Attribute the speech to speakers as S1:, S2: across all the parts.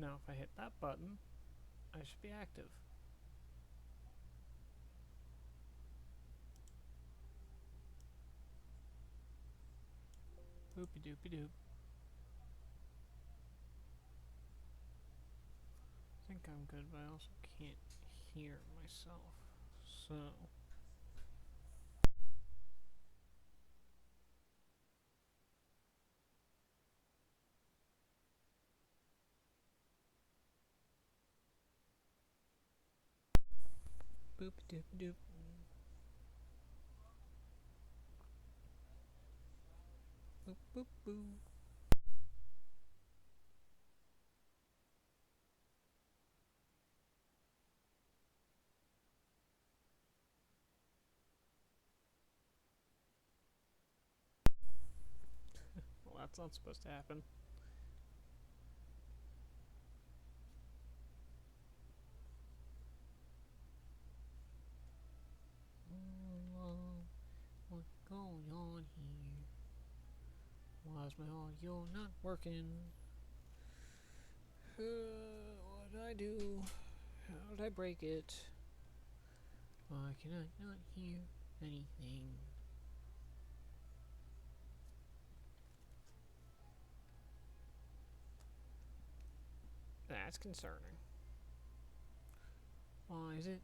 S1: Now if I hit that button, I should be active. Boopy doopy doop. I think I'm good, but I also can't hear myself. So boopy doopy doop. Boop boop boo. Well, that's not supposed to happen. What's going on here? Why's my audio not working? What did I do? How did I break it? Why can I not hear anything? That's concerning. Why is it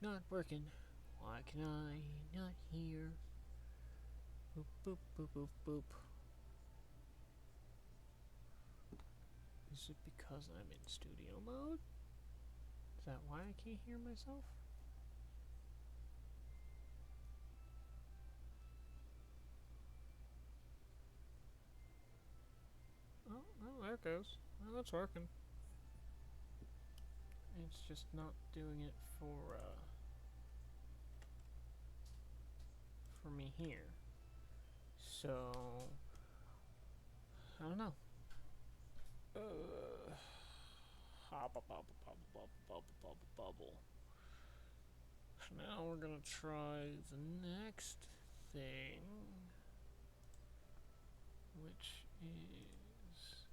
S1: not working? Why can I not hear? Boop boop boop boop boop. Is it because I'm in studio mode? Is that why I can't hear myself? Oh, there it goes. Well, that's working. It's just not doing it for me here. So I don't know. Hobble bubble bubble bubble bubble bubble bubble. So now we're gonna try the next thing, which is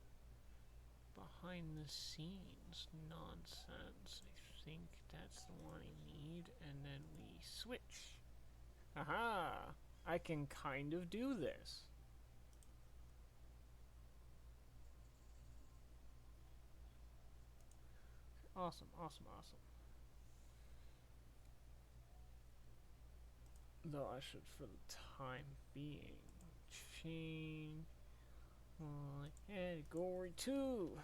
S1: behind the scenes nonsense. I think that's the one I need, and then we switch. Aha! I can kind of do this. Awesome, awesome, awesome. Though I should, for the time being, change my category to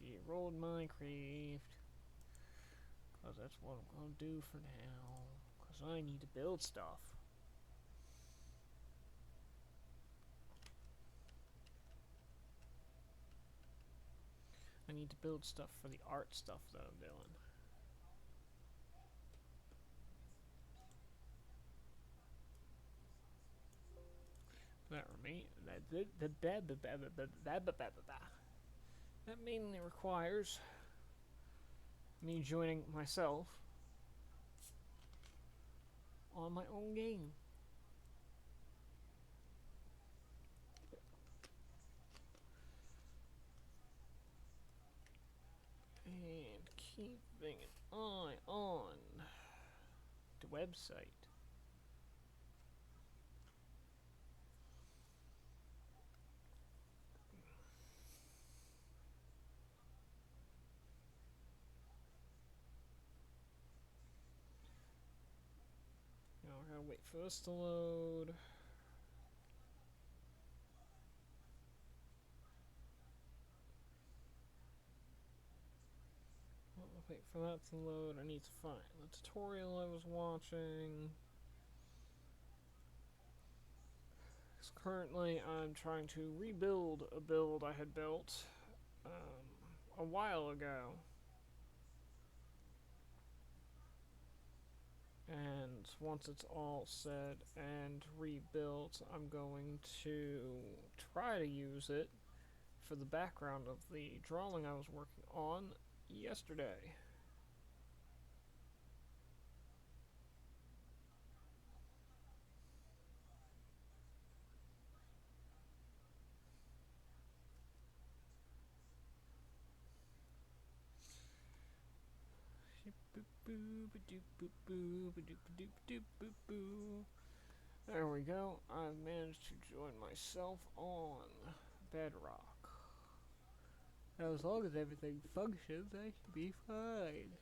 S1: de-rolled Minecraft. Because that's what I'm going to do for now. Because I need to build stuff. I need to build stuff for the art stuff that I'm doing. That mainly requires me joining myself on my own game. And keeping an eye on the website. Now we're gonna wait for this to load. Wait for that to load. I need to find the tutorial I was watching. Because currently I'm trying to rebuild a build I had built a while ago. And once it's all set and rebuilt, I'm going to try to use it for the background of the drawing I was working on yesterday. Boo ba doop boop boo ba doop ba doop doop boop boo. There we go. I've managed to join myself on Bedrock. As long as everything functions, I should be fine.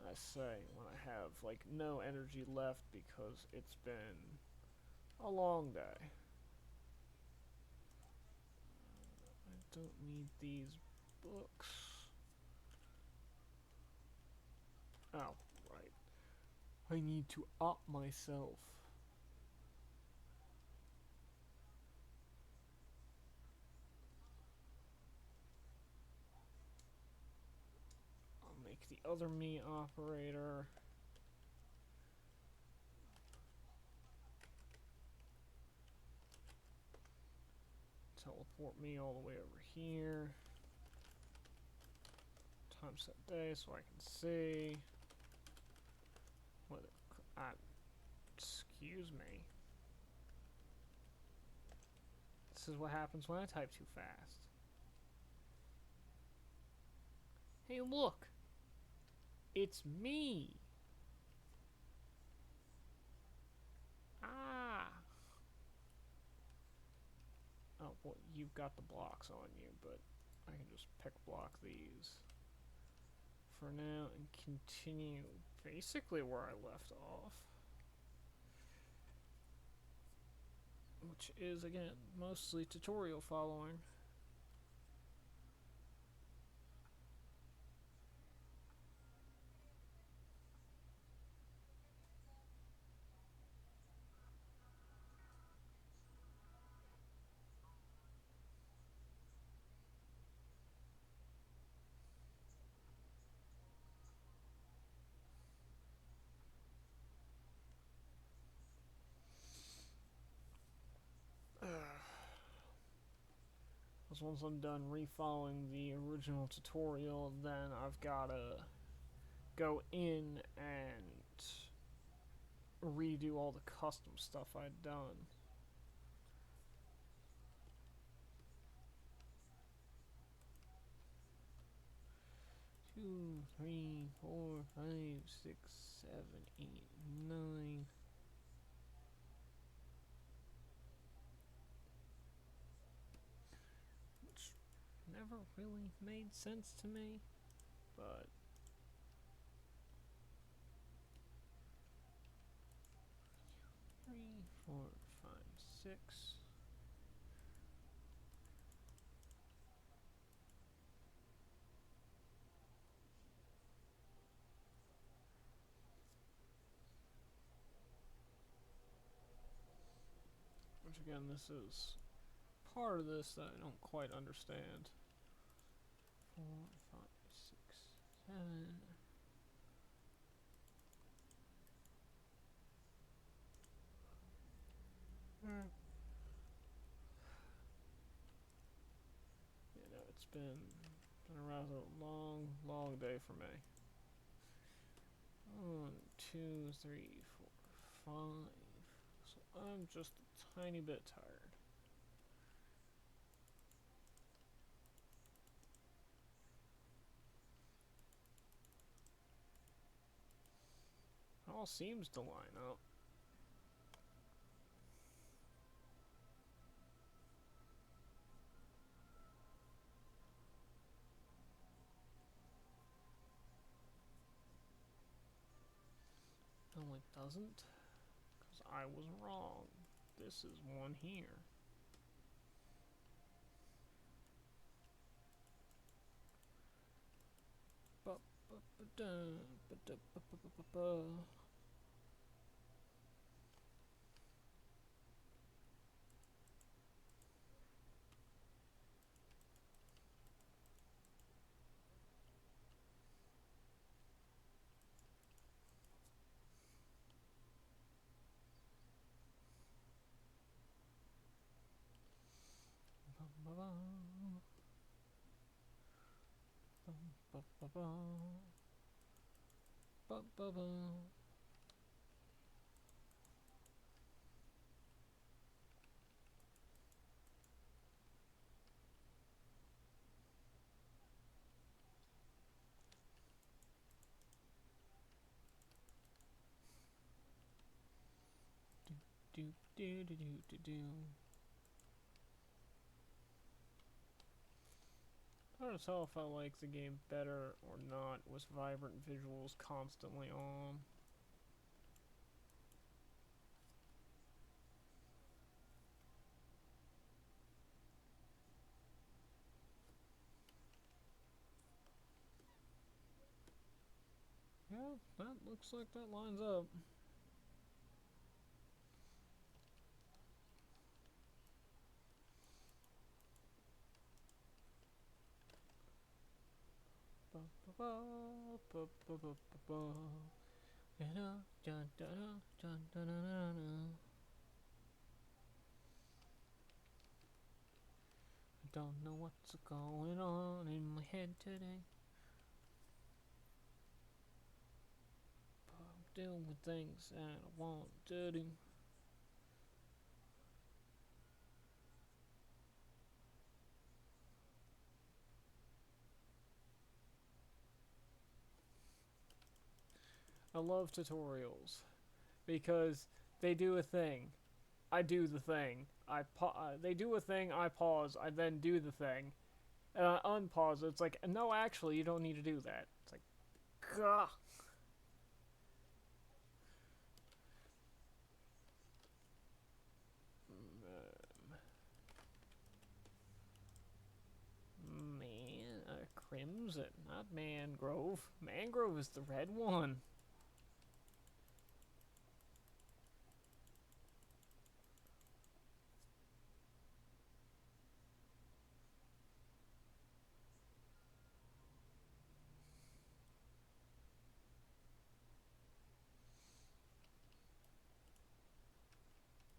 S1: I say when I have like no energy left because it's been a long day. I don't need these books. Oh, right. I need to up myself. I'll make the other me operator. Teleport me all the way over here. Time set day so I can see. What? Excuse me. This is what happens when I type too fast. Hey, look! It's me! Ah! Oh, well, you've got the blocks on you, but I can just pick block these for now and continue basically where I left off. Which is, again, mostly tutorial following. Because once I'm done refollowing the original tutorial, then I've gotta go in and redo all the custom stuff I'd done. Two, three, four, 5, 6, 7, 8, 9. Which never really made sense to me, but 3, 4, 5, 6. Which again, this is part of this that I don't quite understand. 4, 5, 6, 7. You know, it's been a rather long day for me. 1, 2, 3, 4, 5. So I'm just a tiny bit tired. It all seems to line up. No, it doesn't. Because I was wrong. This is one here. do do do do do do. Hard to tell if I like the game better or not with vibrant visuals constantly on. Yeah, that looks like that lines up. Ba ba ba ba ba ba ba ba. Da da da da da da da da da. I don't know what's going on in my head today. But I'm doing things that I want to do. I love tutorials because they do a thing. I do the thing. They do a thing. I pause. I then do the thing, and I unpause. It's like, no, actually, you don't need to do that. It's like, gah. Man, crimson, not mangrove. Mangrove is the red one.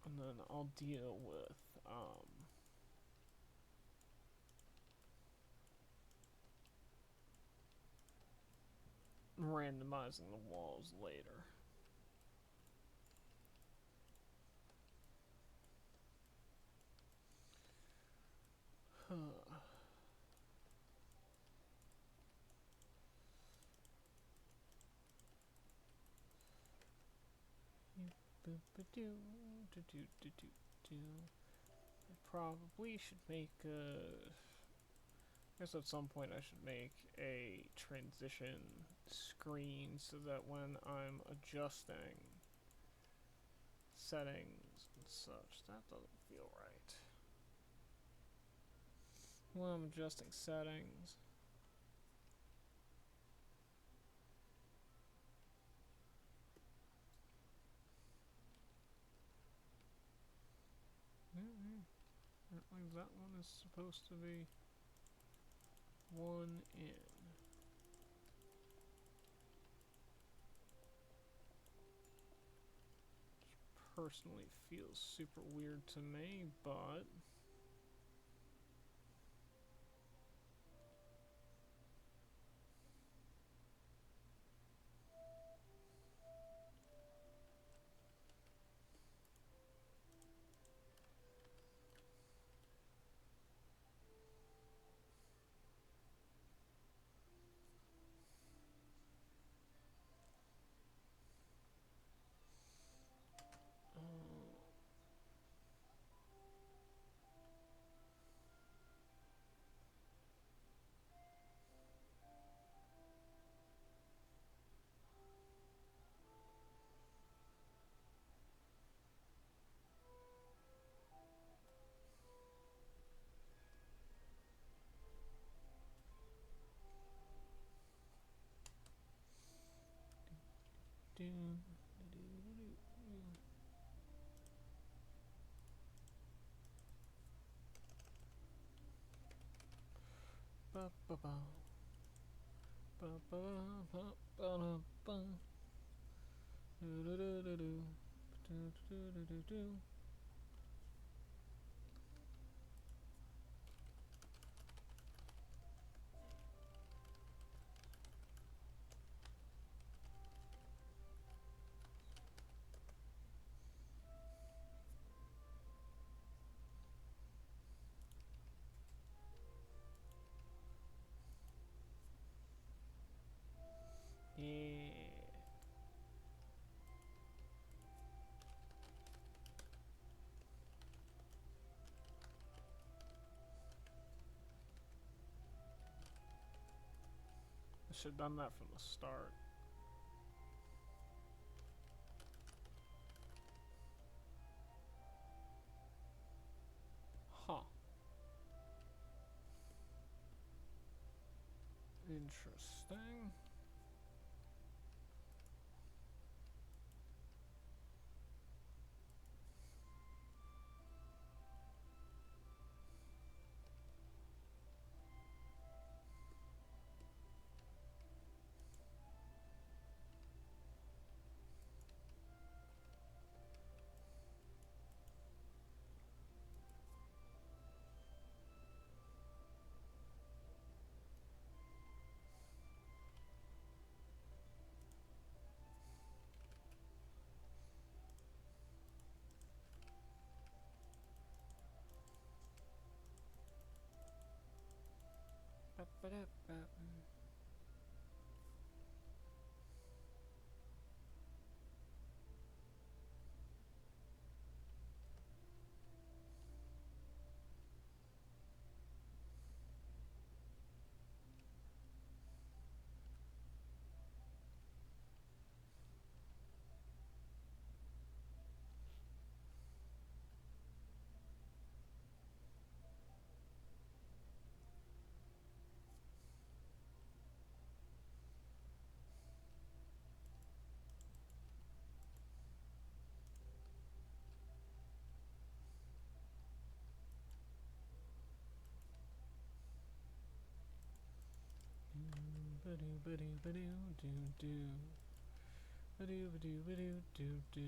S1: And then I'll deal with randomizing the walls later. I probably should make a. I guess at some point I should make a transition screen so that when I'm adjusting settings and such, that doesn't feel right. When I'm adjusting settings. Apparently that one is supposed to be one in. Personally feels super weird to me, but do. Ba ba ba. Ba ba ba ba ba ba. Do do do do do. Do do do do do. Yeah. should have done that from the start. Huh. Interesting. Ba-ba-da-ba. Ba-do-ba-do-ba-do-do-do. Ba-do-ba-do-ba-do-do-do.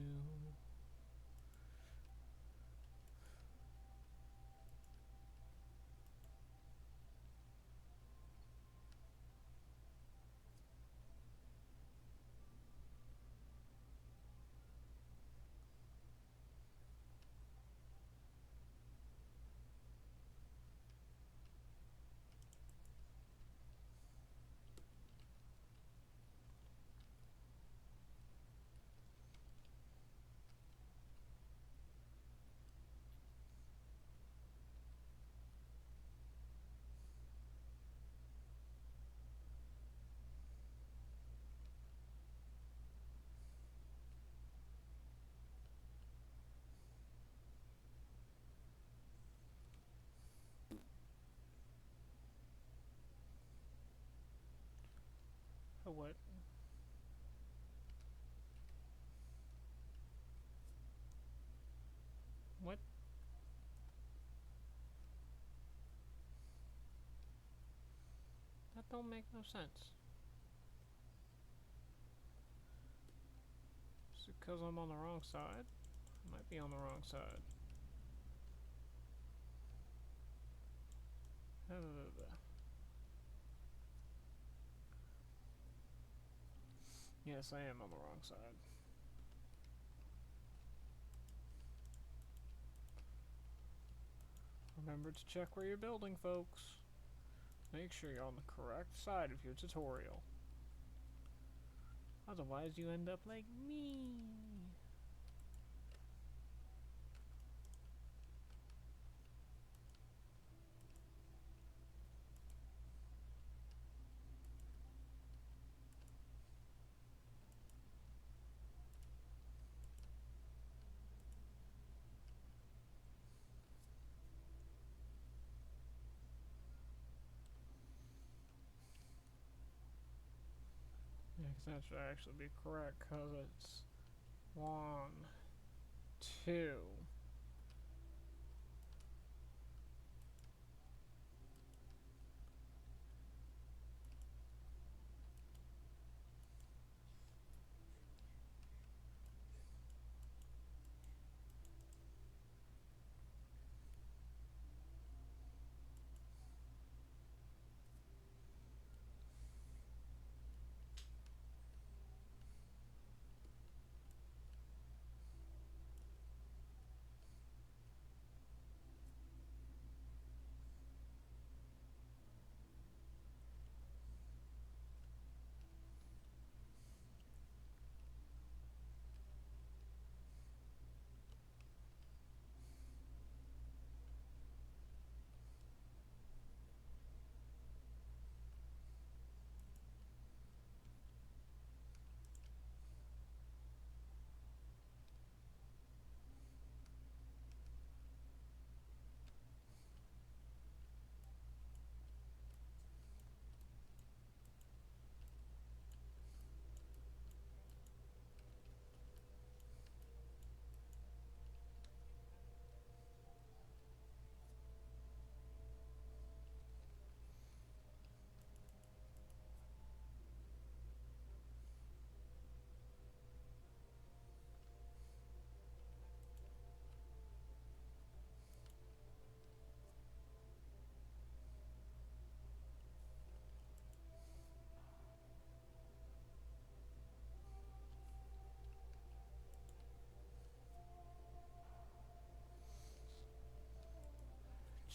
S1: Oh, what? What? That don't make no sense. Is it because I'm on the wrong side? I might be on the wrong side. Yes, I am on the wrong side. Remember to check where you're building, folks. Make sure you're on the correct side of your tutorial. Otherwise, you end up like me. Yeah, because that should actually be correct, because it's 1, 2.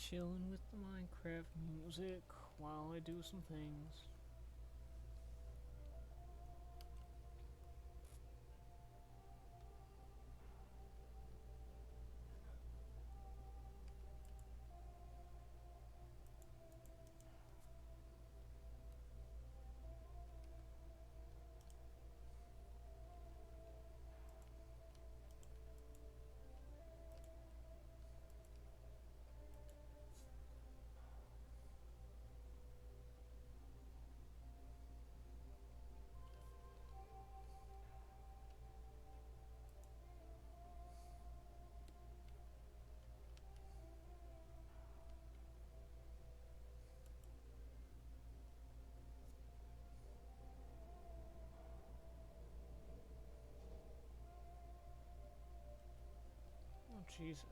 S1: chilling with the Minecraft music while I do some things. Oh, Jesus.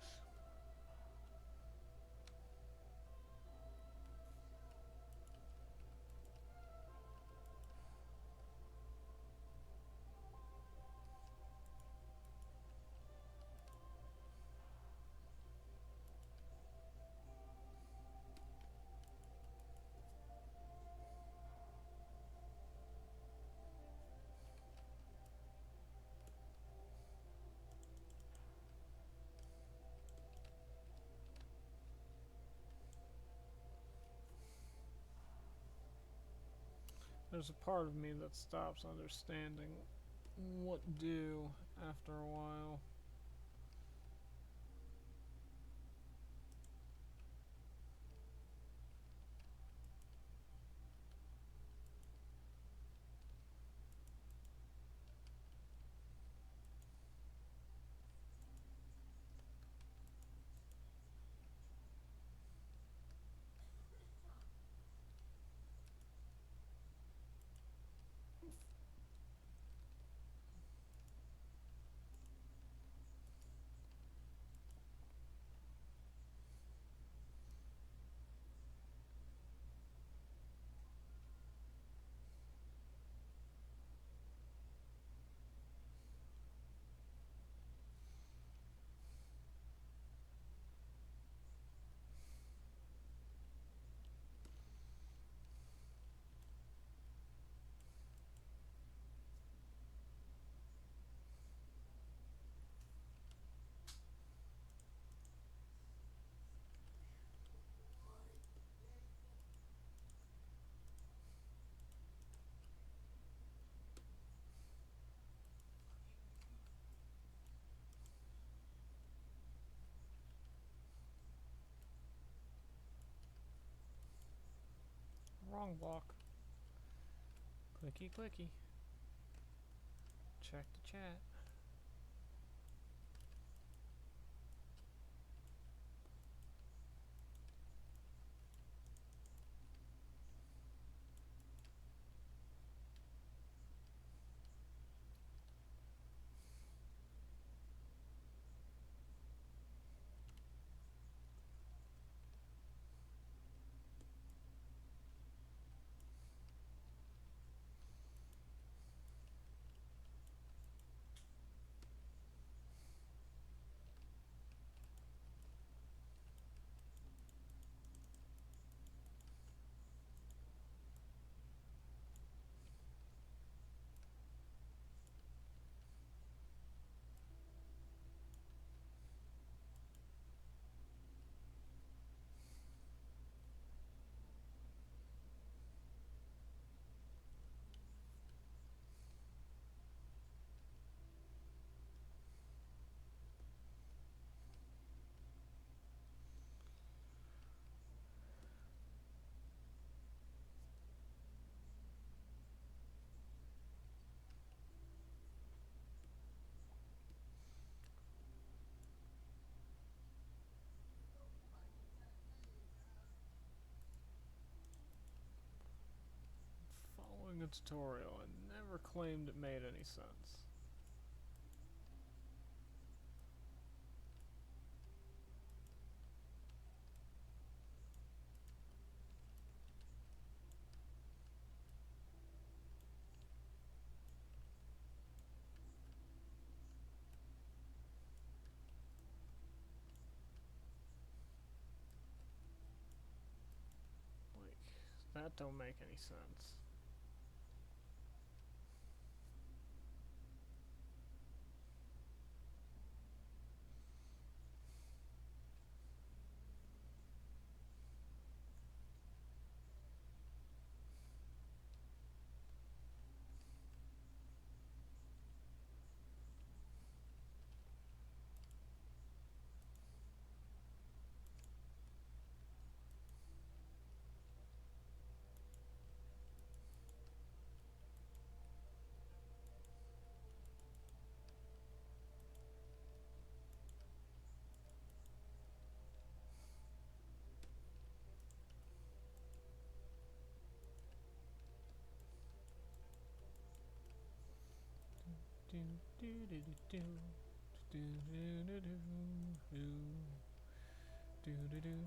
S1: There's a part of me that stops understanding what to do after a while. Wrong block. Clicky clicky. Check the chat. Following a tutorial and never claimed it made any sense. That don't make any sense. Do do do do do do do do do do do do do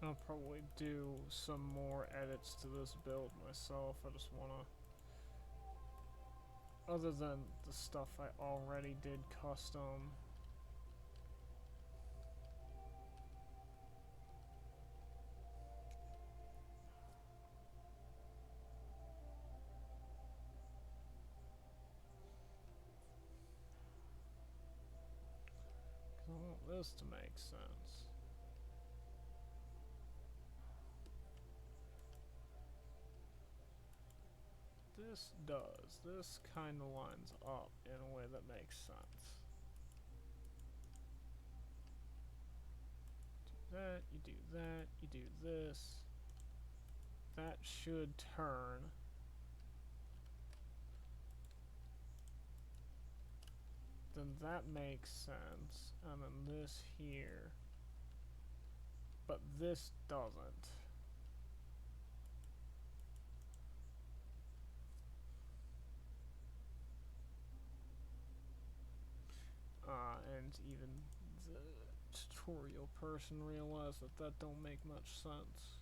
S1: I'll probably do some more edits to this build myself. I just wanna, other than the stuff I already did custom. I want this to make sense. This does. This kind of lines up in a way that makes sense. Do that, you do that, you do this. That should turn. Then that makes sense. And then this here. But this doesn't. And even the tutorial person realized that that don't make much sense.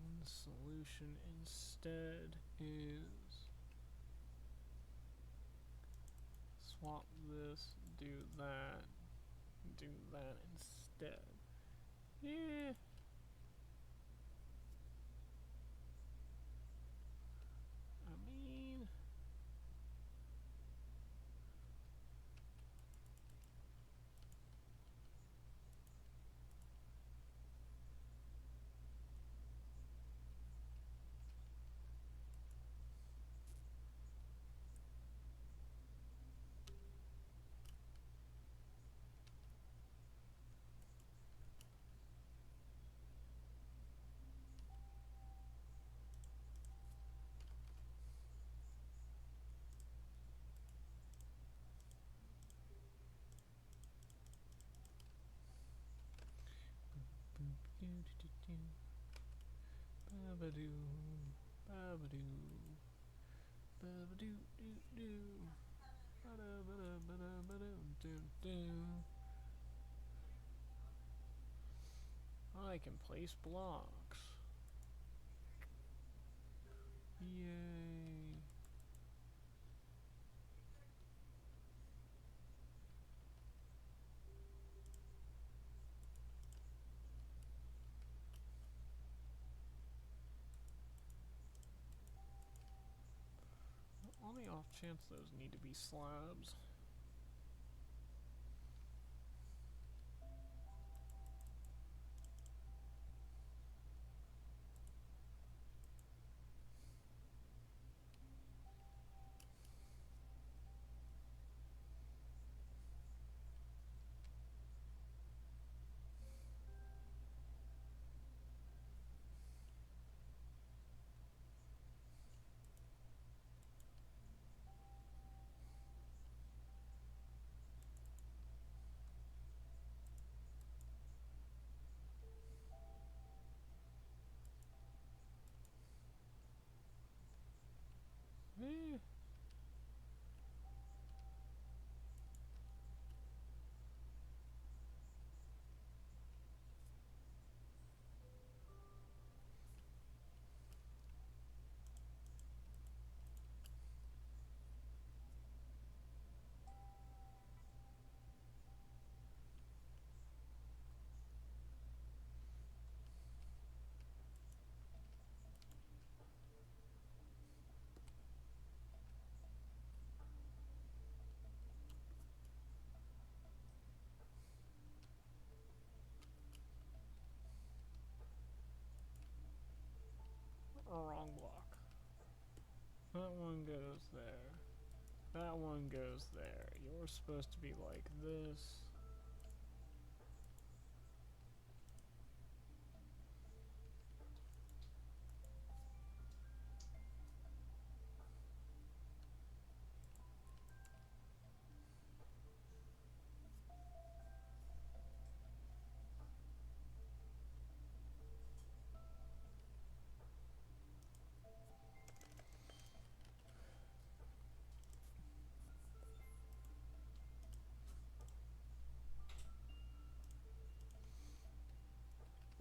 S1: And the solution instead is swap this, do that instead. Yeah. I mean, babadoo, babadoo, babadoo, doo doo, bada bada bada bada doo doo. I can place blocks. Yay. on the off chance those need to be slabs. Eh. Wrong block. That one goes there. That one goes there. You're supposed to be like this.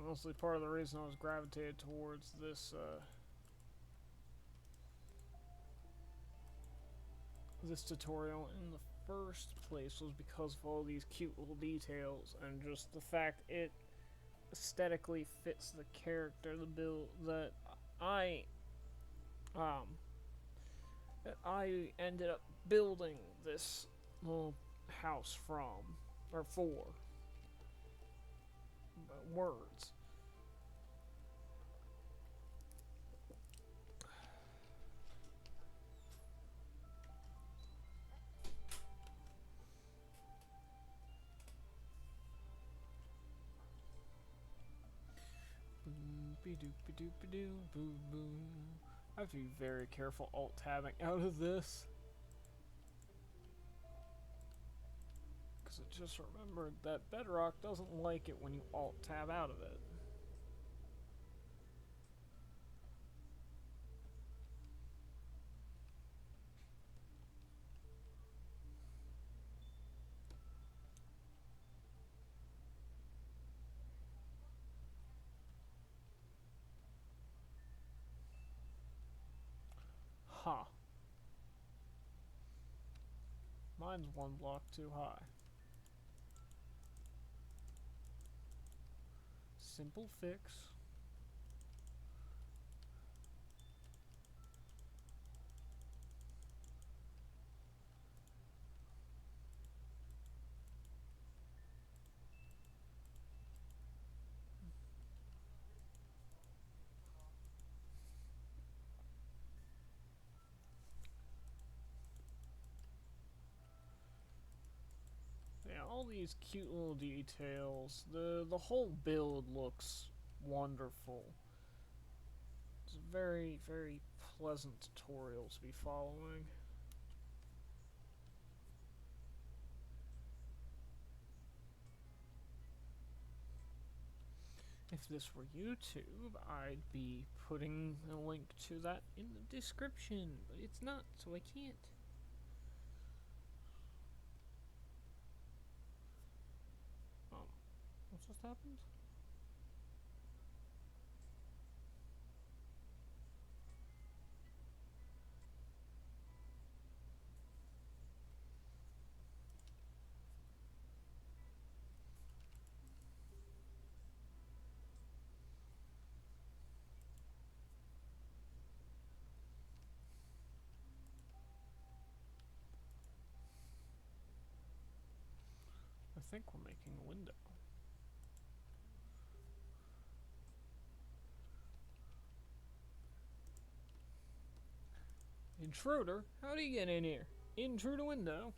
S1: Honestly, part of the reason I was gravitated towards this tutorial in the first place was because of all these cute little details and just the fact it aesthetically fits the character, the build that I um that I ended up building this little house from or for words. Boom-be-doop-be-doop-be-doo, boom boom. I have to be very careful alt-tabbing out of this. Because I just remembered that Bedrock doesn't like it when you alt-tab out of it. Ha. Mine's one block too high. Simple fix. Yeah, all these cute little details. The whole build looks wonderful. It's a very, very pleasant tutorial to be following. If this were YouTube, I'd be putting a link to that in the description, but it's not, so I can't. What's just happened? think we're making a window. Intruder? How do you get in here? Intruder window.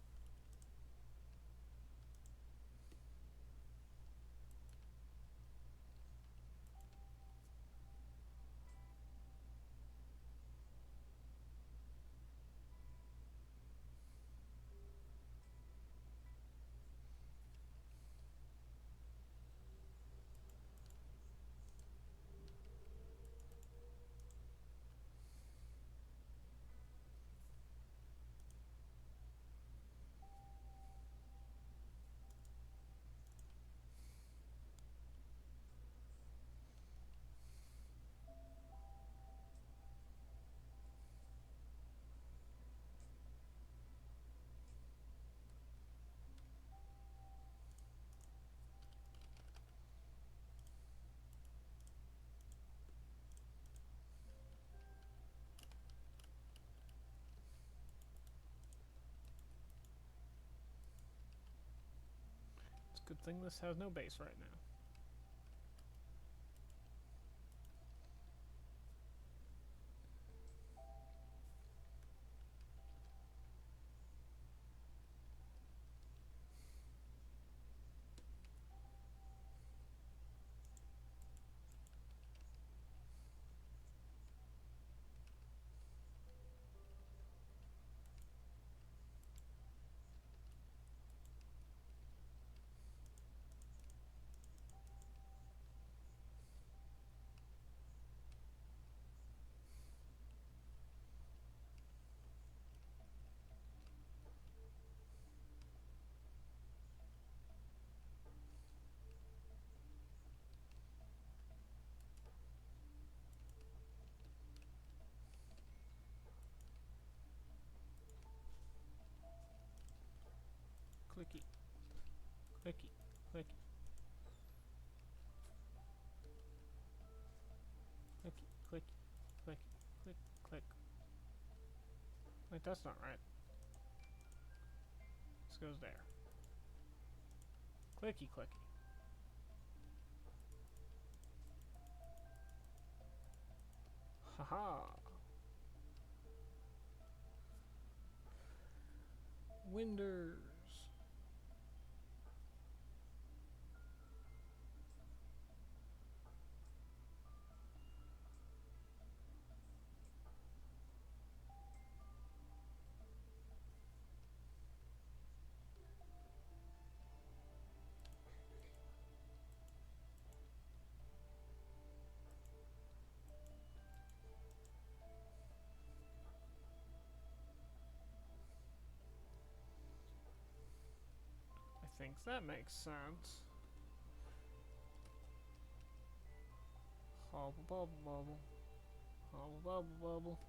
S1: It's a good thing this has no base right now. Clicky. Clicky. Clicky. Clicky. Clicky. Clicky. Click. Click. Wait, that's not right. This goes there. Clicky. Clicky. Haha. Winders. I think that makes sense. Hobble bubble bubble. Hobble bubble bubble.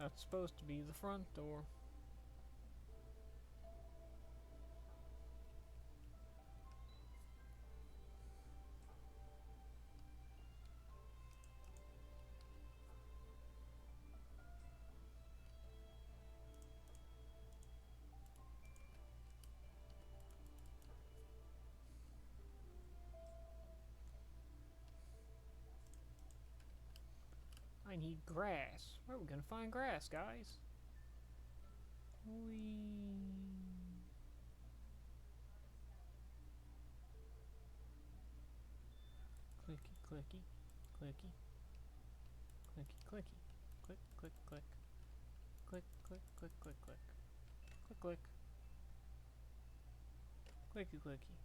S1: That's supposed to be the front door. I need grass. Where are we gonna find grass, guys? Whee. Clicky, clicky, clicky, clicky, clicky, click, click, click, click, click, click, click, click, click, click, clicky, clicky.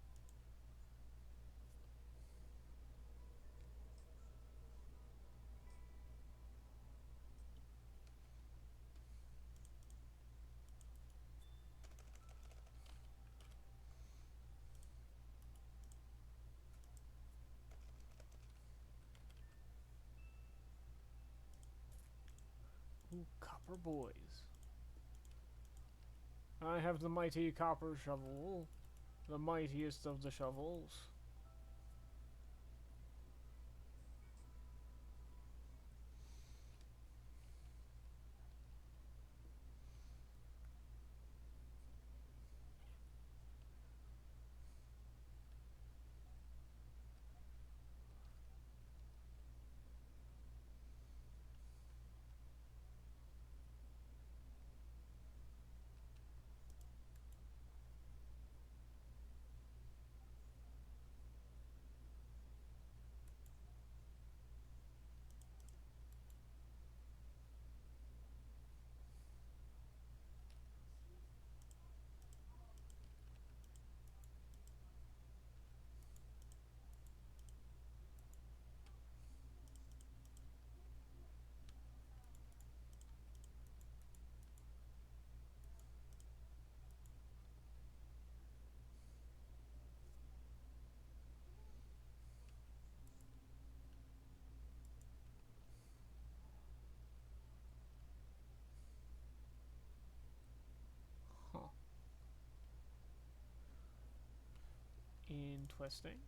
S1: Ooh, copper boys. I have the mighty copper shovel, the mightiest of the shovels. Interesting.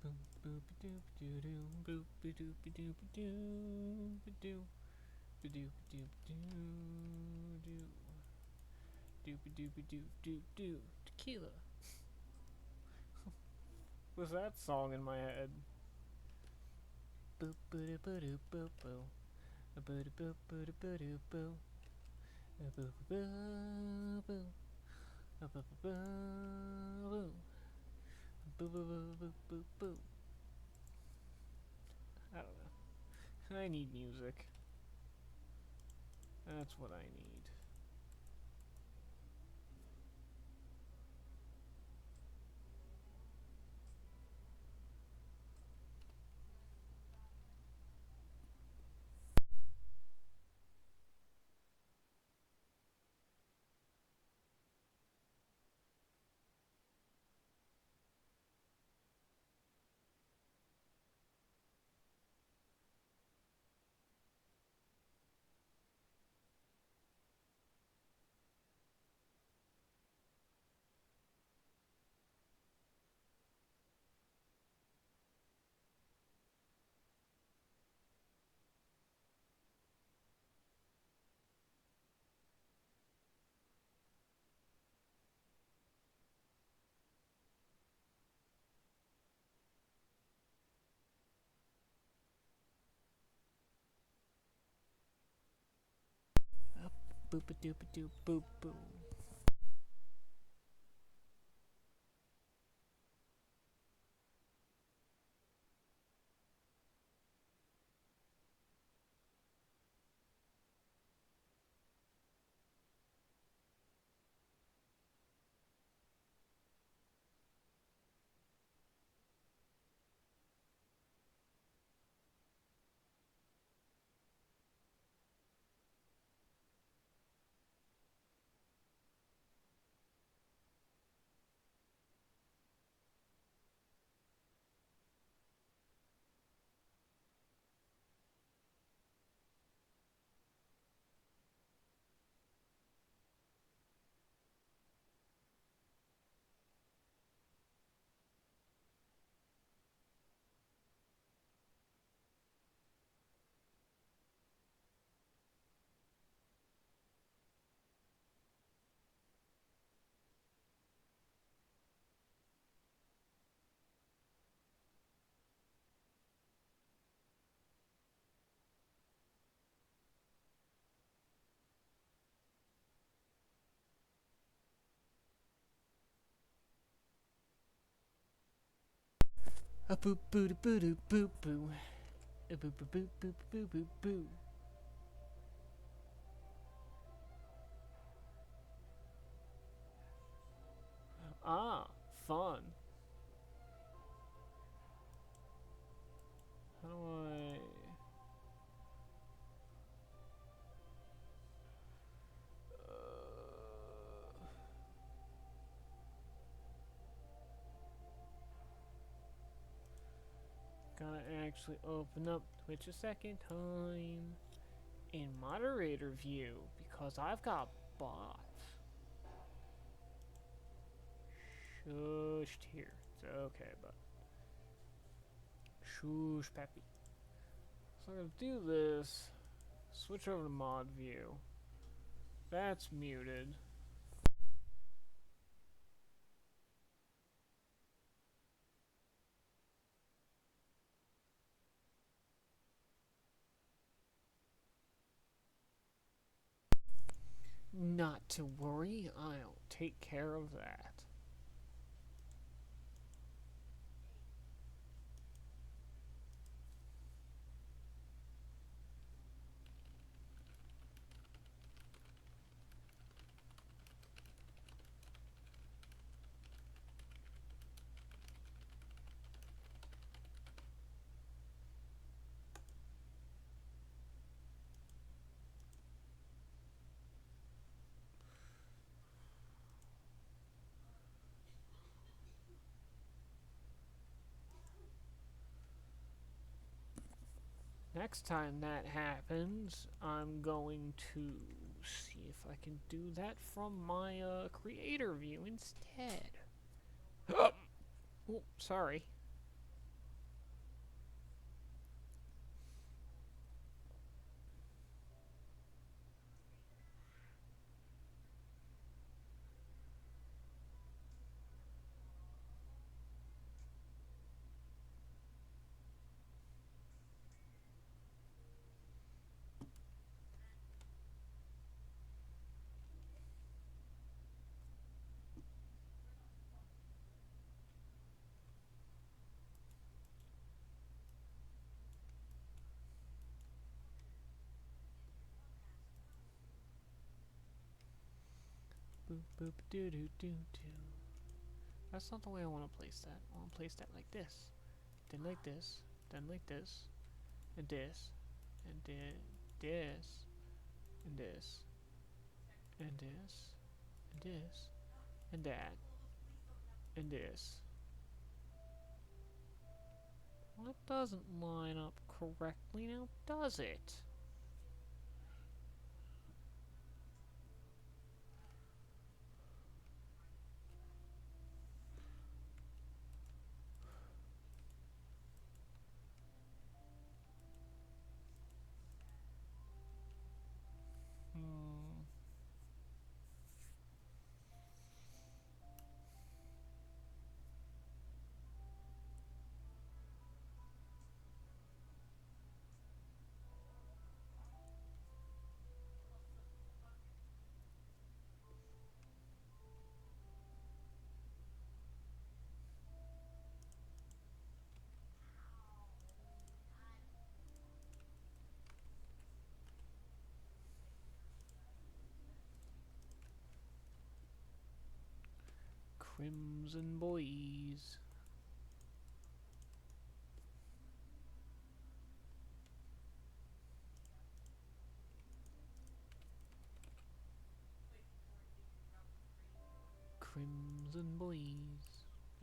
S1: Boop boop doop doo doo boop doop doop doo doo doop doop doo doo doop doop doop doop doo tequila. Was that song in my head? Boop boop boop boop boop boop boop boop boop boop boop boop boop boop boop boop boop boop. I don't know. I need music. That's what I need. Boop a doop a doop boop boop. A boop boop boop boop boop. A boop boop boop boop boop boop boop. Ah, fun. How do I? Gotta actually open up Twitch a second time in moderator view because I've got bots. Shushed here. It's okay, but shush, Peppy. So I'm gonna do this. Switch over to mod view. That's muted. Not to worry, I'll take care of that. next time that happens, I'm going to see if I can do that from my creator view instead. Oh, sorry. Boop boop doo doo doo doo. That's not the way I want to place that. I want to place that like this, then like this, then like this, and this, and this, and this, and this, and this, and that, and this. Well, it doesn't line up correctly now, does it? Hmm. Crimson boys. Crimson boys.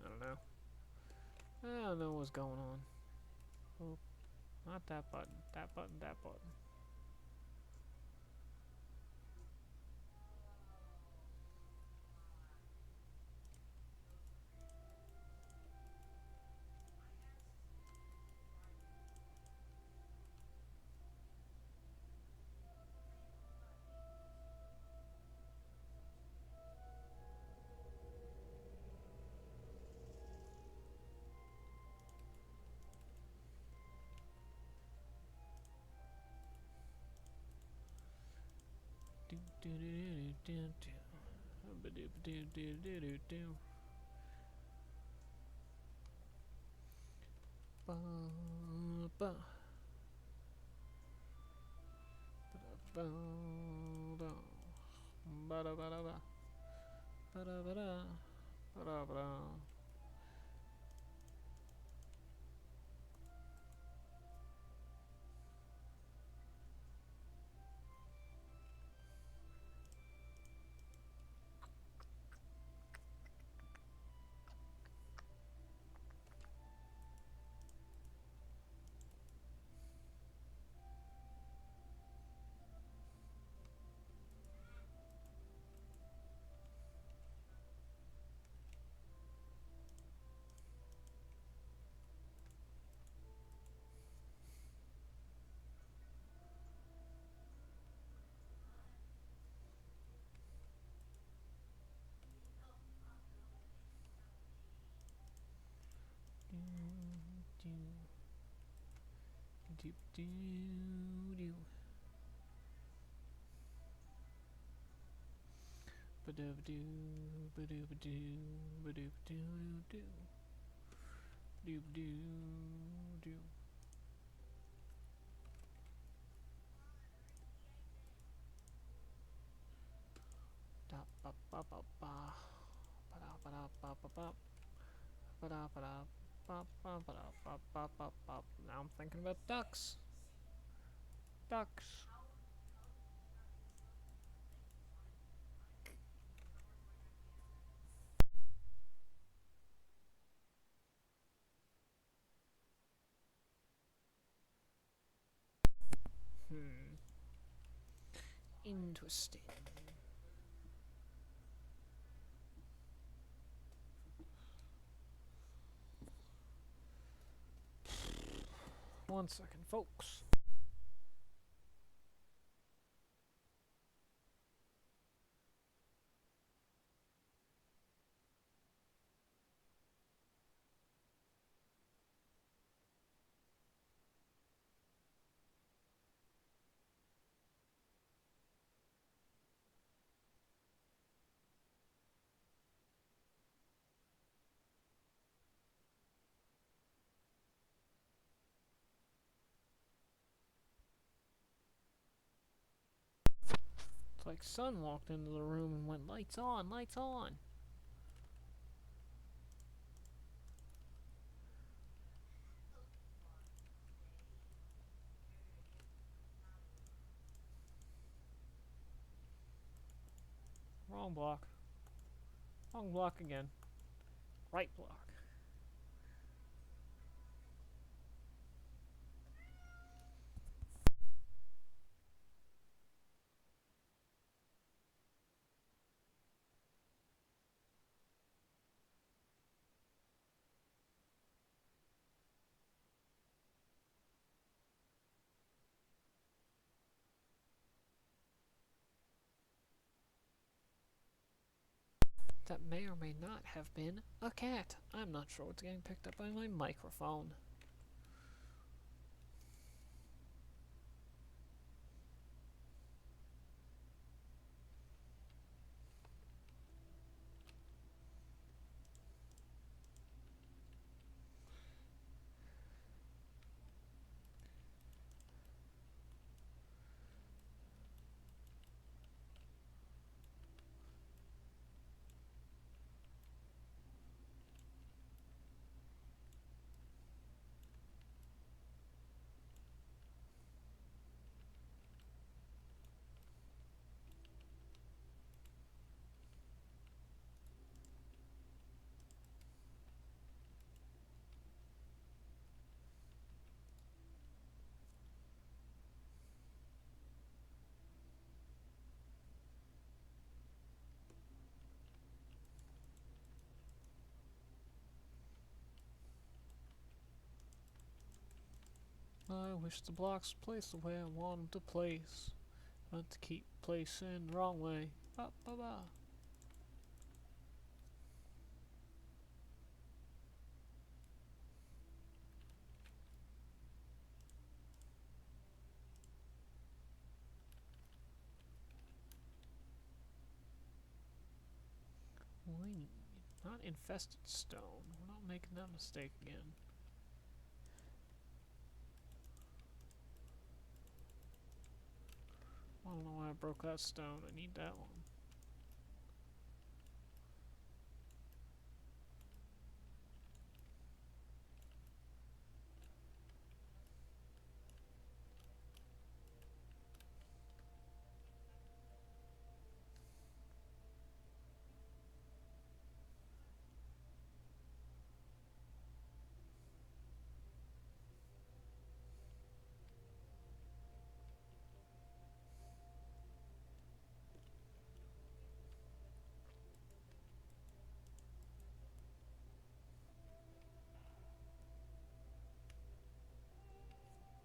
S1: I don't know. I don't know what's going on. Oh, not that button. That button, that button. Do do do do do do do do do do do do. Ba ba ba da ba da ba da ba ba da ba da ba da ba da. Do do do. Ba do do ba do ba do ba do do do do do do. Da ba ba ba ba ba da ba da ba ba ba ba da ba da ba ba ba da ba ba ba ba. Now I'm thinking about ducks. Ducks. Hmm. Interesting. One second, folks. It's like Sun walked into the room and went, lights on, lights on. Wrong block. Wrong block again. Right block. That may or may not have been a cat. I'm not sure what's getting picked up by my microphone. I wish the blocks placed the way I want them to place. Not to keep placing the wrong way. Ba ba ba. We not infested stone. We're not making that mistake again. I don't know why I broke that stone. I need that one.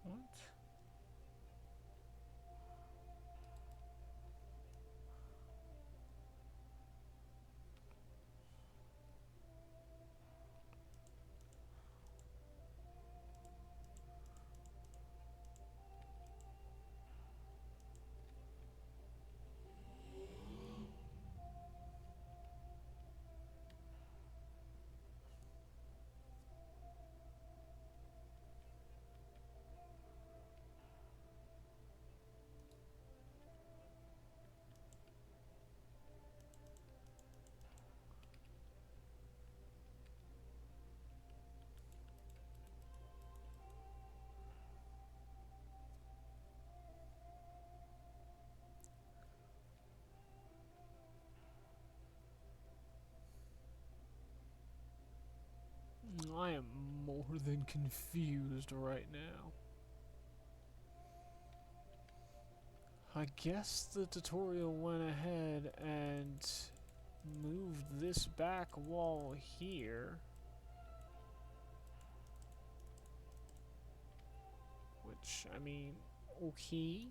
S1: What? I am more than confused right now. I guess the tutorial went ahead and moved this back wall here. Which, I mean, okay.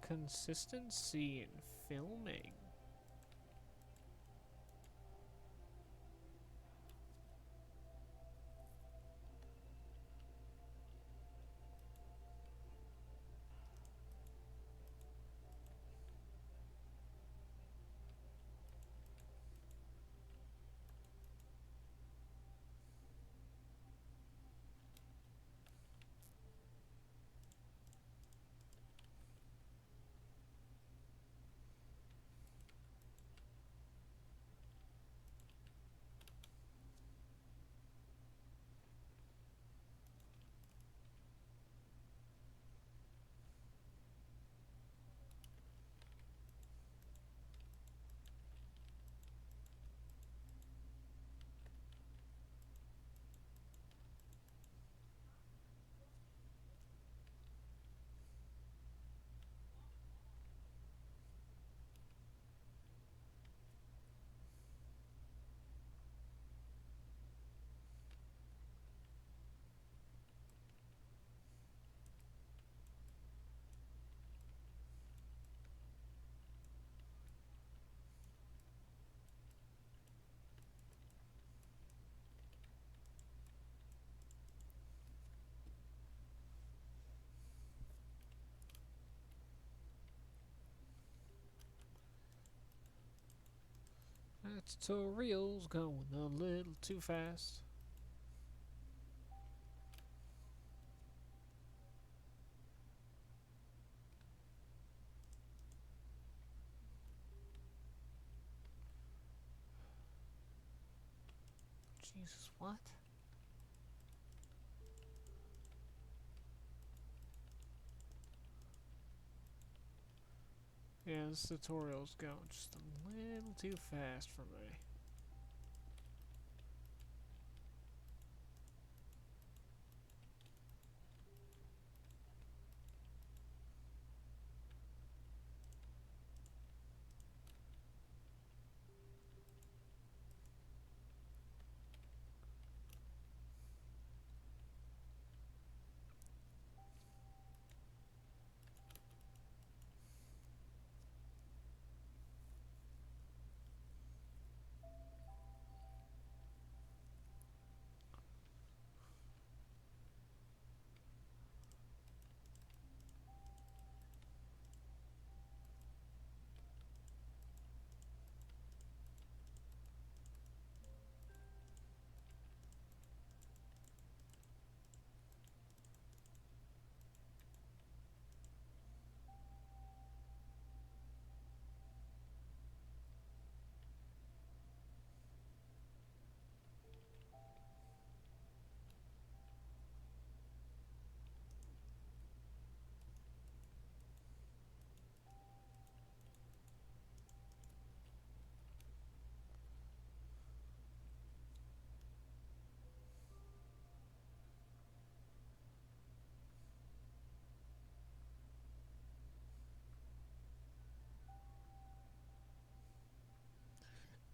S1: Consistency in filming. That tutorial's going a little too fast. Jesus, what? Yeah, this tutorial's going just a little too fast for me.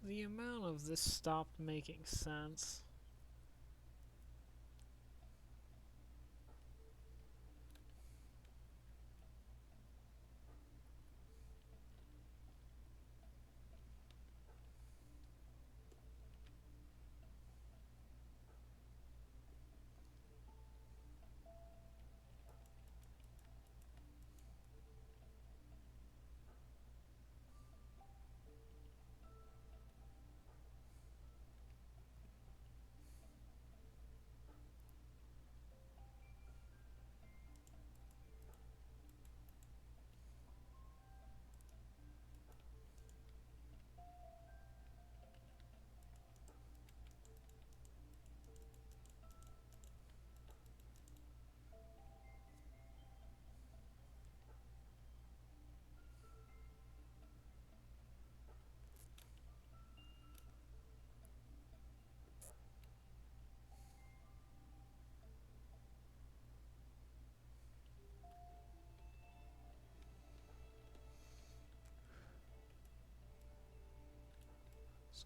S1: The amount of this stopped making sense.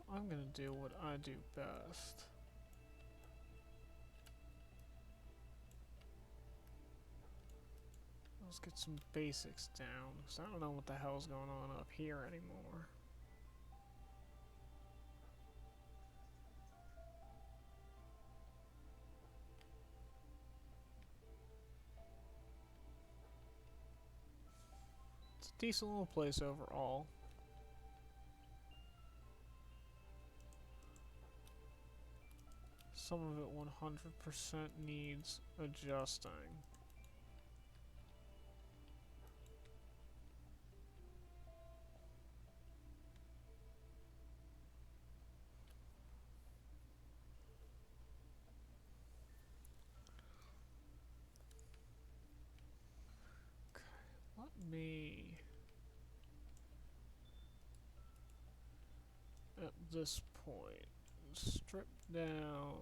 S1: So I'm gonna do what I do best. Let's get some basics down, because I don't know what the hell's going on up here anymore. It's a decent little place overall. Some of it 100% needs adjusting. Let me, at this point, strip down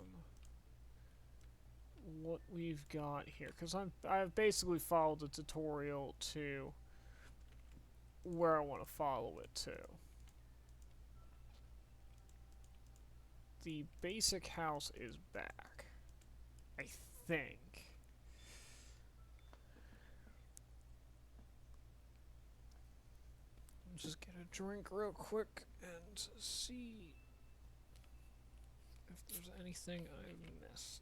S1: what we've got here, because I've basically followed the tutorial to where I want to follow it to. The basic house is back, I think. Just get a drink real quick and see if there's anything I've missed.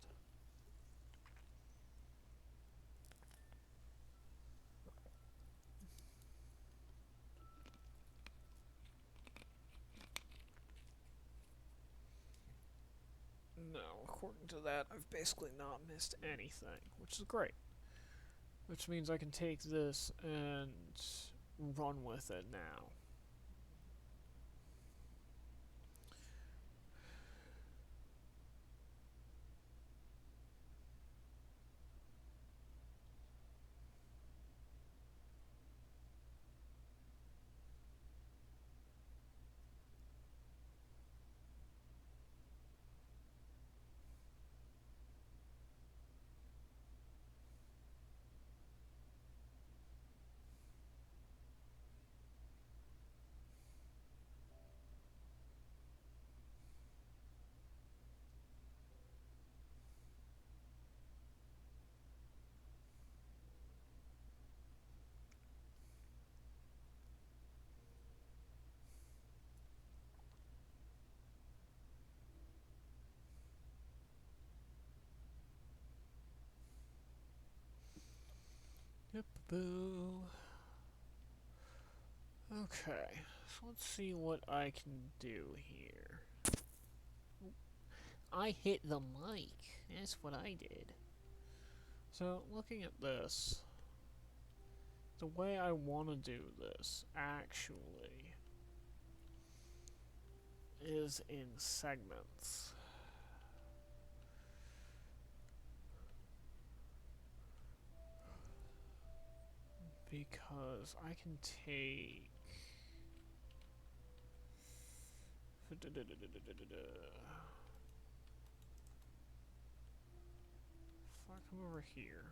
S1: No, according to that, I've basically not missed anything, which is great. Which means I can take this and run with it now. Yep, boo. Okay, so let's see what I can do here. I hit the mic. That's what I did. So, looking at this, the way I want to do this, actually, is in segments. Because I can take... If I come over here...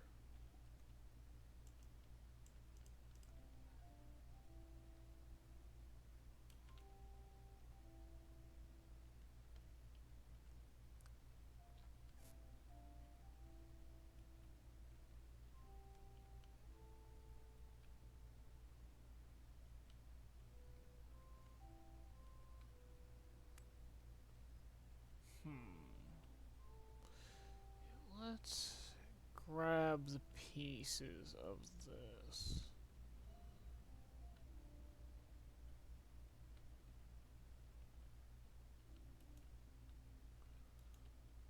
S1: Let's grab the pieces of this.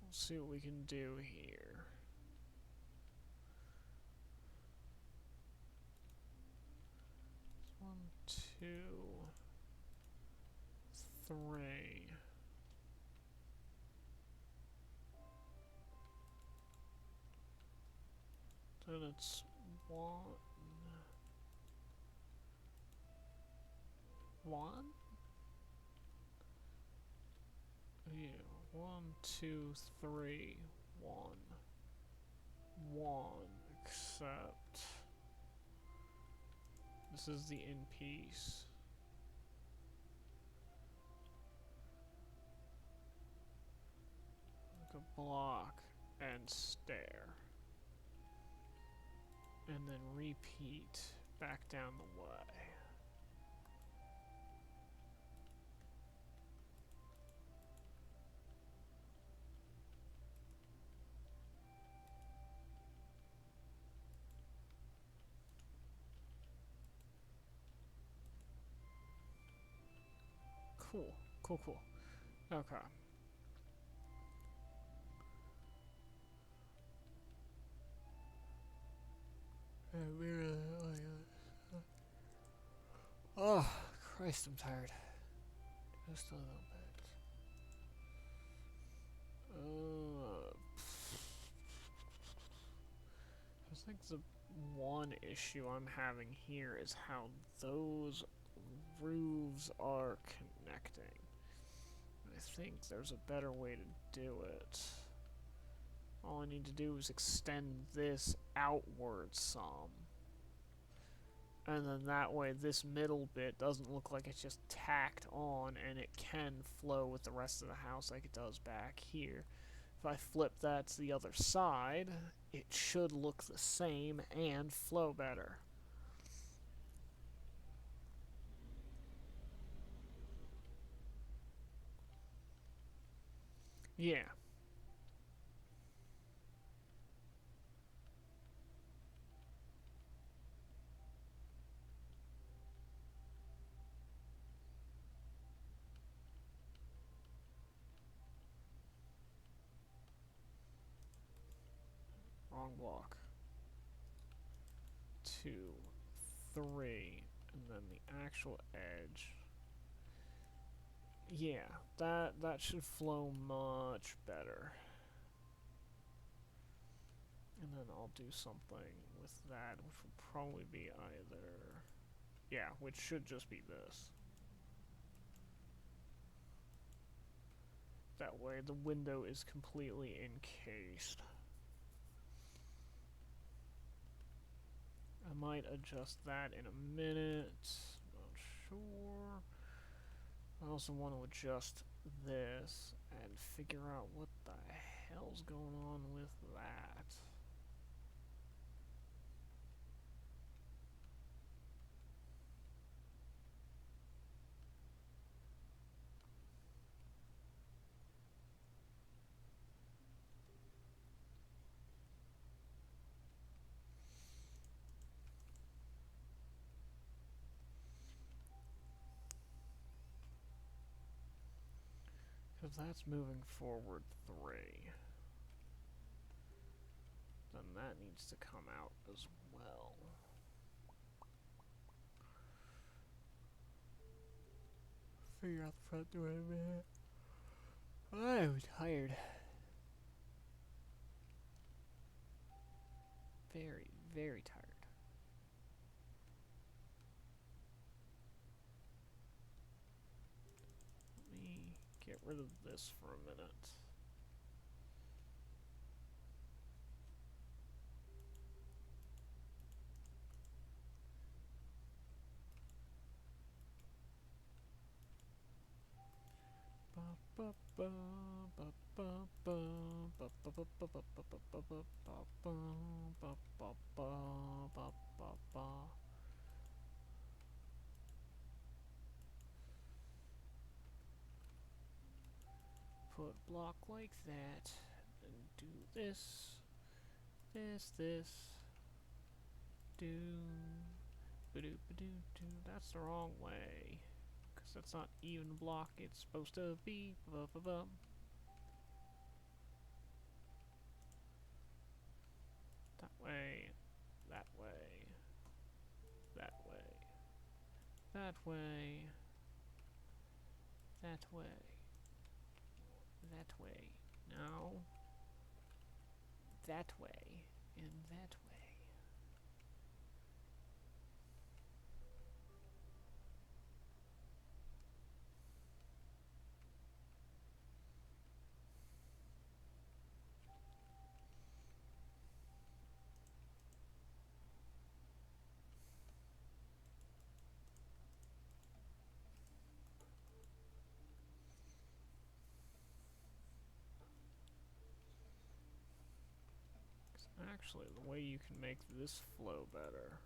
S1: We'll see what we can do here. One, two, three. Then it's one. Yeah, one, two, three, one. Except this is the in piece. block, and stair. And then repeat back down the way. Cool, cool, cool. Okay. Oh, Christ, I'm tired. Just a little bit. I think the one issue I'm having here is how those roofs are connecting. I think there's a better way to do it. All I need to do is extend this outward some. And then that way this middle bit doesn't look like it's just tacked on, and it can flow with the rest of the house like it does back here. If I flip that to the other side, it should look the same and flow better. Yeah. Wrong block. 2, 3, and then the actual edge. Yeah, that should flow much better. And then I'll do something with that, which will probably be either... Yeah, which should just be this. That way the window is completely encased. I might adjust that in a minute. Not sure. I also want to adjust this and figure out what the hell's going on with that. Because that's moving forward 3. Then that needs to come out as well. Figure out the front door in a minute. I'm tired. Very, very tired. Let me get rid of this for a minute. Put block like that, and do this, this, do, ba-doo, ba-doo, do. That's the wrong way, because that's not even block it's supposed to be. Ba-ba-ba. That way, that way, that way, that way, that way, that way. No. That way, and that way. Actually, the way you can make this flow better.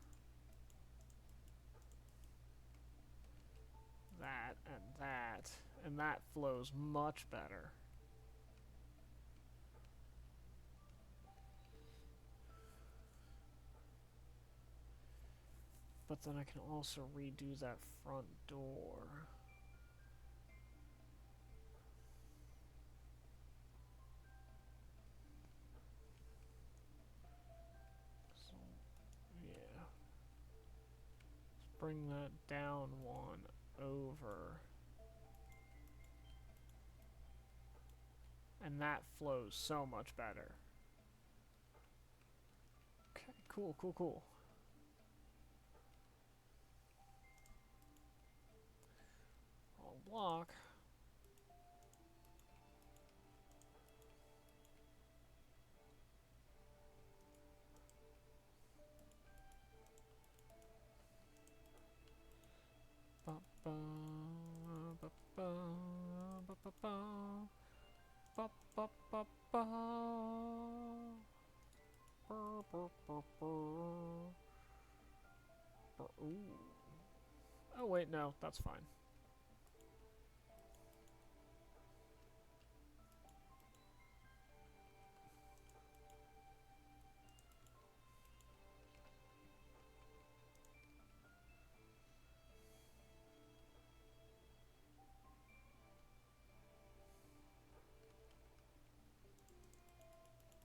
S1: That and that. And that flows much better. But then I can also redo that front door. So, yeah. Let's bring that down one over. And that flows so much better. Okay, cool, cool, cool. Wrong block. Ba ba ba ba ba ba ba ba ba ba ba. Ooh. Oh wait, no, that's fine.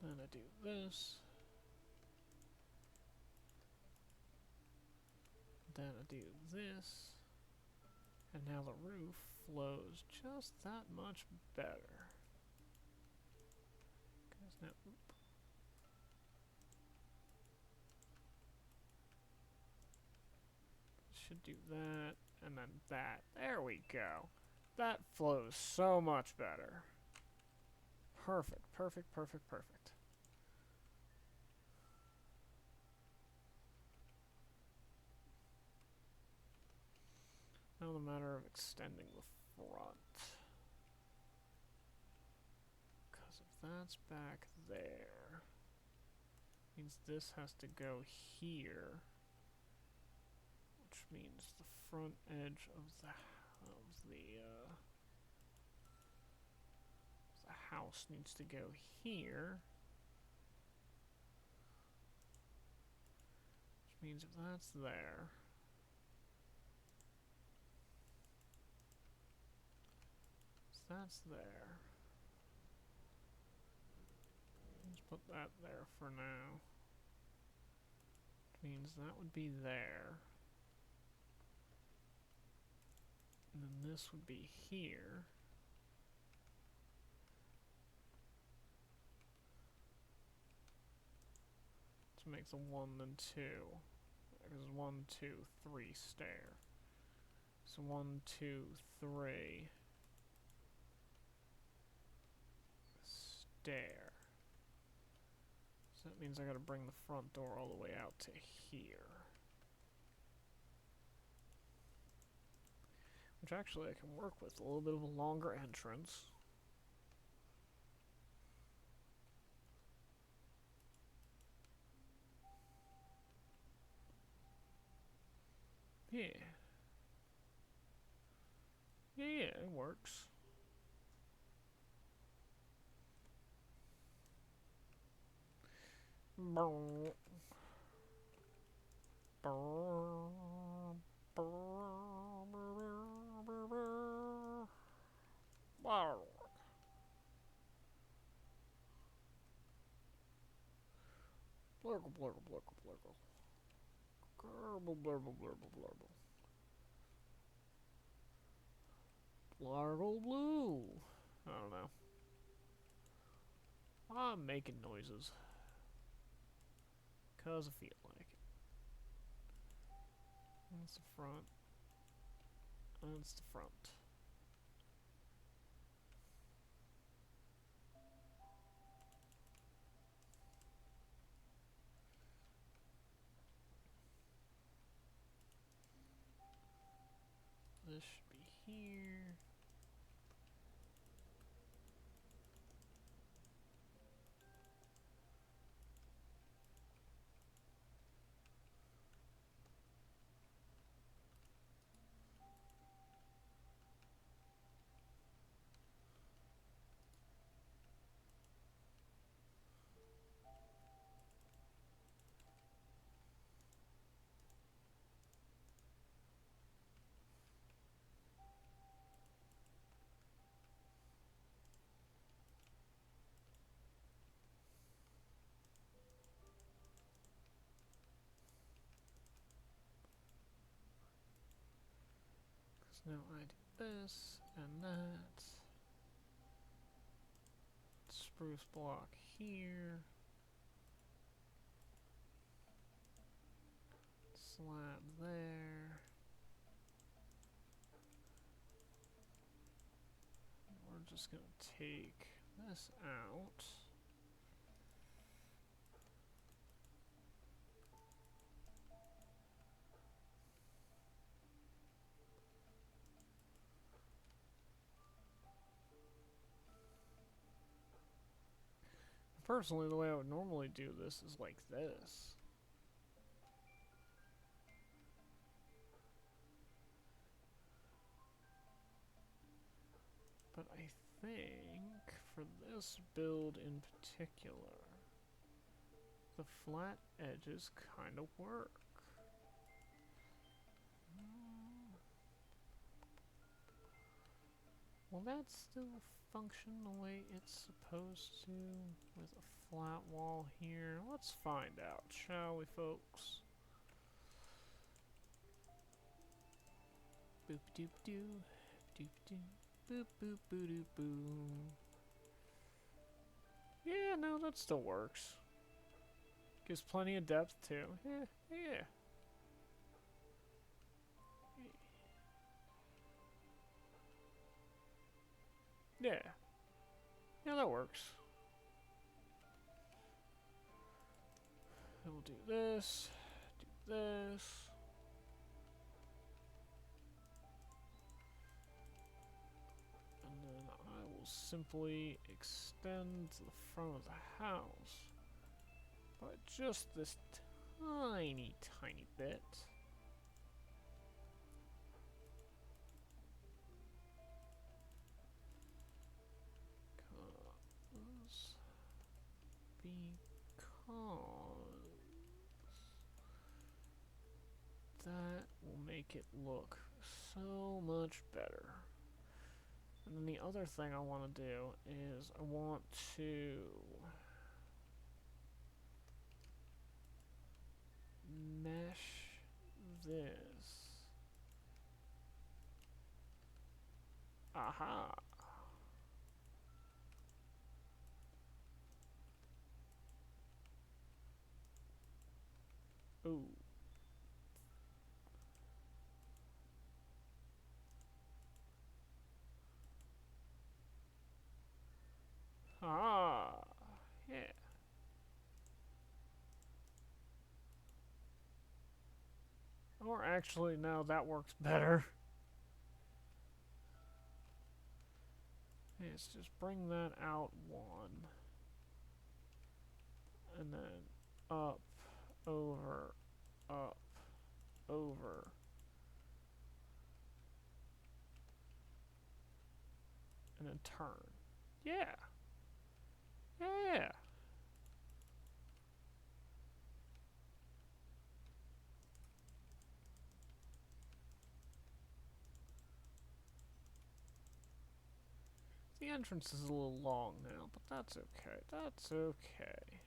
S1: Then I do this. Then I do this. And now the roof flows just that much better. Cause now, should do that, and then that. There we go. That flows so much better. Perfect, perfect, perfect, perfect. Now the matter of extending the front. Because if that's back there, means this has to go here, which means the front edge of the house needs to go here. Which means if that's there, that's there. Let's put that there for now. Which means that would be there. And then this would be here. To make the 1 and 2. Because 1, 2, 3 stair. So 1, 2, 3 stair. So that means I gotta bring the front door all the way out to here. Which actually I can work with, a little bit of a longer entrance. Yeah. Yeah, it works. Blurgle, blurgle, blurgle, blurgle. Blurble, blurble, blurble, blurble. Blargle blue. I don't know. I'm making noises. Cause I feel like it. That's the front. That's the front. This should be here. Now I do this and that. Spruce block here. Slab there. We're just gonna take this out. Personally, the way I would normally do this is like this. But I think for this build in particular, the flat edges kind of work. Will that still function the way it's supposed to with a flat wall here? Let's find out, shall we, folks? Boop doop doo, doop doo, boop boop boo doop boo. Yeah, no, that still works. Gives plenty of depth too. Yeah. Yeah. Yeah, that works. We'll do this, do this. And then I will simply extend the front of the house by just this tiny bit. Because that will make it look so much better. And then the other thing I want to do is I want to mesh this. Aha! Ooh. Ah! Yeah. Or actually, no, that works better. Let's just bring that out one. And then up, over, and then turn. Yeah. Yeah. The entrance is a little long now, but that's okay. That's okay.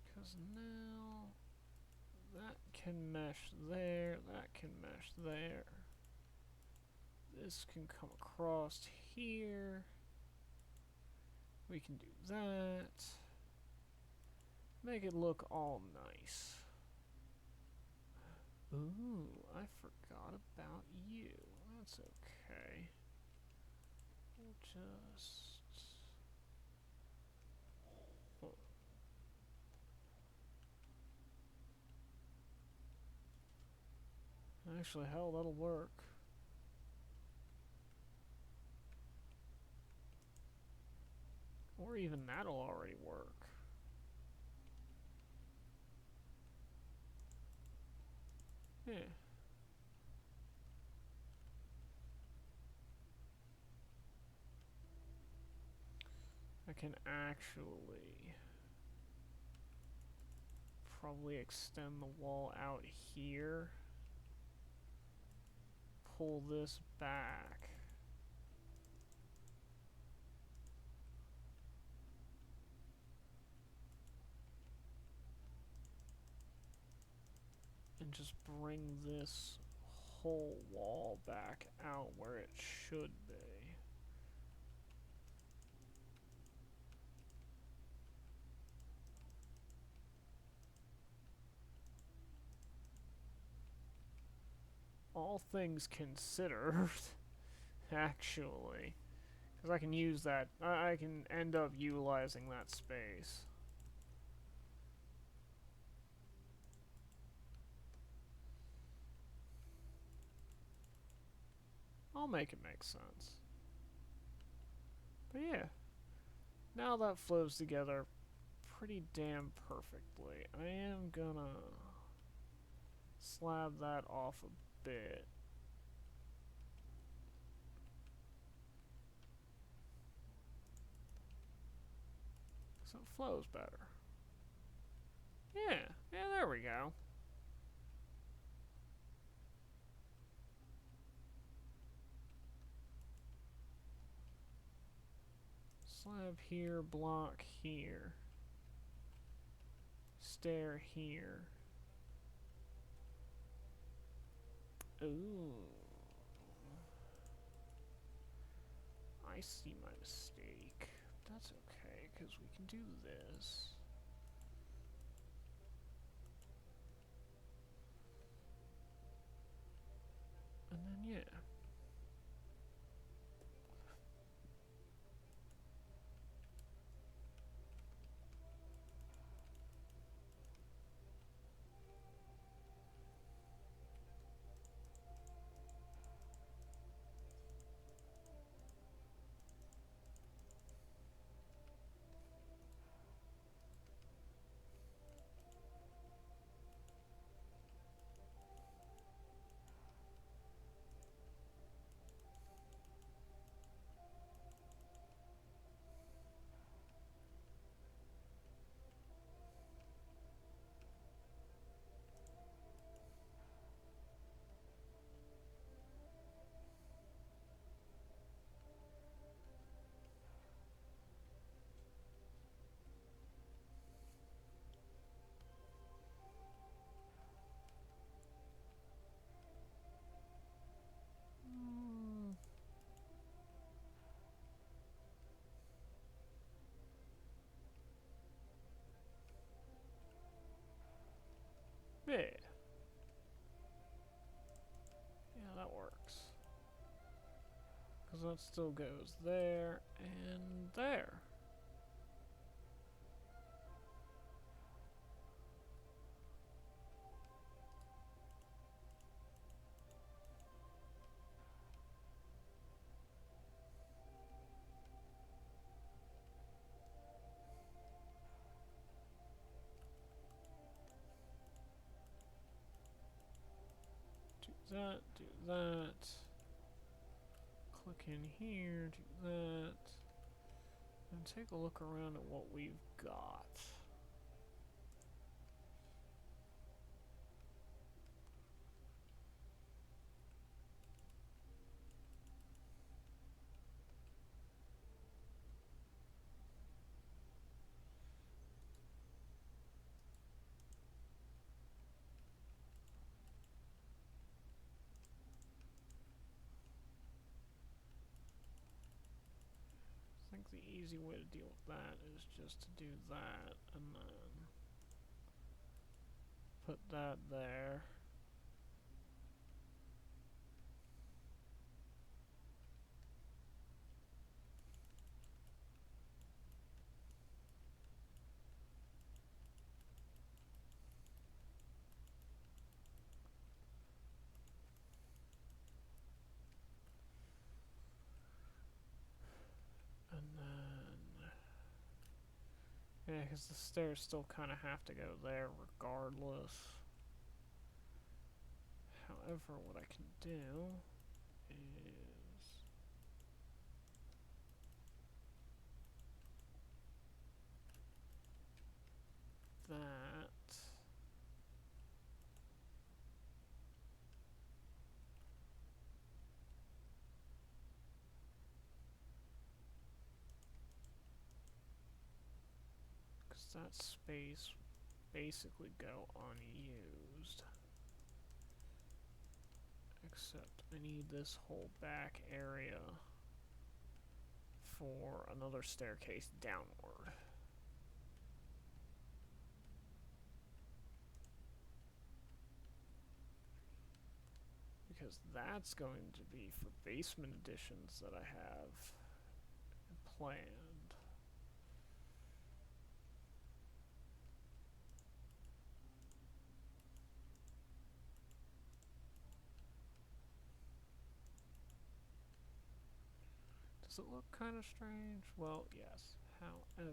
S1: Because now that can mesh there, that can mesh there. This can come across here. We can do that. Make it look all nice. Ooh, I forgot about you. That's okay. We'll just... Actually, hell, that'll work. Or even that'll already work. Yeah. I can actually probably extend the wall out here. pull this back. And just bring this whole wall back out where it should be. All things considered, actually. Because I can use that, I can end up utilizing that space. I'll make it make sense. But yeah, now that flows together pretty damn perfectly. I am gonna slab that off a bit. So it flows better. Yeah, there we go. Slab here, block here. Stair here. Ooh. I see my mistake. That's okay, because we can do this. And then, yeah. Yeah. Yeah, that works. Because that still goes there and there. Do that, do that. Click in here, do that. And take a look around at what we've got. I think the easy way to deal with that is just to do that and then put that there. And then, yeah, because the stairs still kind of have to go there regardless. However, what I can do is that. Does that space basically go unused? Except I need this whole back area for another staircase downward. Because that's going to be for basement additions that I have planned. Does it look kind of strange? Well, yes. However,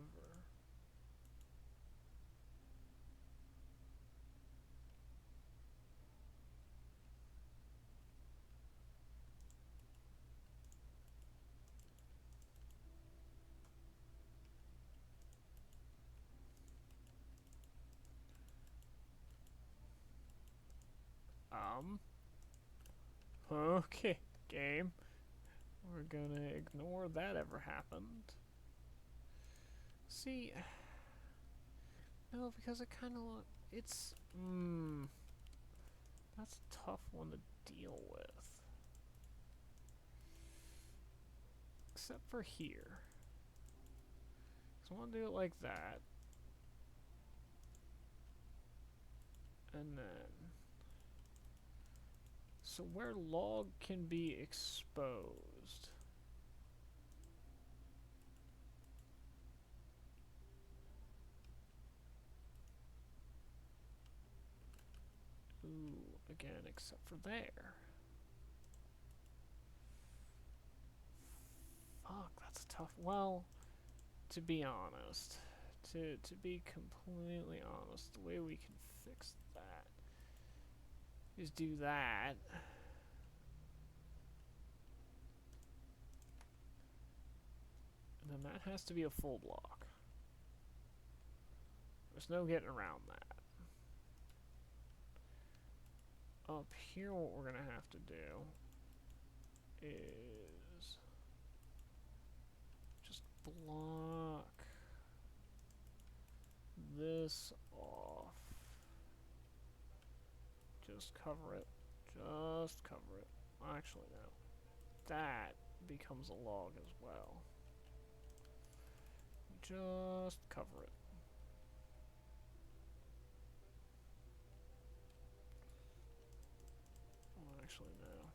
S1: okay, game. We're gonna ignore that ever happened. See, no, because it kind of it's, that's a tough one to deal with. Except for here. So I want to do it like that. And then, so where log can be exposed. Ooh, again, except for there. Fuck, that's tough. Well, to be honest, to be completely honest, the way we can fix that is do that. And then that has to be a full block. There's no getting around that. Up here, what we're gonna have to do is just block this off. Just cover it. Just cover it. Actually, no. That becomes a log as well. Just cover it. Well, actually, no.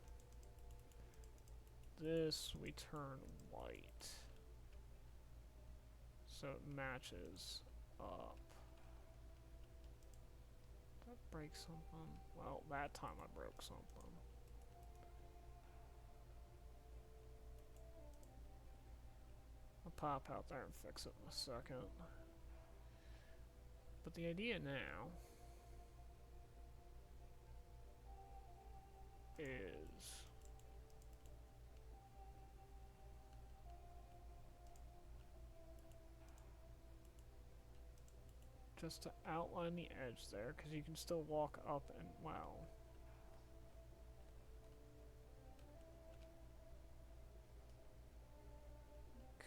S1: This we turn white. So it matches up. Did that break something? Well, that time I broke something. I'll pop out there and fix it in a second. But the idea now is just to outline the edge there, because you can still walk up and, wow.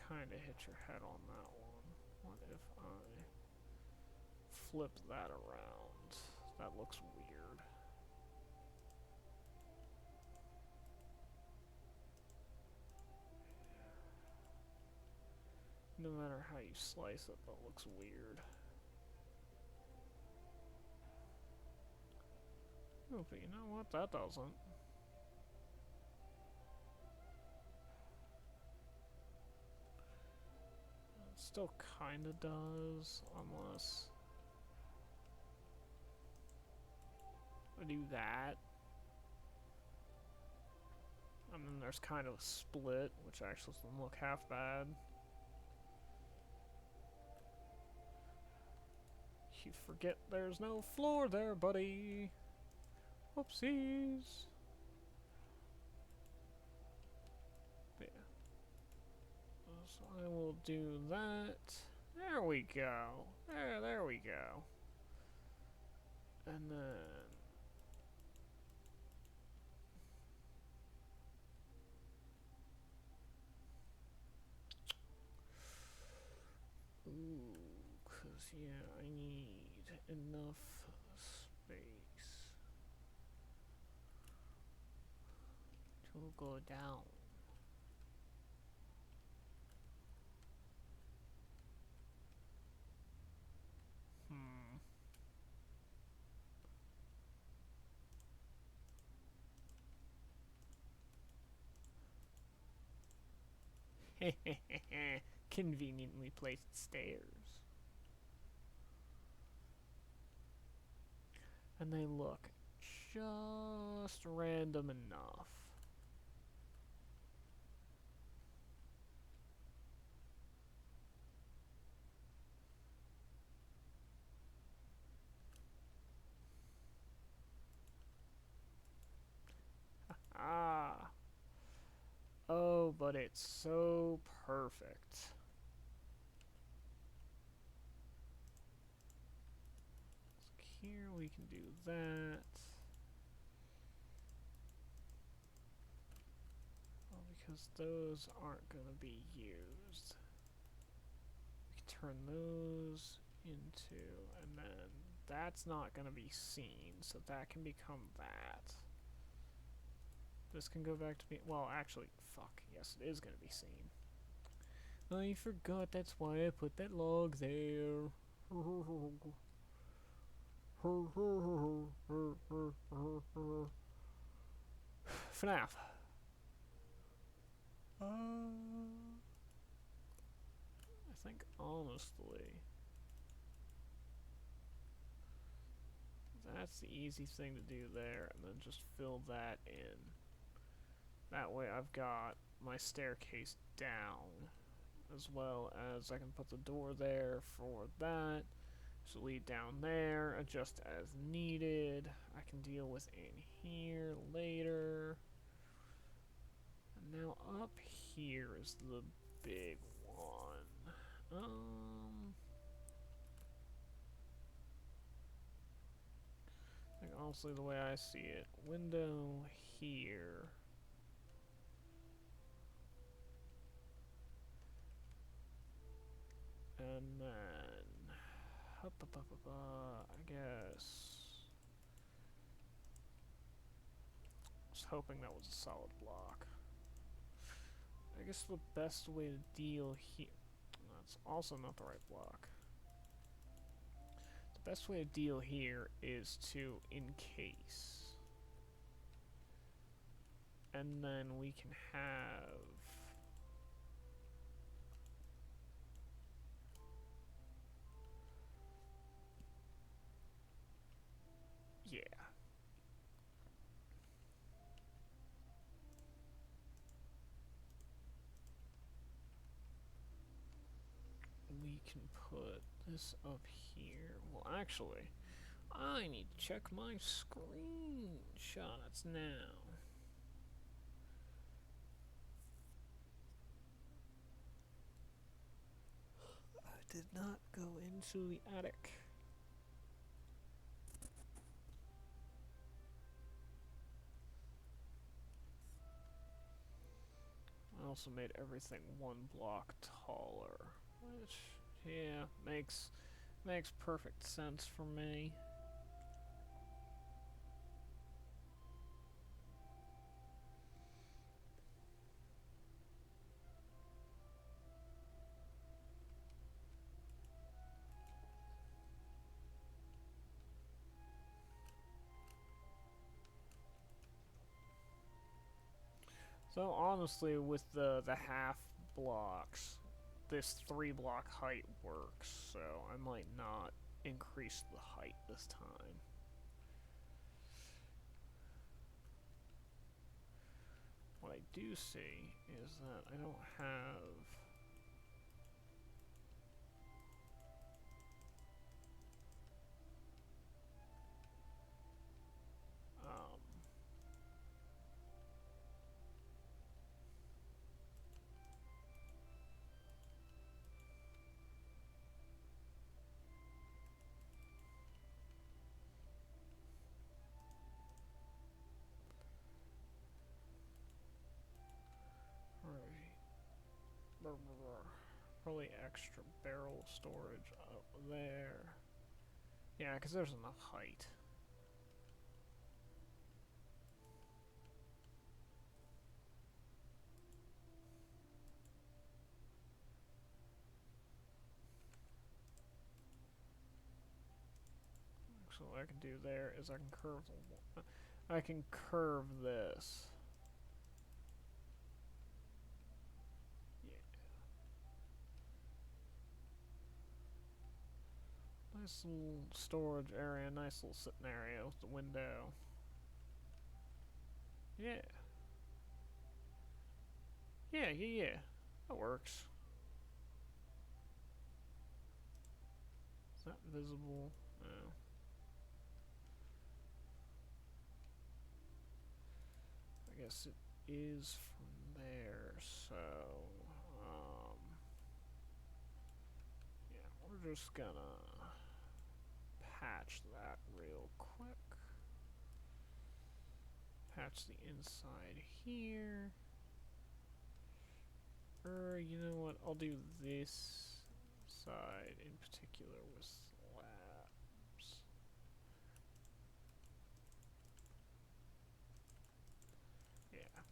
S1: Kind of hit your head on that one. What if I flip that around? That looks weird. No matter how you slice it, that looks weird. Oh, but you know what? That doesn't. It still kinda does, unless I do that. And then there's kind of a split, which actually doesn't look half bad. You forget there's no floor there, buddy. Whoopsies. But yeah. So I will do that. There we go. There we go. And then ooh, 'cause Because, yeah, I need enough space to go down. Hmm. Conveniently placed stairs. And they look just random enough. Ah. Oh, but it's so perfect. Here we can do that. Well, because those aren't going to be used. We can turn those into, and then that's not going to be seen, so that can become that. This can go back to being, well, actually, fuck, yes, it is going to be seen. I forgot, that's why I put that log there. FNAF. I think, honestly, that's the easy thing to do there, and then just fill that in. That way I've got my staircase down, as well as I can put the door there for that. So lead down there, adjust as needed. I can deal with in here later. And now up here is the big one. I think honestly the way I see it, window here. And then, I guess. I was hoping that was a solid block. I guess the best way to deal here. That's also not the right block. The best way to deal here is to encase. And then we can have. Yeah. We can put this up here. Well, actually, I need to check my screenshots now. I did not go into the attic. I also made everything one block taller, which, yeah, makes perfect sense for me. So honestly, with the half blocks, this 3 block height works, so I might not increase the height this time. What I do see is that I don't have right. Probably extra barrel storage up there. Yeah, because there's enough height. So what I can do there is I can curve this. Yeah. Nice little storage area, nice little sitting area with the window. Yeah. Yeah. That works. Is that visible? No. I guess it is from there, so yeah, we're just gonna patch that real quick. Patch the inside here. You know what? I'll do this side in particular with slabs. Yeah.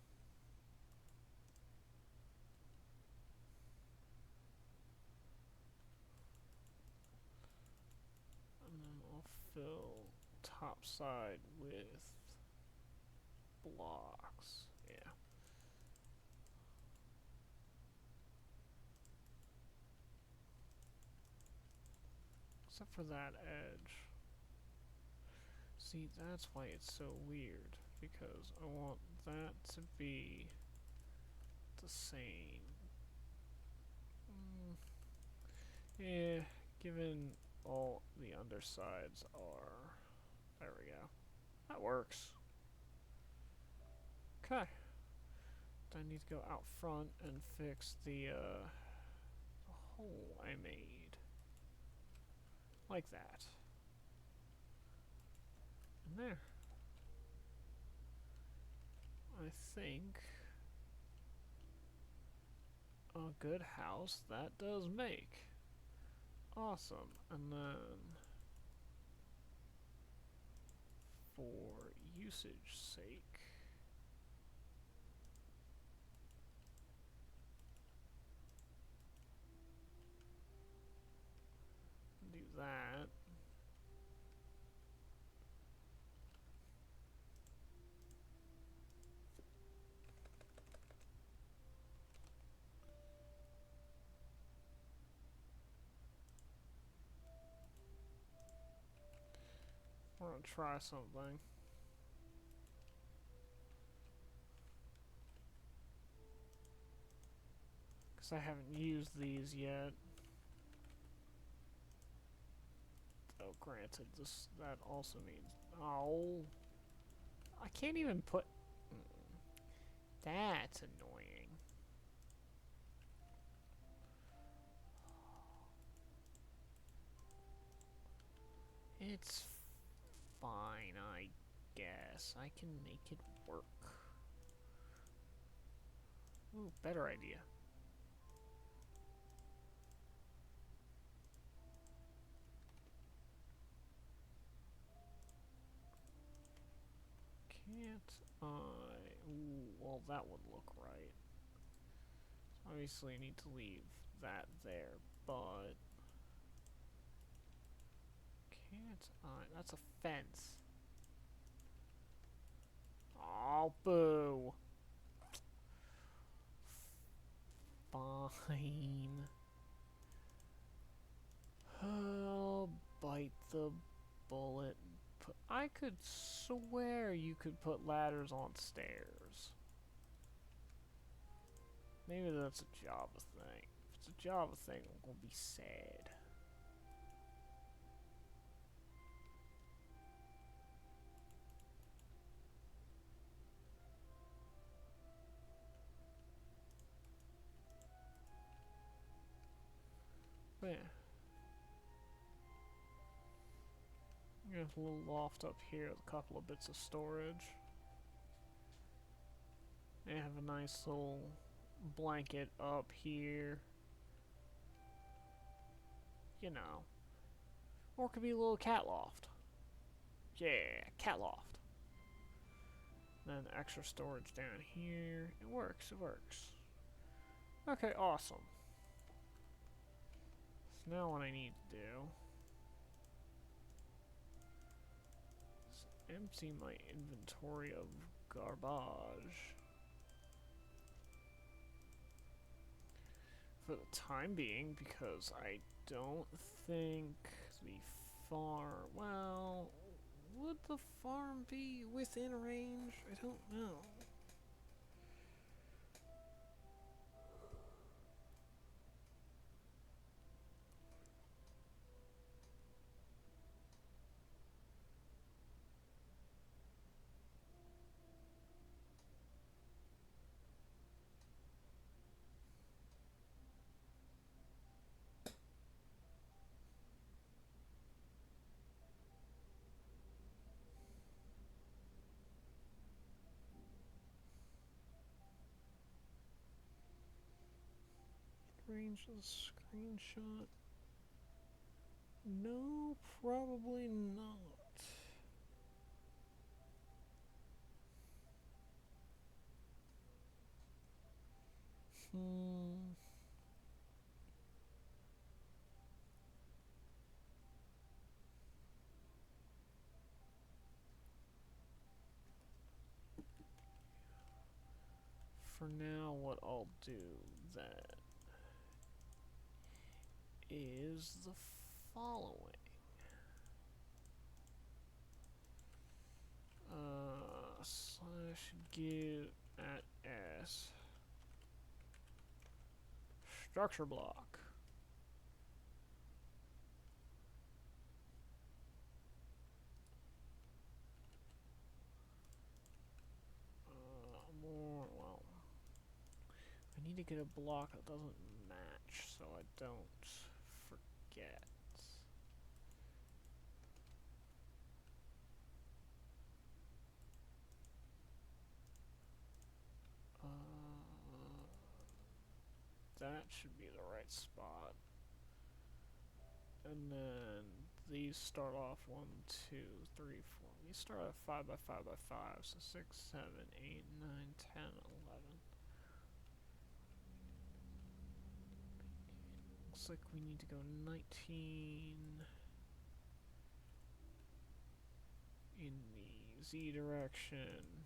S1: And then I'll fill top side with blocks. Yeah. Except for that edge. See, that's why it's so weird. Because I want that to be the same. Yeah, given all the undersides are... There we go. That works. Okay. I need to go out front and fix the hole I made. Like that. And there. I think a good house that does make. Awesome. And then for usage sake, do that. We're gonna try something. Because I haven't used these yet. Oh, granted, that also means... Oh. I can't even put... That's annoying. It's fine, I guess. I can make it work. Ooh, better idea. Can't I... Ooh, well, that would look right. So obviously I need to leave that there, but... Can't I... That's a fence. Oh, boo. Fine. I'll bite the bullet. I could swear you could put ladders on stairs. Maybe that's a Java thing. If it's a Java thing, I'm gonna be sad. But yeah. There's a little loft up here with a couple of bits of storage. They have a nice little blanket up here. you know. Or it could be a little cat loft. Yeah, cat loft. Then extra storage down here. It works, it works. Okay, awesome. So now what I need to do is empty my inventory of garbage. For the time being, because I don't think the farm... Well, would the farm be within range? I don't know. Range of the screenshot? No, probably not. Hmm. For now, what I'll do then is the following. Slash give at s structure block. Well, I need to get a block that doesn't match so I don't forget. That should be the right spot. And then these start off 1, 2, 3, 4. These start at 5 by 5 by 5. So 6, 7, 8, 9, 10, 11. Looks like we need to go 19 in the Z direction.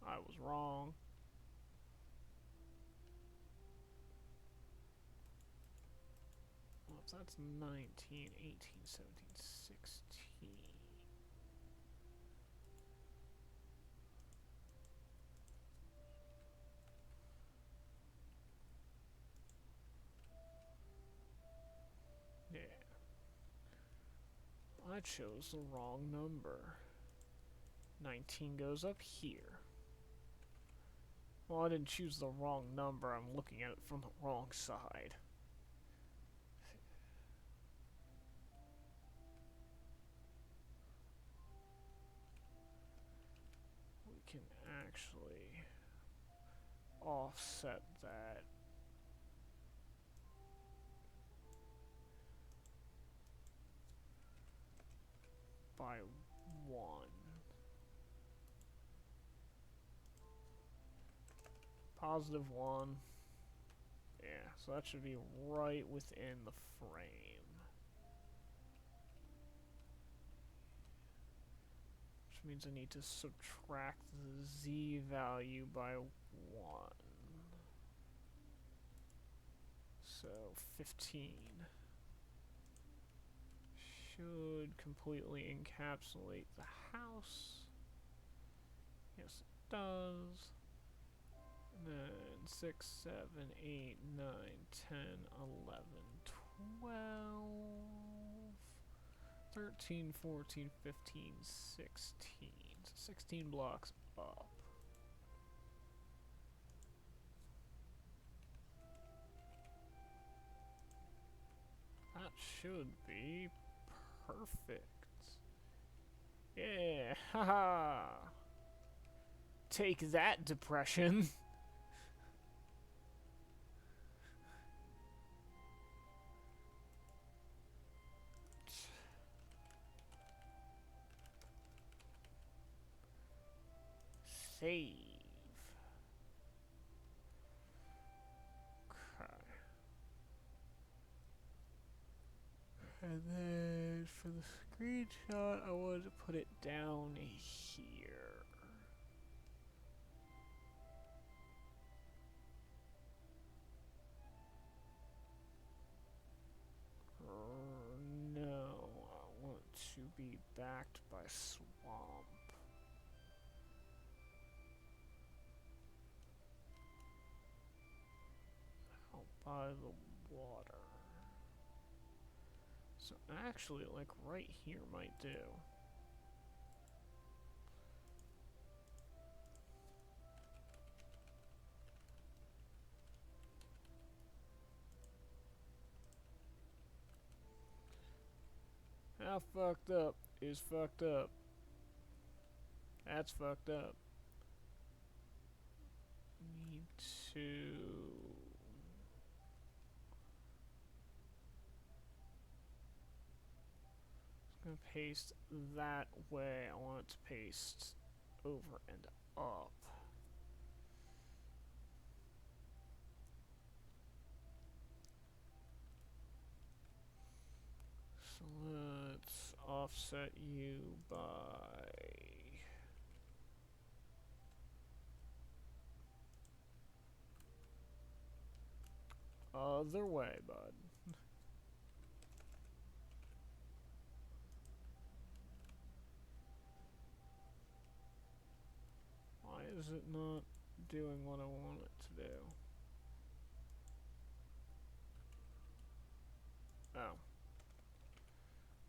S1: I was wrong. Well, so that's 19, 18, 17, 16. Yeah. I chose the wrong number. 19 goes up here. Well, I didn't choose the wrong number. I'm looking at it from the wrong side. We can actually offset that by 1. Positive 1. Yeah, so that should be right within the frame. Which means I need to subtract the Z value by 1. So 15 should completely encapsulate the house. Yes, it does. And then 6, 7, 8, 9, 10, 11, 12, 13, 14, 15, 16. So 16 blocks up. That should be perfect. Yeah, haha. Take that, depression. Save. Okay. And then for the screenshot, I wanted to put it down here. No, I want to be backed by swamp. Out by the water. So actually, like right here might do. How fucked up is fucked up? That's fucked up. Need to... I'm gonna paste that way. I want it to paste over and up. So let's offset you by... other way, bud. Why is it not doing what I want it to do? Oh.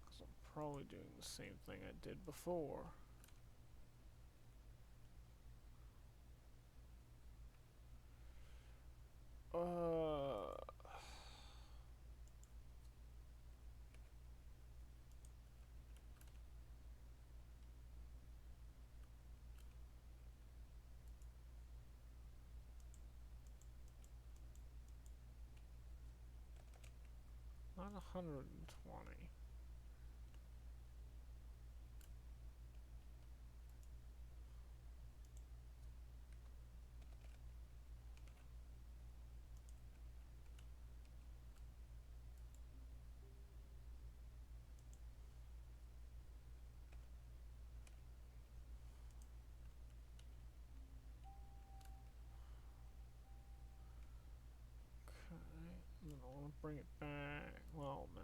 S1: Because I'm probably doing the same thing I did before. Not 120. Okay. And then I want to bring it back. Well, no.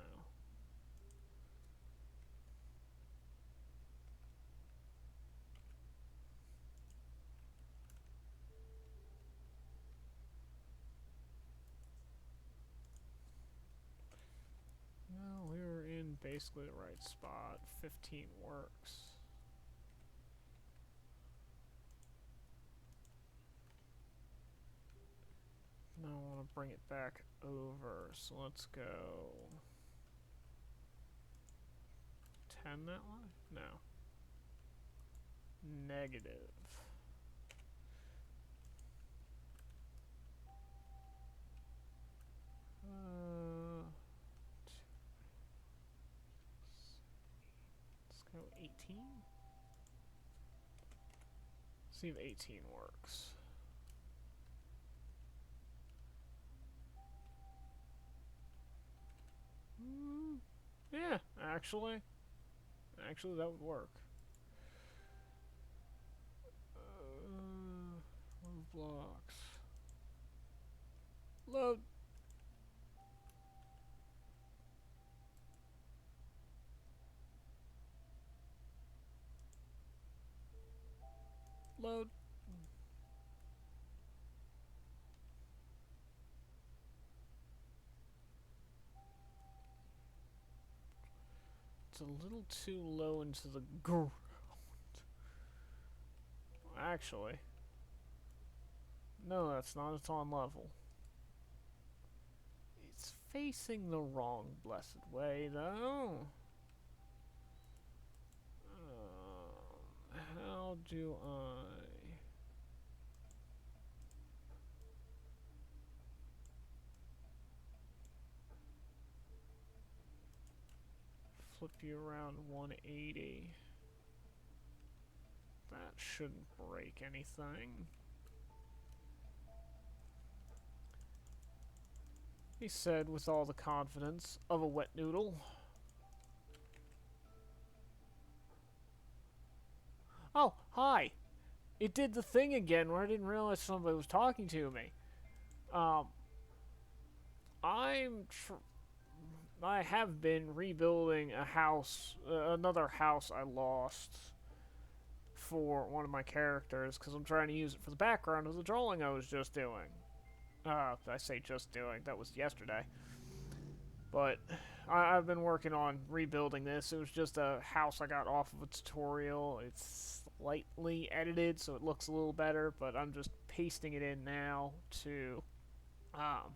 S1: No, we were in basically the right spot. 15 works. Now I want to bring it back over. So let's go 10 that way? No. Negative. Let's go 18. See if 18 works. Yeah, actually that would work. Move blocks. Load. Load. It's a little too low into the ground. Actually. No, that's not. It's on level. It's facing the wrong blessed way, though. how do I flip you around 180? That shouldn't break anything. He said with all the confidence of a wet noodle. Oh, hi! It did the thing again where I didn't realize somebody was talking to me. Um, I'm I have been rebuilding a house, another house I lost for one of my characters because I'm trying to use it for the background of the drawing I was just doing. I say just doing, that was yesterday. But I've been working on rebuilding this. It was just a house I got off of a tutorial. It's slightly edited so it looks a little better, but I'm just pasting it in now to um,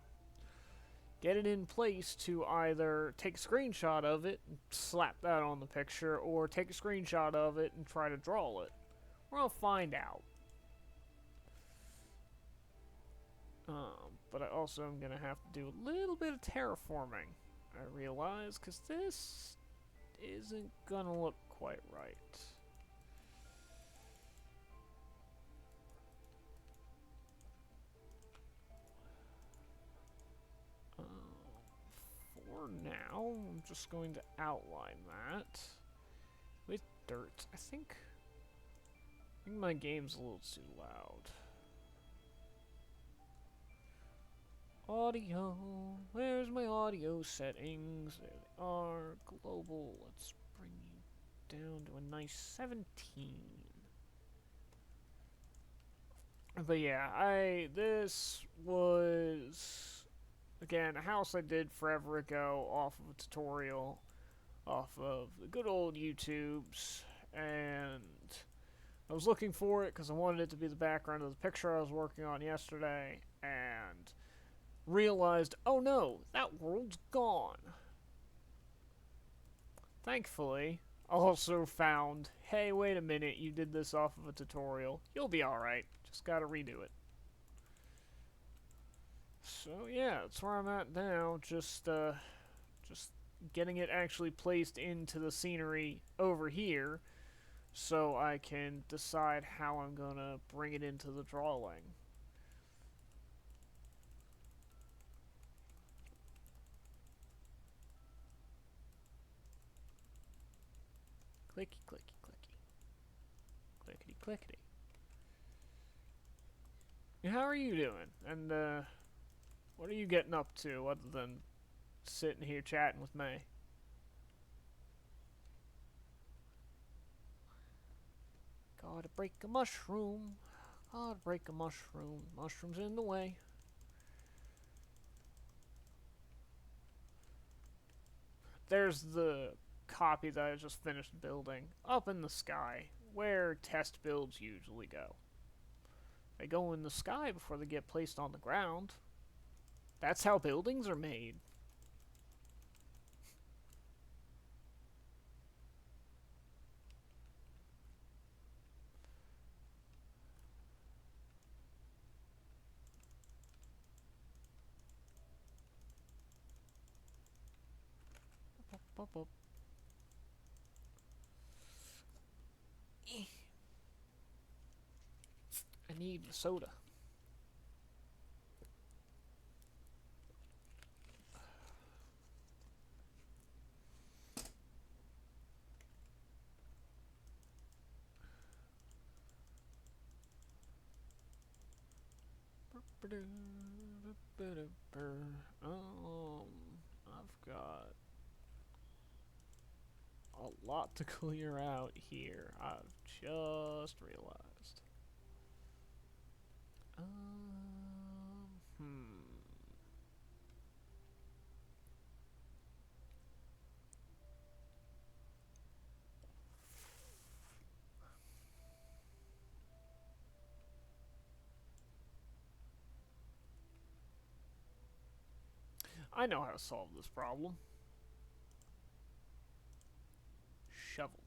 S1: get it in place to either take a screenshot of it and slap that on the picture, or take a screenshot of it and try to draw it. We'll find out. But I also am going to have to do a little bit of terraforming, I realize, because this isn't going to look quite right. For now, I'm just going to outline that with dirt. I think my game's a little too loud. Audio. Where's my audio settings? There they are. Global. Let's bring you down to a nice 17. But yeah, this was, again, a house I did forever ago off of a tutorial, off of the good old YouTubes, and I was looking for it because I wanted it to be the background of the picture I was working on yesterday, and realized, oh no, that world's gone. Thankfully, I also found, hey, wait a minute, you did this off of a tutorial. You'll be alright. Just gotta redo it. So yeah, that's where I'm at now. Just getting it actually placed into the scenery over here, so I can decide how I'm gonna bring it into the drawing. Clicky, clicky, clicky. Clickety, clickety. How are you doing? And, what are you getting up to other than sitting here chatting with me? Gotta break a mushroom. Gotta break a mushroom. Mushroom's in the way. There's the copy that I just finished building up in the sky, where test builds usually go. They go in the sky before they get placed on the ground. That's how buildings are made. Up, up. I need soda. I've got a lot to clear out here. I've just realized. Hmm. I know how to solve this problem. Shovel.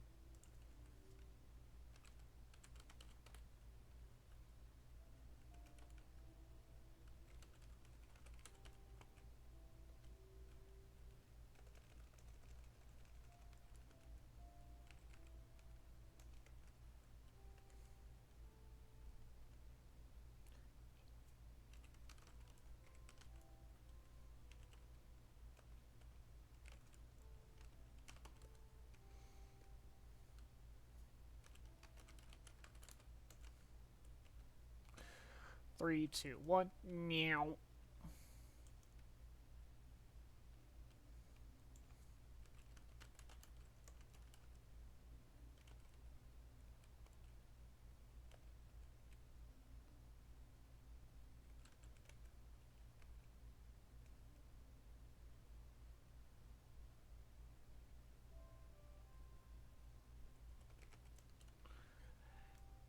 S1: Three, two, one. Meow.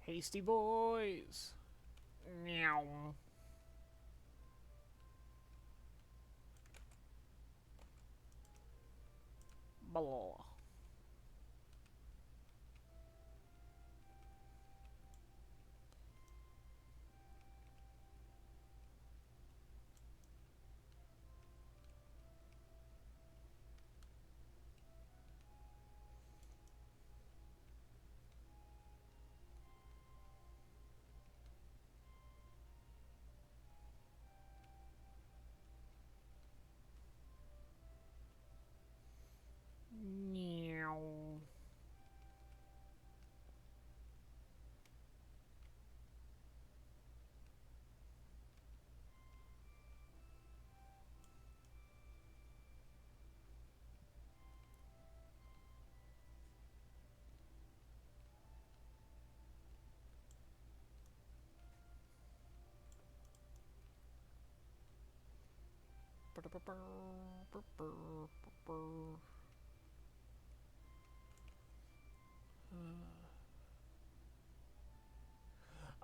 S1: Hasty boys. Meow. Blah. Meow.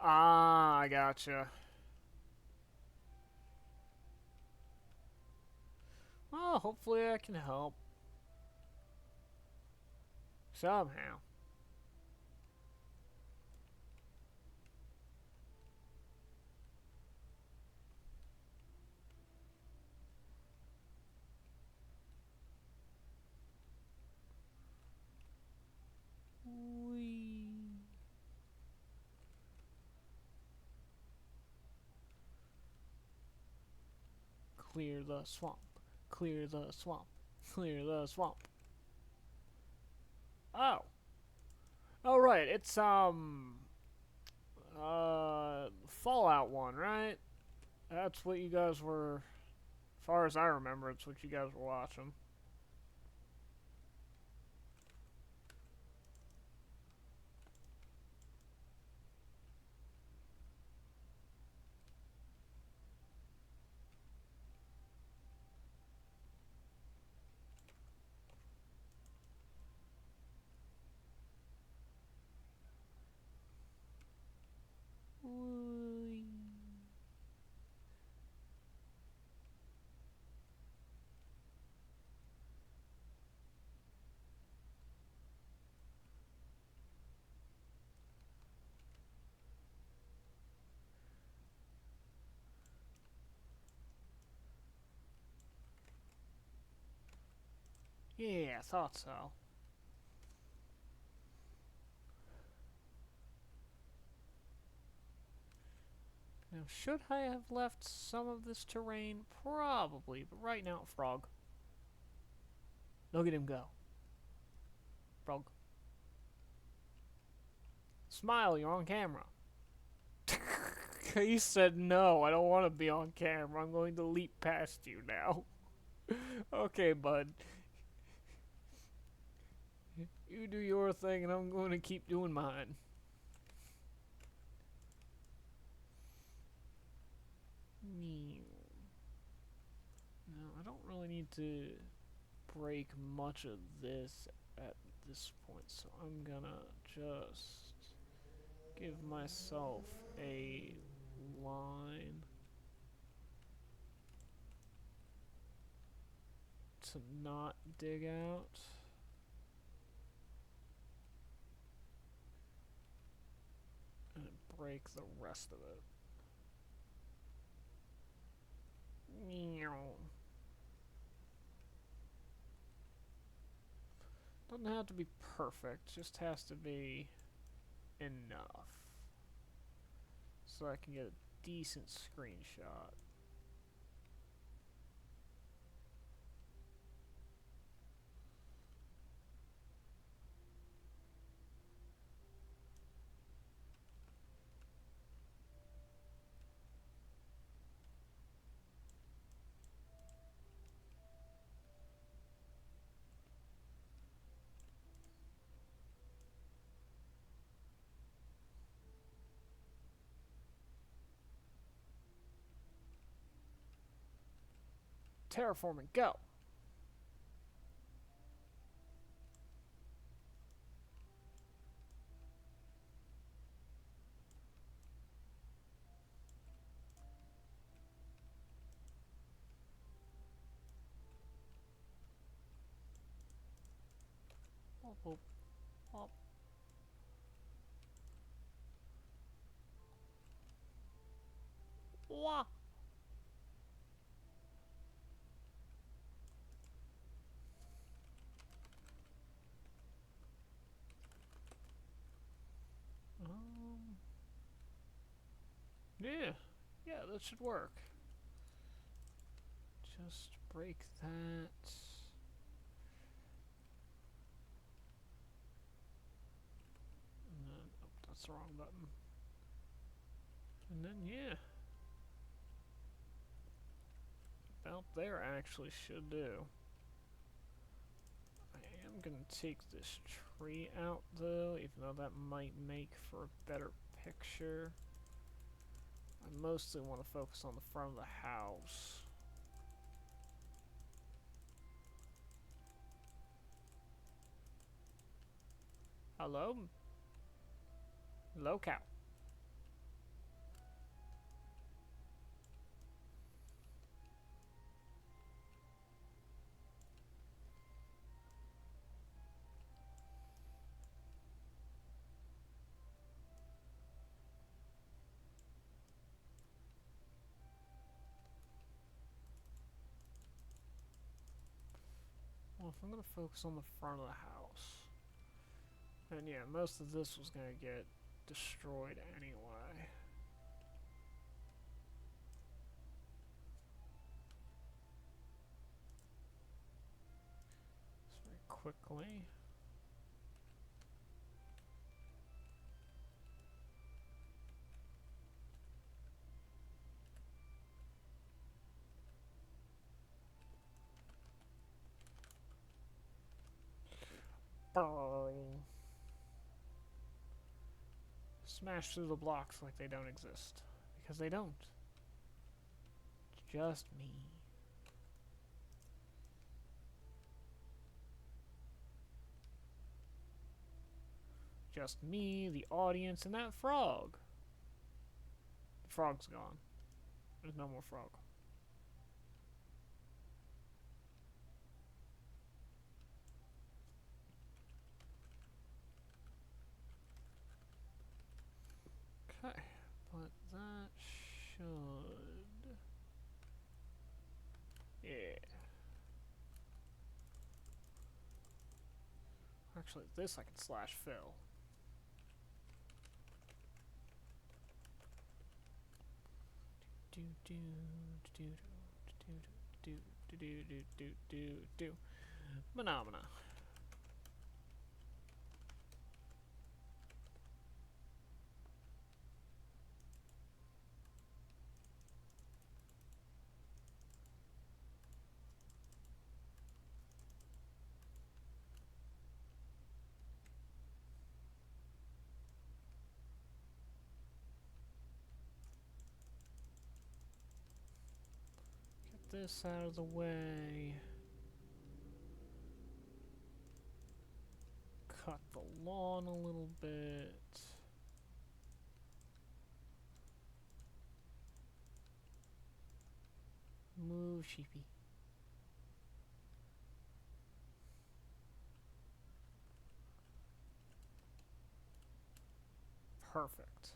S1: Ah, I gotcha. Well, hopefully I can help. Somehow. Whee. Clear the swamp. Clear the swamp. Clear the swamp. Oh. Oh, right. It's, Fallout 1, right? That's what you guys were, as far as I remember, it's what you guys were watching. Whee. Yeah, I thought so. Now, should I have left some of this terrain? Probably, but right now, frog. Look at him go. Frog. Smile, you're on camera. He said no, I don't want to be on camera. I'm going to leap past you now. Okay, bud. You do your thing and I'm going to keep doing mine. Now, I don't really need to break much of this at this point, so I'm gonna just give myself a line to not dig out. And break the rest of it. Meow. Doesn't have to be perfect, just has to be enough. So I can get a decent screenshot. Terraforming, go! Oh, oh, oh. Wah! Yeah, yeah, that should work. Just break that. And then, oh, that's the wrong button. And then, yeah. About there actually should do. I am gonna take this tree out though, even though that might make for a better picture. I mostly want to focus on the front of the house. Hello? Hello, cow. Well, if I'm gonna focus on the front of the house, then yeah, most of this was gonna get destroyed anyway. So very quickly. Boing. Smash through the blocks like they don't exist. Because they don't. It's just me. Just me, the audience, and that frog. The frog's gone. There's no more frog. Okay, but that should... Yeah. Actually, this I can slash fill. Do do do do do do do do do do do. Phenomena. Get this out of the way. Cut the lawn a little bit. Move, sheepy. Perfect.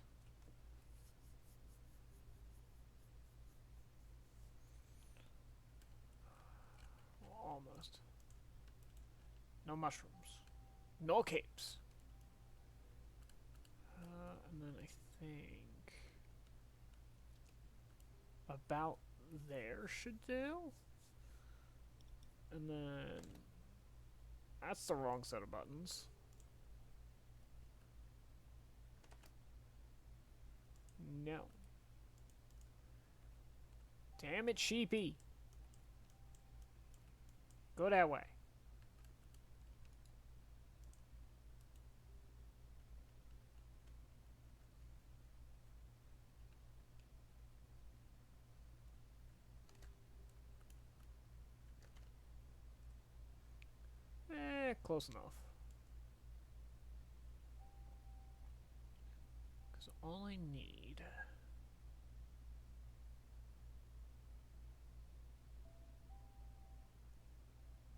S1: Well, almost. No mushrooms. No capes. And then I think about there should do. And then that's the wrong set of buttons. No. Damn it, sheepy. Go that way. close enough. Because all I need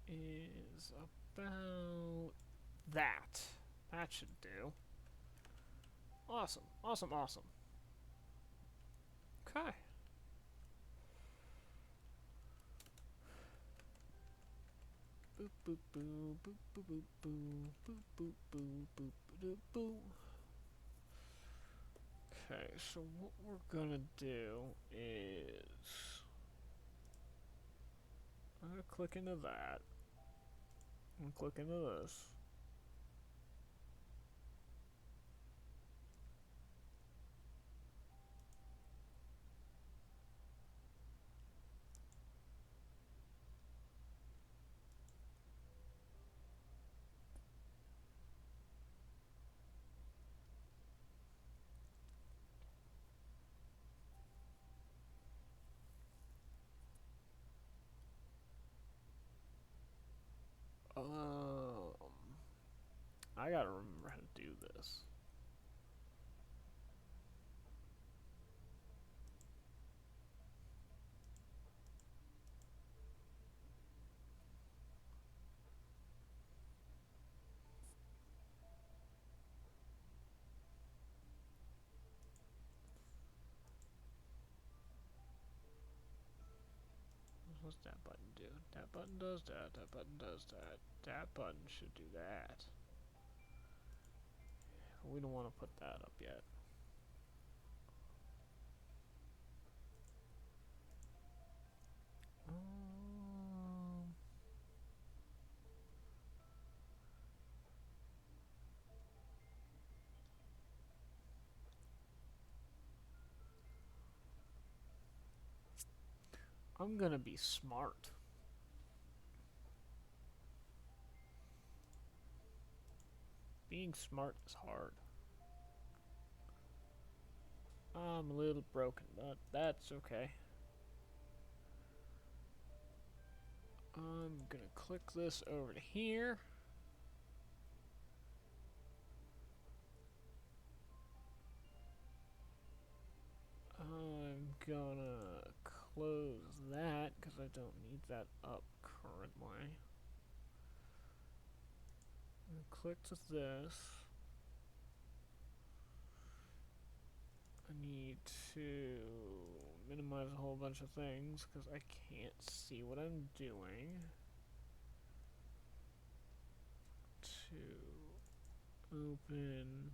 S1: is about that. That should do. Awesome, awesome, awesome. Okay. Boop boop boo boop boop boop boo boop boop boo boop boop boo. Okay, so what we're gonna do is I'm gonna click into that and click into this. I gotta remember how to do this. What's that button do? That button does that. That button does that. That button should do that. We don't want to put that up yet. I'm gonna be smart. Being smart is hard. I'm a little broken, but that's okay. I'm gonna click this over to here. I'm gonna close that because I don't need that up currently. And click to this. I need to minimize a whole bunch of things because I can't see what I'm doing. To open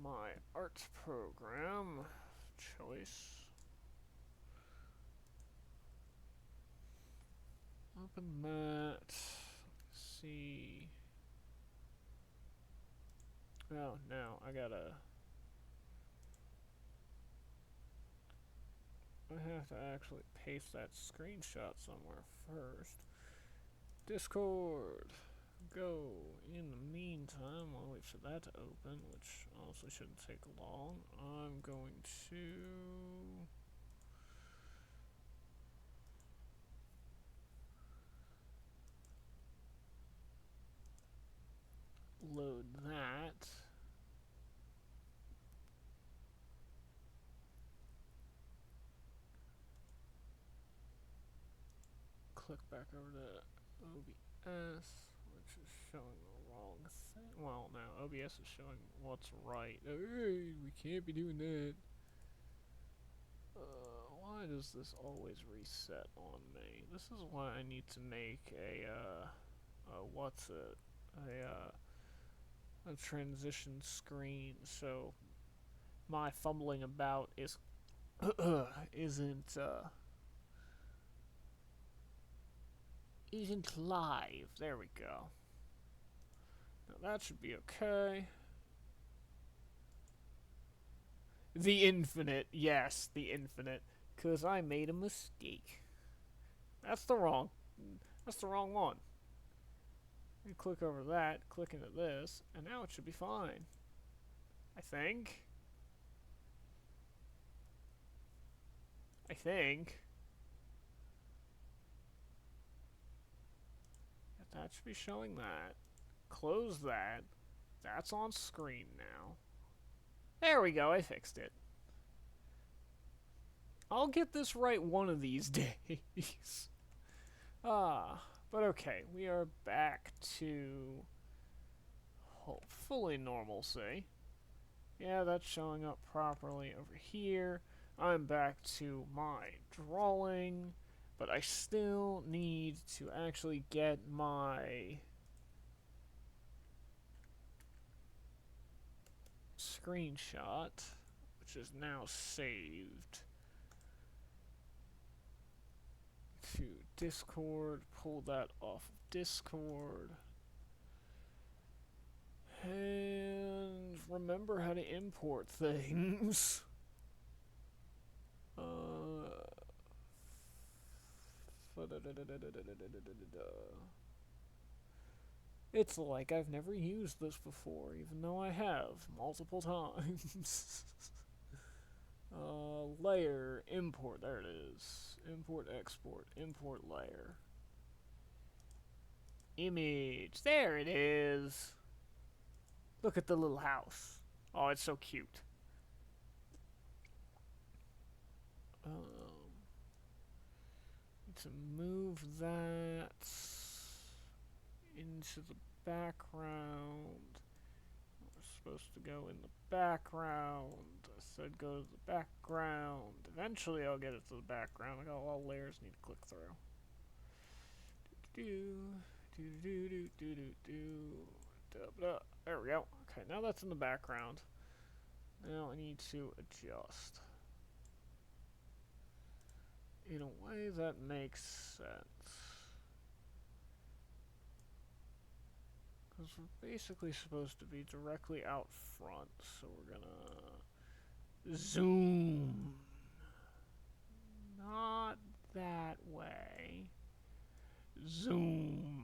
S1: my art program choice. Open that. See. Oh, now I gotta. I have to actually paste that screenshot somewhere first. Discord. Go. In the meantime, while I wait for that to open, which also shouldn't take long, I'm going to load that. Click back over to OBS, which is showing the wrong thing. Well, now OBS is showing what's right. Hey, we can't be doing that. Why does this always reset on me? This is why I need to make a transition screen so my fumbling about is isn't live. There we go. Now that should be okay. The infinite, yes, the infinite. 'Cause I made a mistake. That's the wrong one. You click over that, click into this, and now it should be fine. I think. should be showing that. Close that. That's on screen now. There we go, I fixed it. I'll get this right one of these days. But okay, we are back to hopefully normalcy. Yeah, that's showing up properly over here. I'm back to my drawing, but I still need to actually get my screenshot, which is now saved to Discord. Pull that off of Discord. And remember how to import things. It's like I've never used this before, even though I have multiple times. Layer, import, there it is. Import, export, import layer. Image, there it is. Look at the little house. Oh, it's so cute. To move that into the background. We're supposed to go in the background. I said go to the background. Eventually I'll get it to the background. I got a lot of layers I need to click through. There we go. Okay, now that's in the background. Now I need to adjust in a way that makes sense. Because we're basically supposed to be directly out front, so we're gonna zoom. Not that way. Zoom.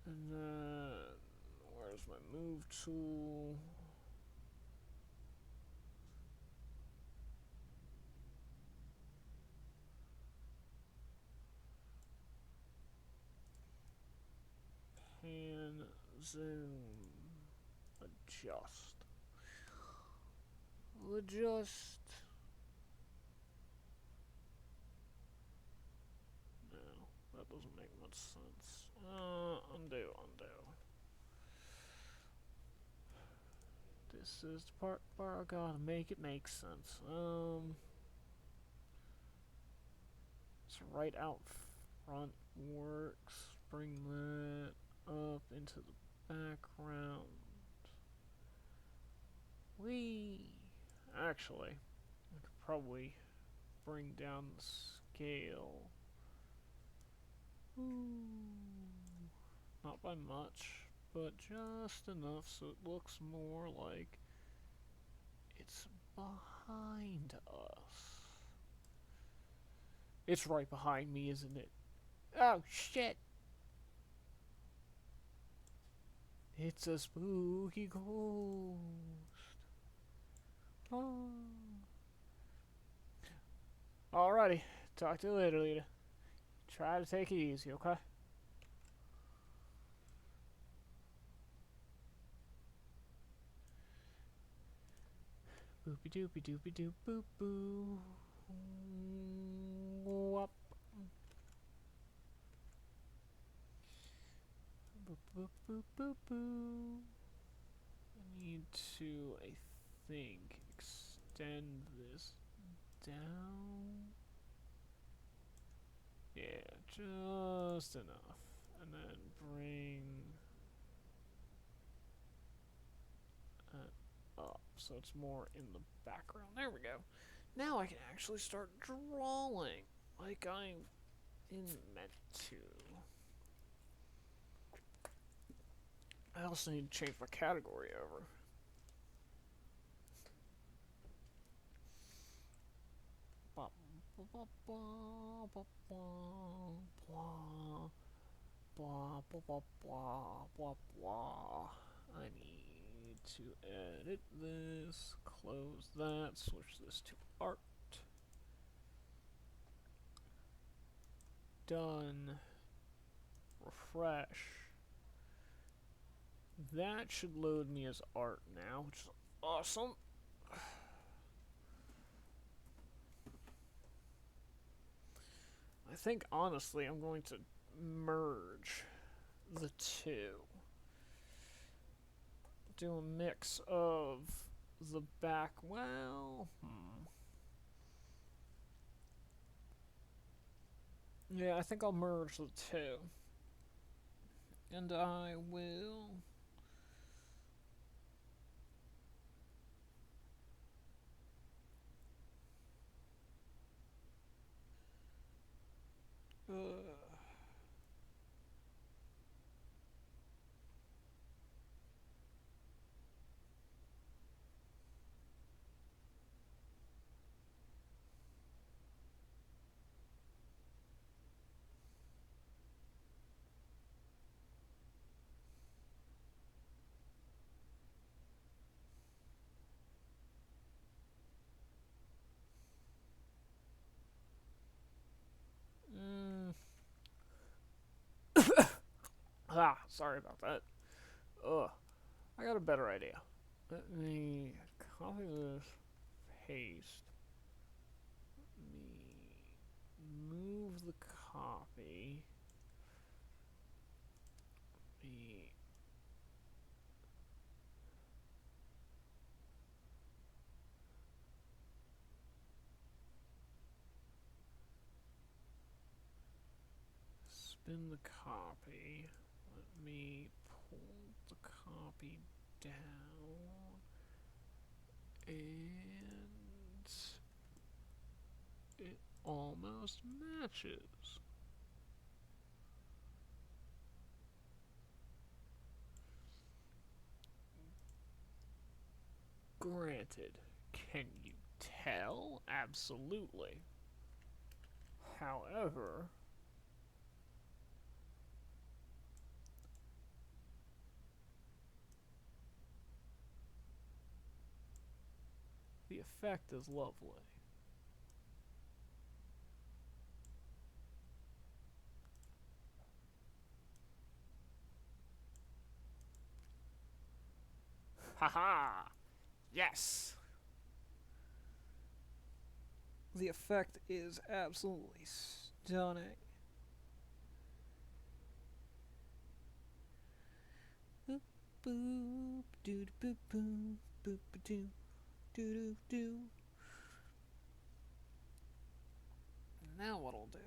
S1: And then, where's my move tool? Pan, zoom, adjust. Adjust. No, that doesn't make much sense. Undo. This is the part where I gotta make it make sense. So right out front works. Bring that up into the background. Actually, I could probably bring down the scale. Not by much, but just enough so it looks more like it's behind us. It's right behind me, isn't it? Oh, shit! It's a spooky ghost. Oh. Alrighty, talk to you later, Lita. Try to take it easy, okay? Boopy doopy doopy doop boop boo. Wop. Boop boop boop boop boo. I need to, I think, extend this down. Yeah, just enough. And then bring it up so it's more in the background. There we go. Now I can actually start drawing like I meant to. I also need to change my category over. I need to edit this, close that, switch this to art. done. Refresh. That should load me as art now, which is awesome. I think honestly I'm going to merge the two. Do a mix of the back. Well, yeah, I think I'll merge the two. And I will. Mm, sorry about that. Ugh, I got a better idea. Let me copy this, paste. Let me move the copy. Me spin the copy. Let me pull the copy down. And it almost matches. Granted, can you tell? Absolutely. However, the effect is lovely. Haha! Yes! The effect is absolutely stunning. Boop boop doo boop boop boop doo doo doo. Now what'll do?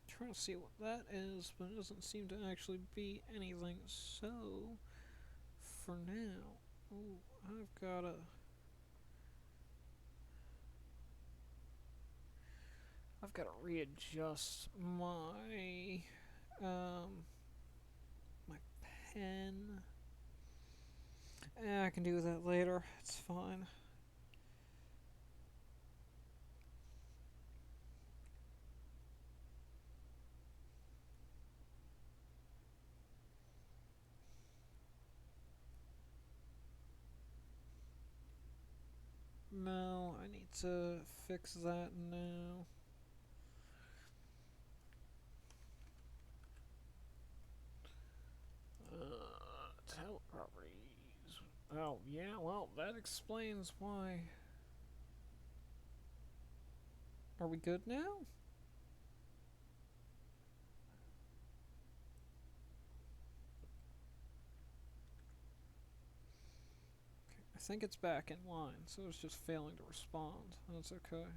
S1: Trying to see what that is, but it doesn't seem to actually be anything. So, for now, ooh, I've gotta readjust my pen. I can do that later. It's fine. No, I need to fix that now. Tell properties. Oh, yeah, well, that explains why. Are we good now? I think it's back in line, so it's just failing to respond. That's okay.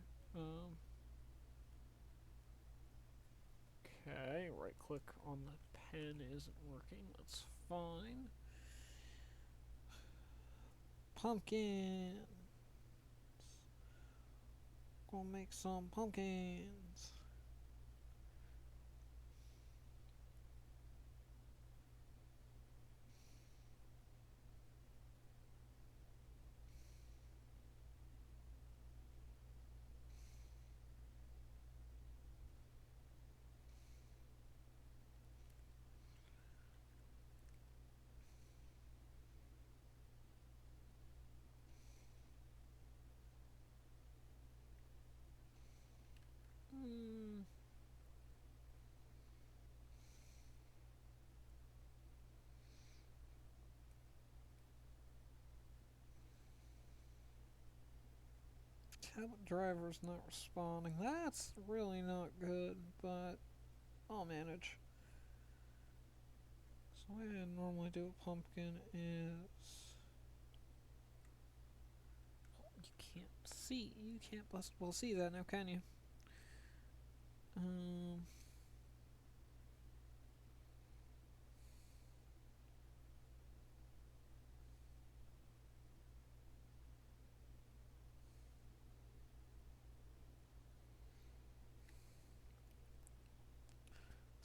S1: Okay, right click on the pen isn't working. That's fine. Pumpkin! Gonna make some pumpkins.
S2: tablet driver's not responding. That's really not good, but I'll manage. So the way I normally do a pumpkin is you can't see. You can't well see that now, can you? Um,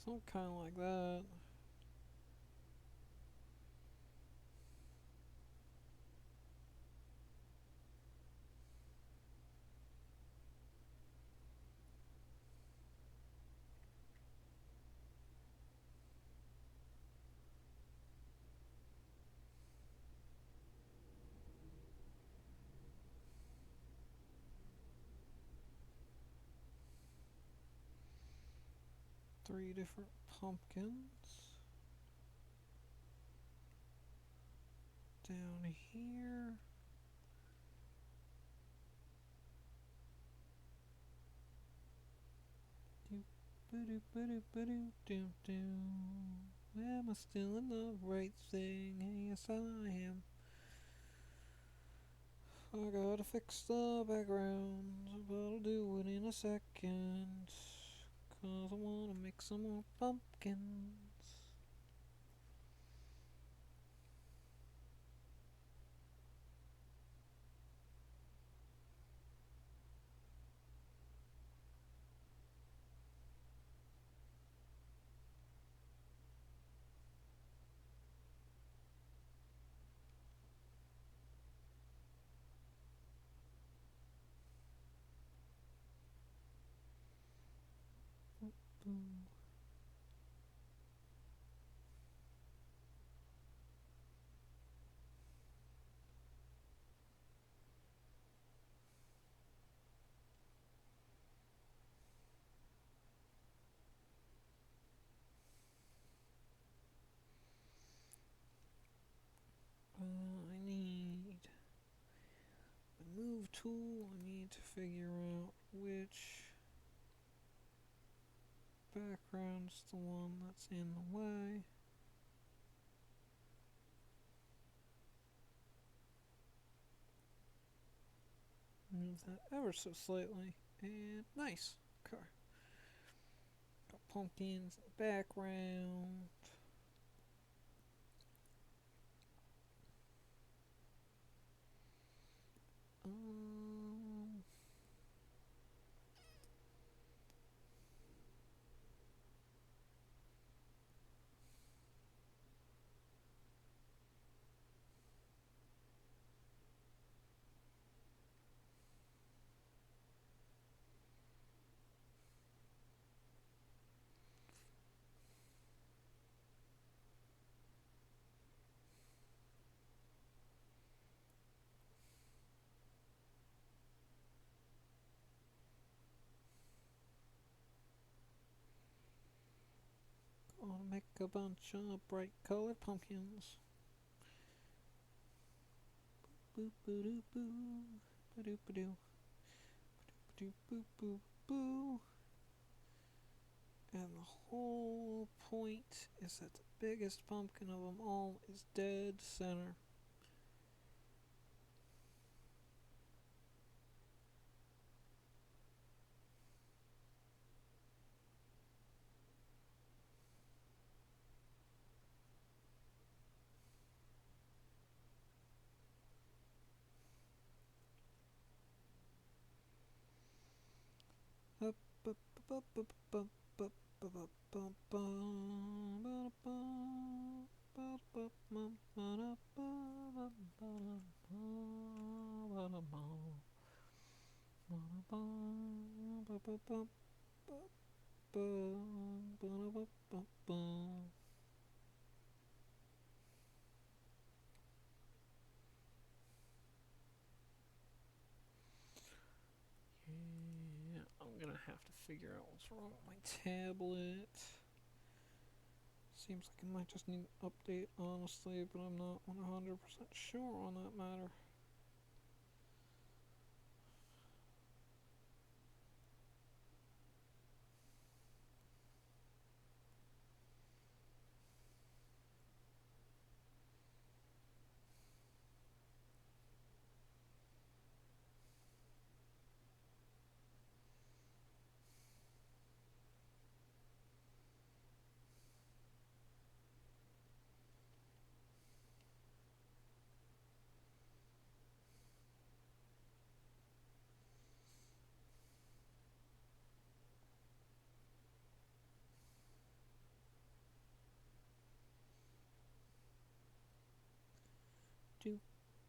S2: Something kind of like that. Three different pumpkins down here. Am I still in the right thing? Yes, I am. I gotta fix the background, but I'll do it in a second. Cause I wanna make some more pumpkins. Boom. I need the move tool. I need to figure out which background's the one that's in the way. Move that ever so slightly. And nice. Okay. Got pumpkins in the background. Um, Gonna make a bunch of bright colored pumpkins. Boo boo doo boo. Ba doo ba doo. Ba doo boo boo boo. And the whole point is that the biggest pumpkin of them all is dead center. Up, up, up, up, up, up, up, up, up, up, Yeah, I'm gonna have to figure out what's wrong with my tablet. Seems like it might just need an update, honestly, but I'm not 100% sure on that matter. do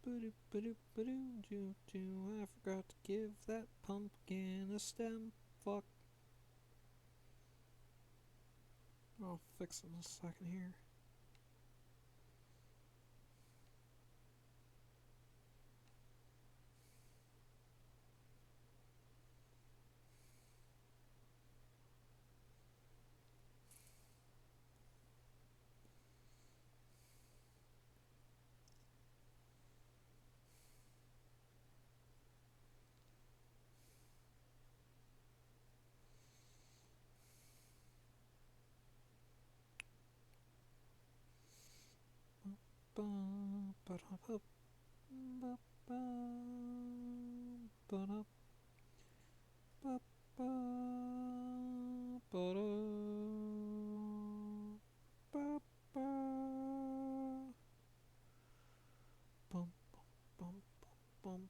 S2: ba-do ba-do ba-do do do. I forgot to give that pumpkin a stem. Fuck. I'll fix it in a second here. Ba ba da ba ba ba ba da ba ba ba da ba ba bum bum bum bum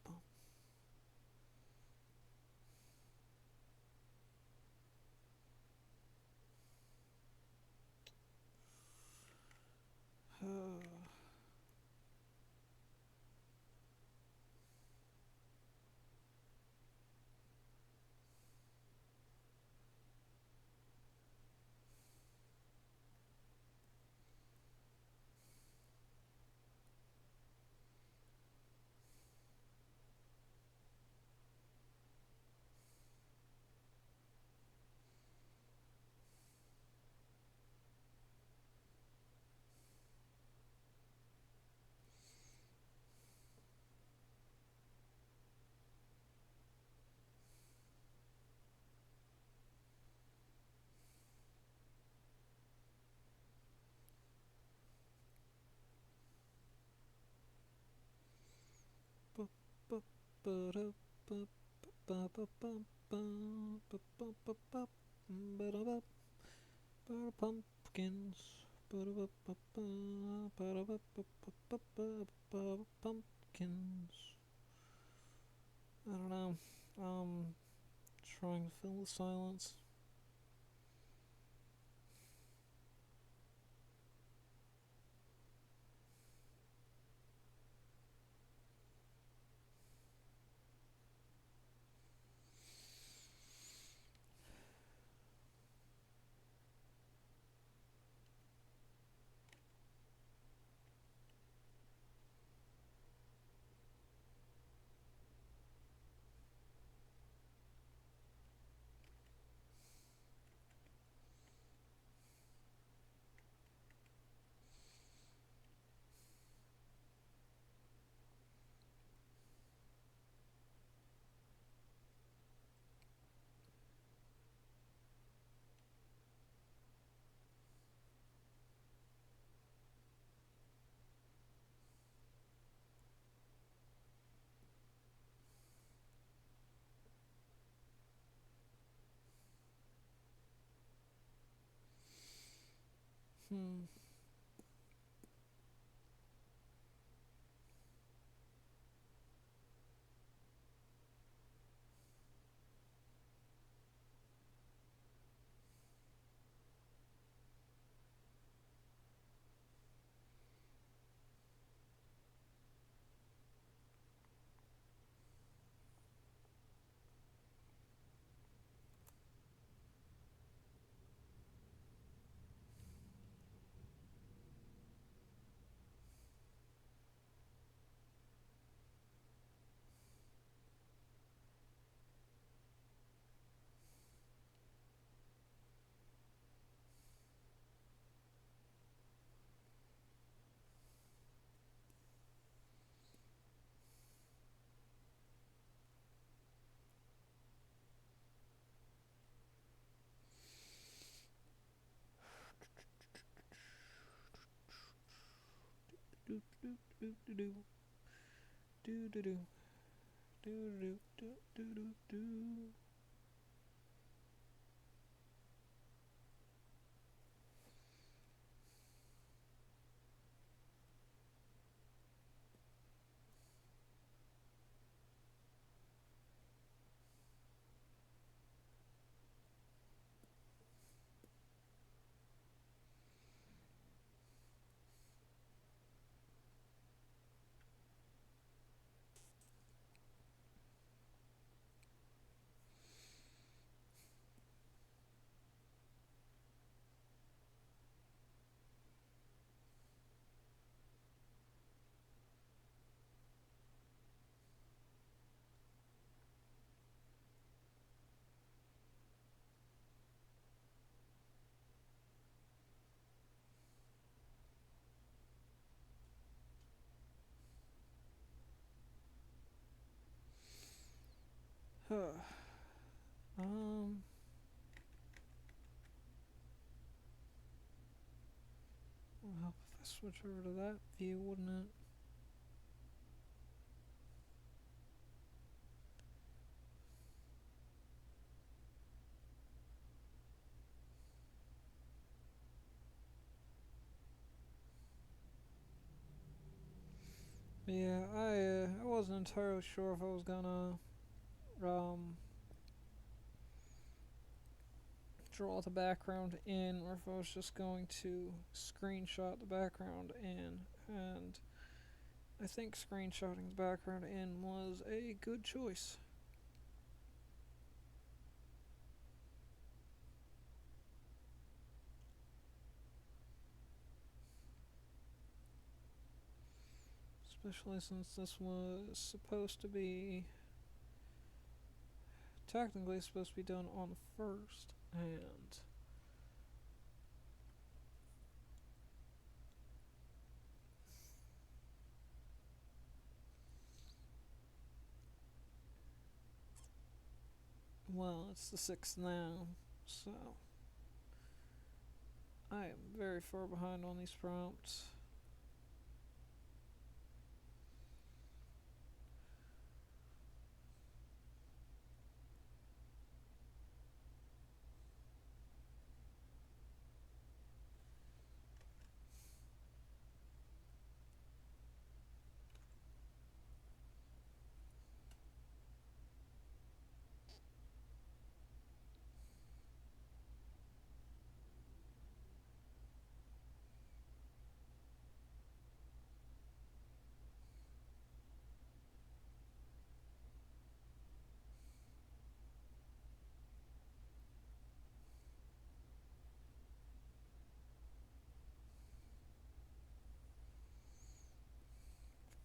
S2: bum. Ba ba ba da ba ba ba bum bum ba ba ba ba ba da ba ba pumpkins. Ba da ba ba ba ba da ba ba ba ba ba pumpkins. I don't know. Trying to fill the silence. Hmm. Do do do do do do do do do do do do do do. um, will help if I switch over to that view, wouldn't it? Yeah, I wasn't entirely sure if I was gonna um draw the background in or if I was just going to screenshot the background in, and I think screenshotting the background in was a good choice. Especially since this was supposed to be technically supposed to be done on the first, and well, it's the 6th now, so I am very far behind on these prompts.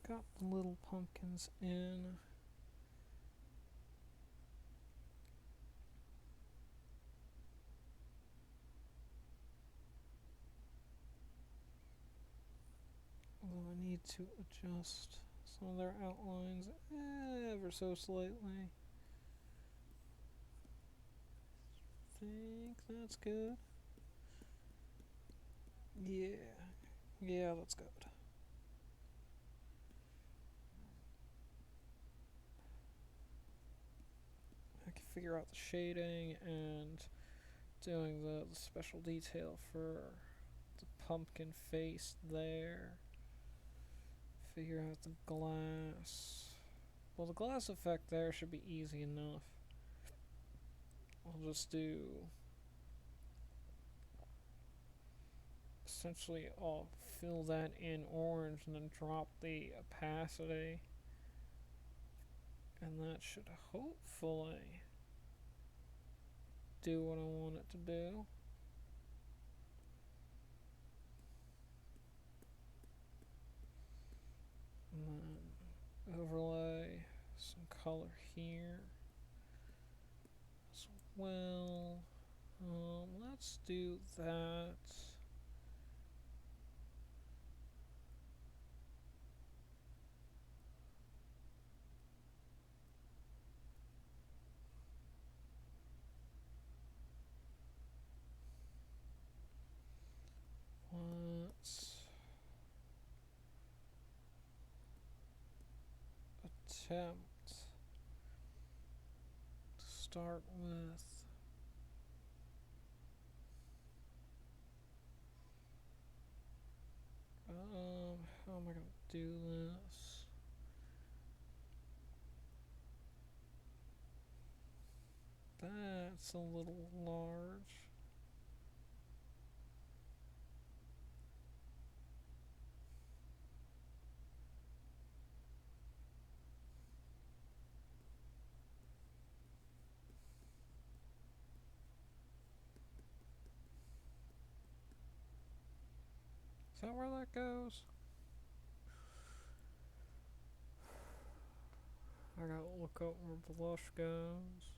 S2: Got the little pumpkins in. Although I need to adjust some of their outlines ever so slightly. Think that's good. Yeah. Yeah, that's good. I can figure out the shading and doing the special detail for the pumpkin face there. Figure out the glass. Well, the glass effect there should be easy enough. I'll just do. Essentially, I'll fill that in orange and then drop the opacity. And that should hopefully do what I want it to do. And then overlay some color here as well. Let's do that. Let's attempt to start with how am I gonna do this? That's a little large. Is that where that goes? I gotta look up where blush goes.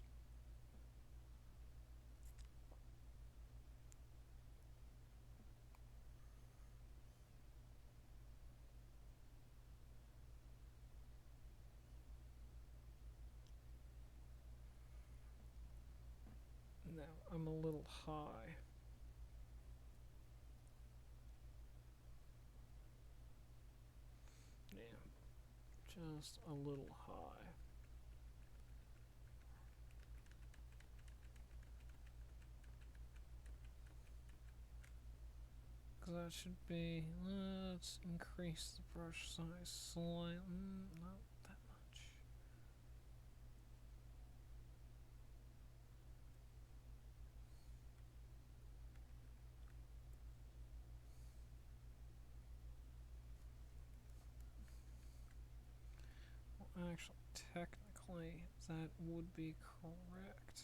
S1: I'm a little high. Yeah, just a little high. Because that should be. Let's increase the brush size slightly. Not that much. Well, actually, technically, that would be correct.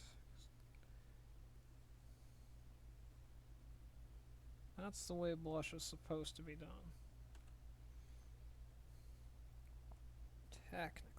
S1: That's the way blush is supposed to be done. Technically.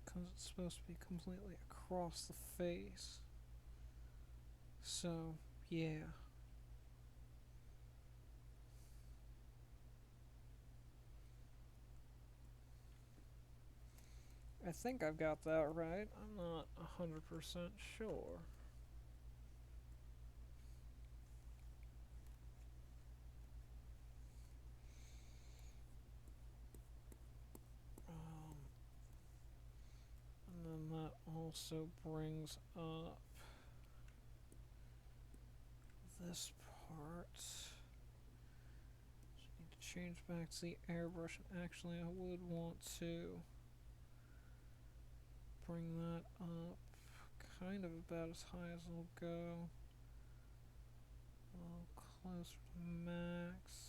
S1: Because it's supposed to be completely across the face. So, yeah. I think I've got that right. I'm not 100% sure. And then that also brings up this part. Just need to change back to the airbrush. And actually, I would want to bring that up kind of about as high as it'll go. A little closer to max.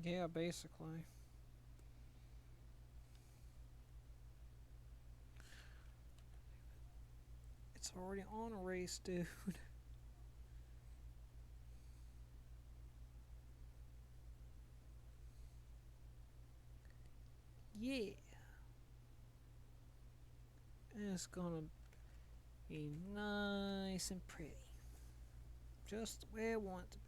S1: Yeah, basically. It's already on a race, dude. Yeah. And it's gonna be nice and pretty. Just the way I want it to be.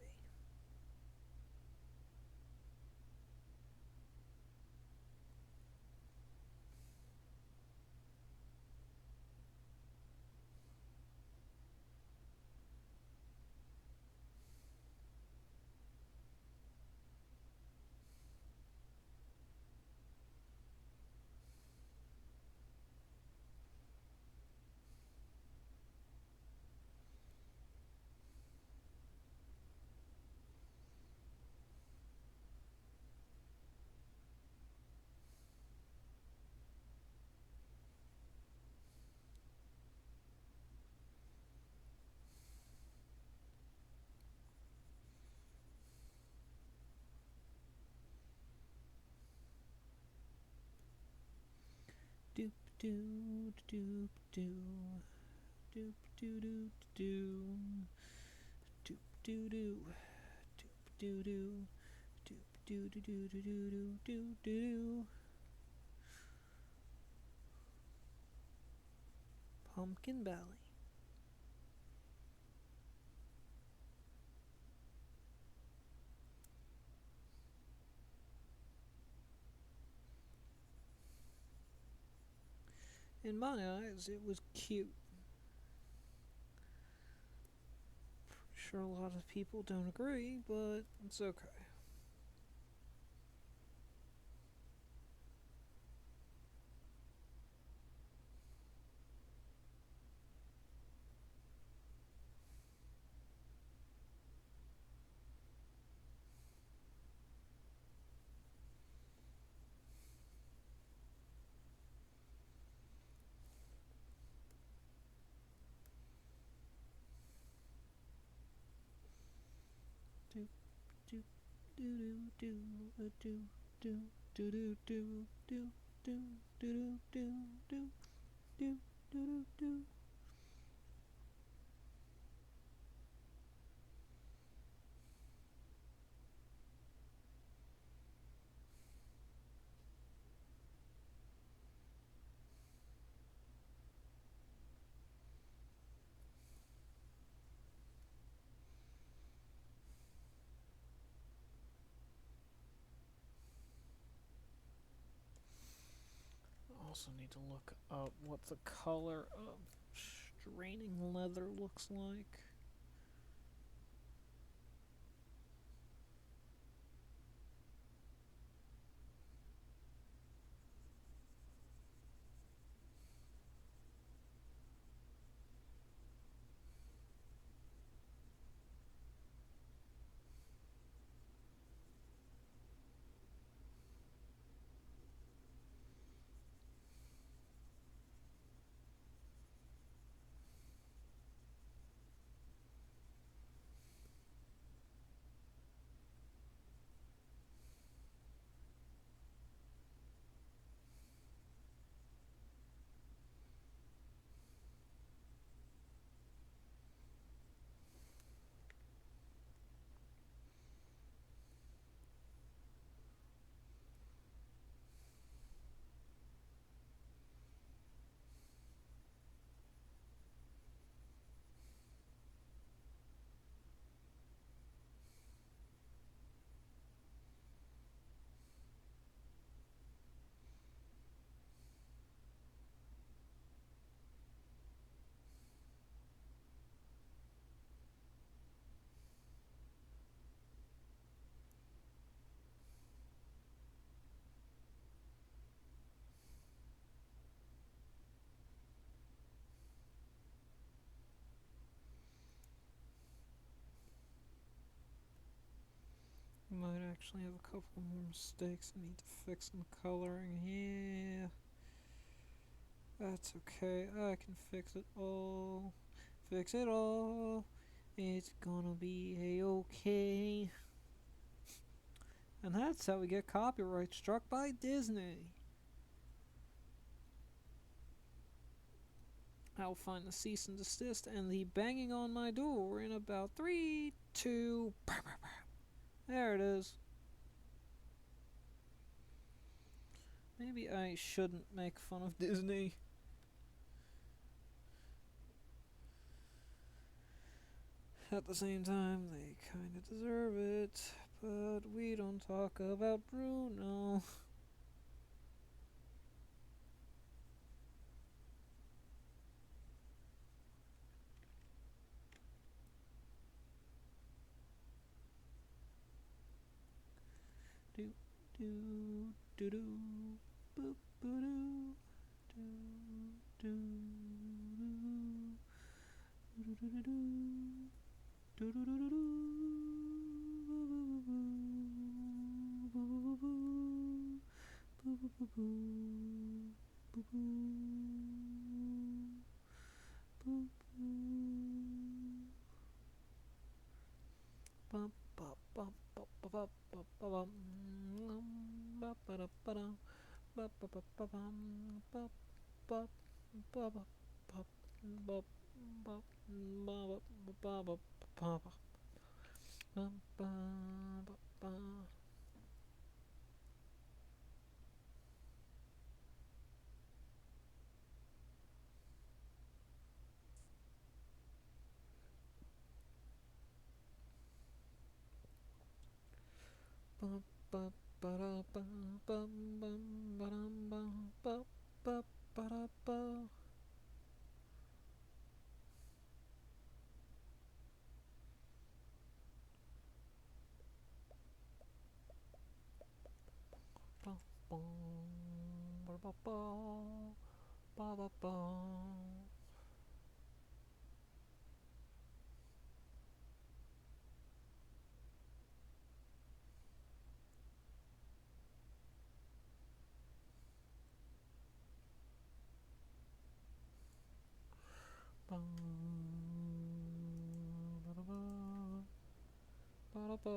S1: Doop doop doop doop doop doop doop doop doop doop doop doop doop doop doop doop doop doop doop. Pumpkin Belly. In my eyes, it was cute. Sure, a lot of people don't agree, but it's okay.
S2: do do do do do do do do do do do do do do do do do do.
S1: Also need to look up what the color of straining leather looks like.
S2: Might actually have a couple more mistakes I need to fix in the coloring. Yeah, that's okay. I can fix it all. Fix it all. It's gonna be a-okay. And that's how we get copyright struck by Disney. I'll find the cease and desist and the banging on my door in about 3, 2. There it is. Maybe I shouldn't make fun of Disney. At the same time, they kinda deserve it. But we don't talk about Bruno. Do do do do boop boo doo do do do do do do do do do do do
S1: I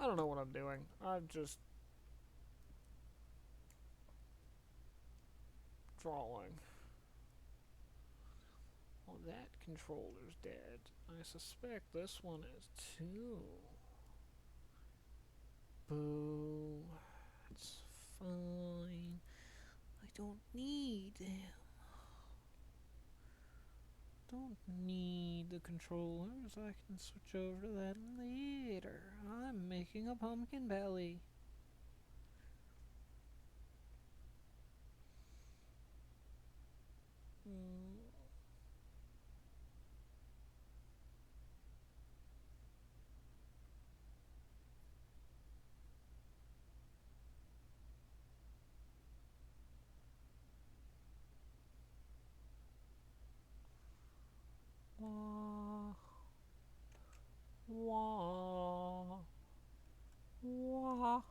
S1: don't know what I'm doing. I'm just drawing. Well, that controller's dead. I suspect this one is too. Boo. It's fine. I don't need him. Don't need the controllers. I can switch over to that later. I'm making a pumpkin belly. Mm. Wah, wah, wah.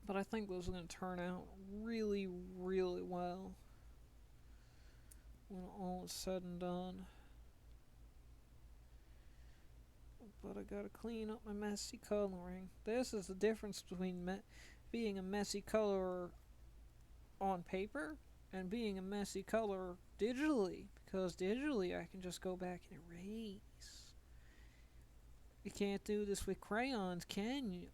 S1: But I think this is going to turn out really, really well when all is said and done. But I gotta clean up my messy coloring. This is the difference between being a messy colorer on paper and being a messy colorer digitally. Because digitally I can just go back and erase. You can't do this with crayons, can you?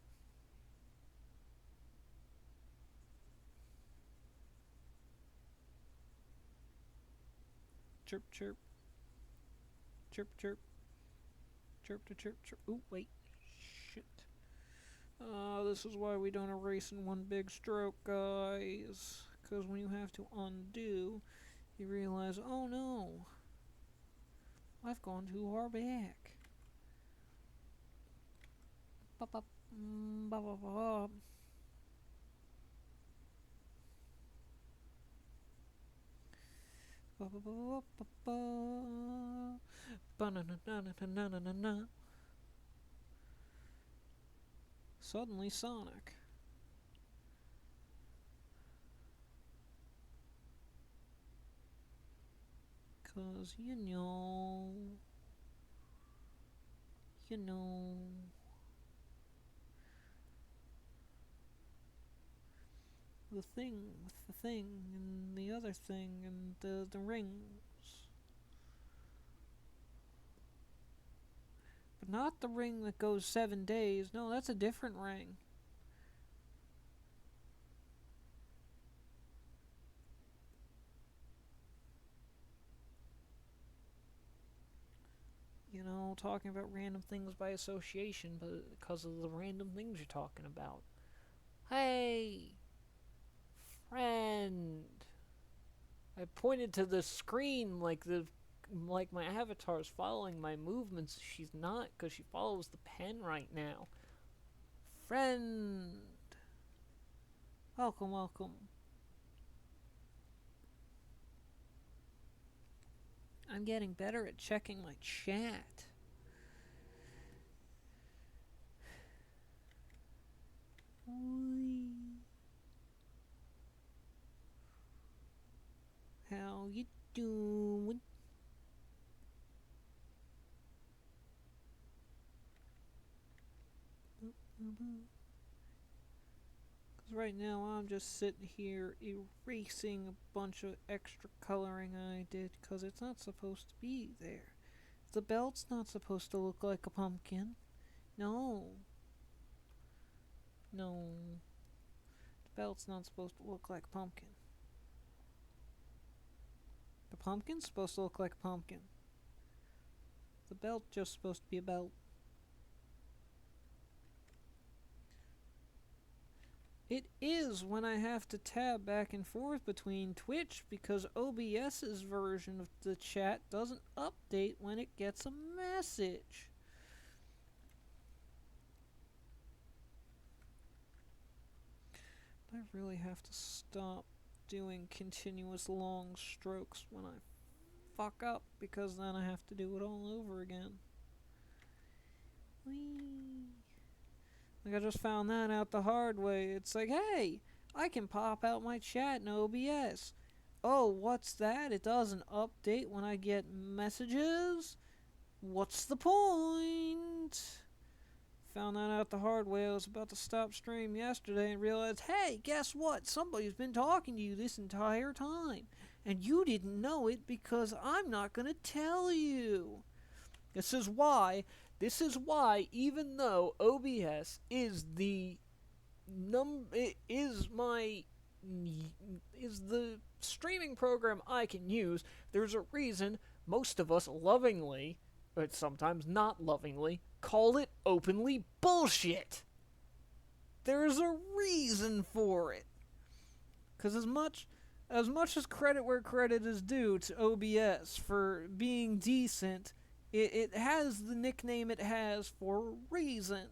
S1: Chirp, chirp. Chirp, chirp. Chirp to chirp, chirp. Ooh, wait. Shit. This is why we don't erase in one big stroke, guys. Because when you have to undo, you realize, oh no, I've gone too far back. Ba-ba, ba-ba-ba. Ba-na-na-na-na-na-na-na. Suddenly Sonic. Cause you know, the thing with the thing and the other thing and the rings. But not the ring that goes 7 days. No, that's a different ring. You know, talking about random things by association, but because of the random things you're talking about. Hey, friend. I pointed to the screen like my avatar's following my movements. She's not, because she follows the pen right now. Friend. Welcome, welcome. I'm getting better at checking my chat. How you doing? Because right now I'm just sitting here erasing a bunch of extra coloring I did because it's not supposed to be there. The belt's not supposed to look like a pumpkin. No. No. The belt's not supposed to look like a pumpkin. The pumpkin's supposed to look like a pumpkin. The belt's just supposed to be a belt. It is when I have to tab back and forth between Twitch because OBS's version of the chat doesn't update when it gets a message. I really have to stop doing continuous long strokes when I fuck up because then I have to do it all over again. Whee! Like I just found that out the hard way. It's like, hey,
S2: I can pop out my chat in OBS. Oh, what's that? It doesn't update when I get messages? What's the point? Found that out the hard way. I was about to stop stream yesterday and realized, hey, guess what? Somebody's been talking to you this entire time. And you didn't know it because I'm not going to tell you. This is why, even though OBS is the is the streaming program I can use, there's a reason most of us lovingly, but sometimes not lovingly, call it openly bullshit. There's a reason for it. Because as much as credit where credit is due to OBS for being decent, it has the nickname it has for a reason.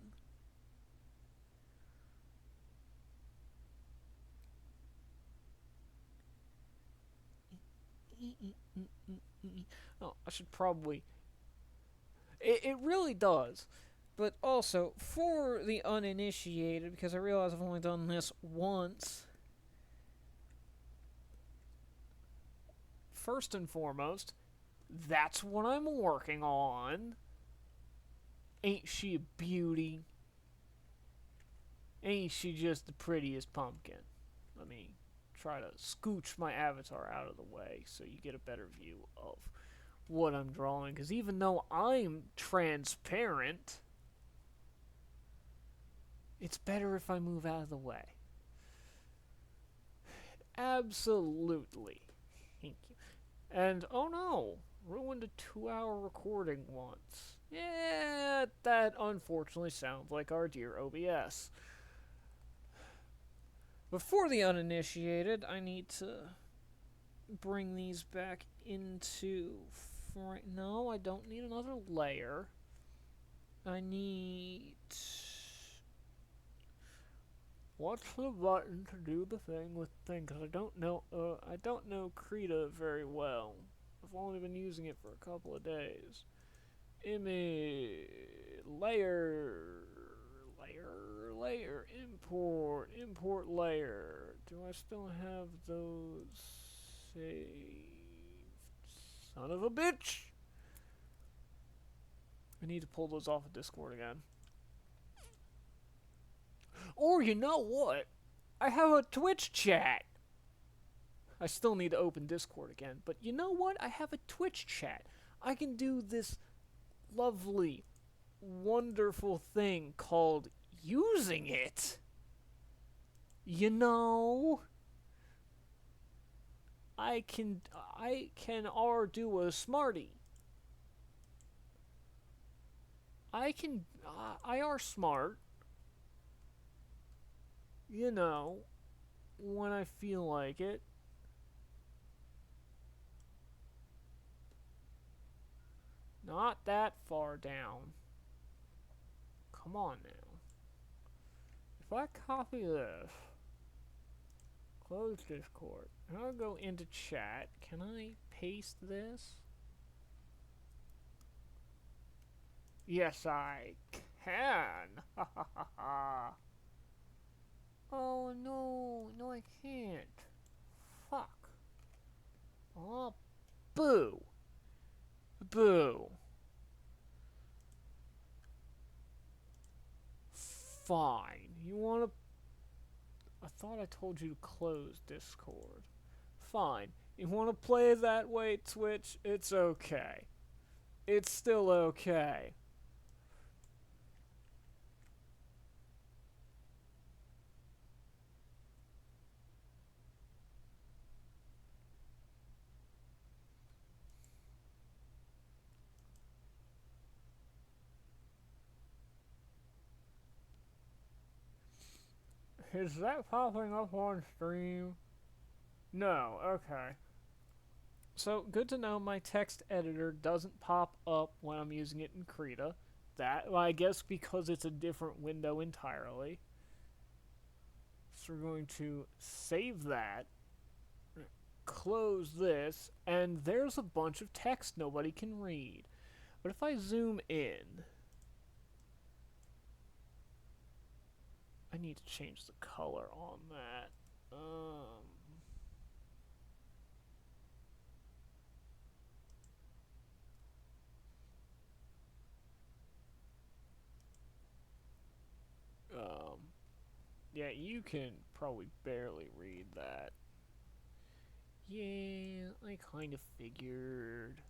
S1: Oh, I should probably. It really does.
S2: But also, for the uninitiated, because I realize I've only done this once,
S1: first and foremost, that's what I'm working on. Ain't she a beauty? Ain't she just the prettiest pumpkin? Let me try to scooch my avatar out of the way so you get a better view of what I'm drawing. Because even though I'm transparent, it's better if I move out of the way. Absolutely. Thank you. And oh no, ruined a 2-hour recording once. Yeah, that unfortunately sounds like our dear OBS.
S2: but for the uninitiated, I need to bring these back into. No, I don't need another layer. I need.
S1: What's the button to do the thing with thing? Because I don't know Krita very well. I've only been using it for a couple of days. Image, layer, import layer. Do I still have those saved? Son of a bitch! I need to pull those off of Discord again. Or you know what? I have a Twitch chat. I still need to open Discord again. But you know what? I have a Twitch chat. I can do this lovely, wonderful thing called using it. You know? I can or do a smarty. I are smart. You know, when I feel like it. Not that far down. Come on now. If I copy this, close Discord, and I'll go into chat, can I paste this? Yes, I can. Ha ha ha ha. Oh no, no I can't. Fuck. Oh, boo. Boo. Fine. You wanna... I thought I told you to close Discord. Fine. You wanna play that way, Twitch? It's okay. It's still okay. Is that popping up on stream? No, okay. So, good to know my text editor doesn't pop up when I'm using it in Krita. That, well, I guess because it's a different window entirely. So we're going to save that, close this, and there's a bunch of text nobody can read. But if I zoom in, I need to change the color on that. Um, um, yeah, you can probably barely read that. Yeah, I kind of figured.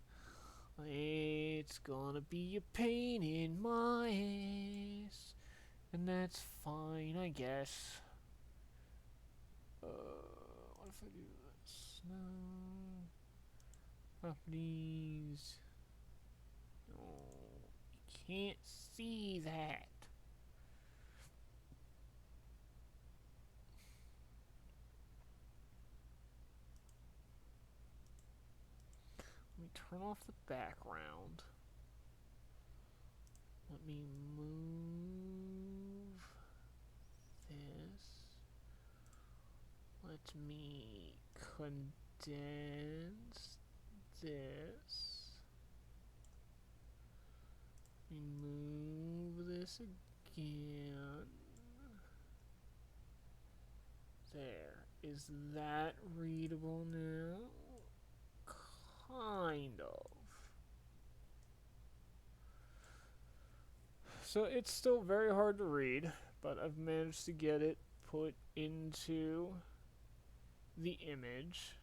S1: It's gonna be a pain in my ass. And that's fine, I guess. What if I do this? No. Properties. No. You can't see that. Let me turn off the background. Let me move this. Let me condense this. Let me move this again. There. Is that readable now? Kind of. So it's still very hard to read, but I've managed to get it put into the image.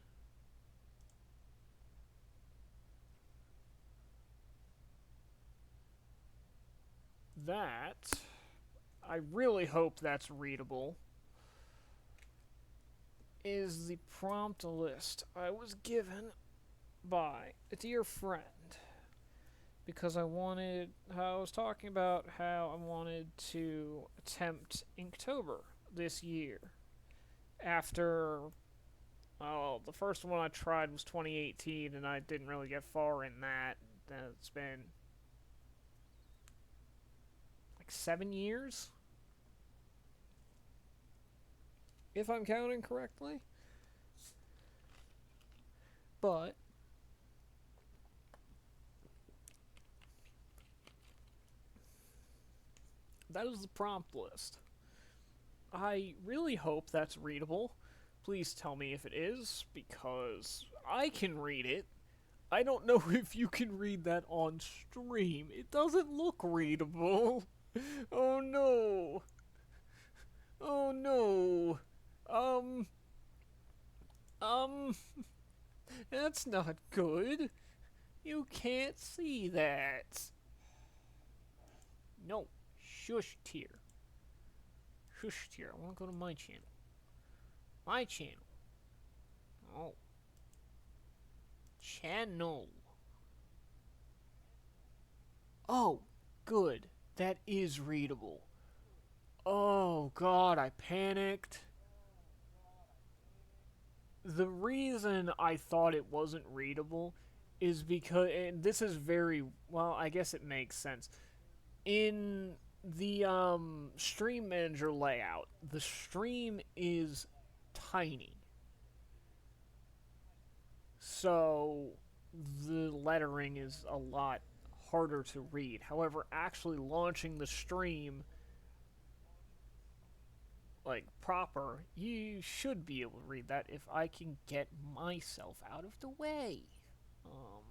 S1: That, I really hope that's readable, is the prompt list I was given by a dear friend. Because I was talking about how I wanted to attempt Inktober this year. After, well, the first one I tried was 2018, and I didn't really get far in that. It's been like 7 years, if I'm counting correctly. But that is the prompt list. I really hope that's readable. Please tell me if it is, because I can read it. I don't know if you can read that on stream. It doesn't look readable. Oh no. Oh no. Um, um, that's not good. You can't see that. No. Shush tier. Shush tier. I want to go to my channel. My channel. Oh. Channel. Oh, good. That is readable. Oh god, I panicked. The reason I thought it wasn't readable is because, and this is very, well, I guess it makes sense. In the stream manager layout, the stream is tiny. So the lettering is a lot harder to read. However, actually launching the stream like proper, you should be able to read that if I can get myself out of the way. Um,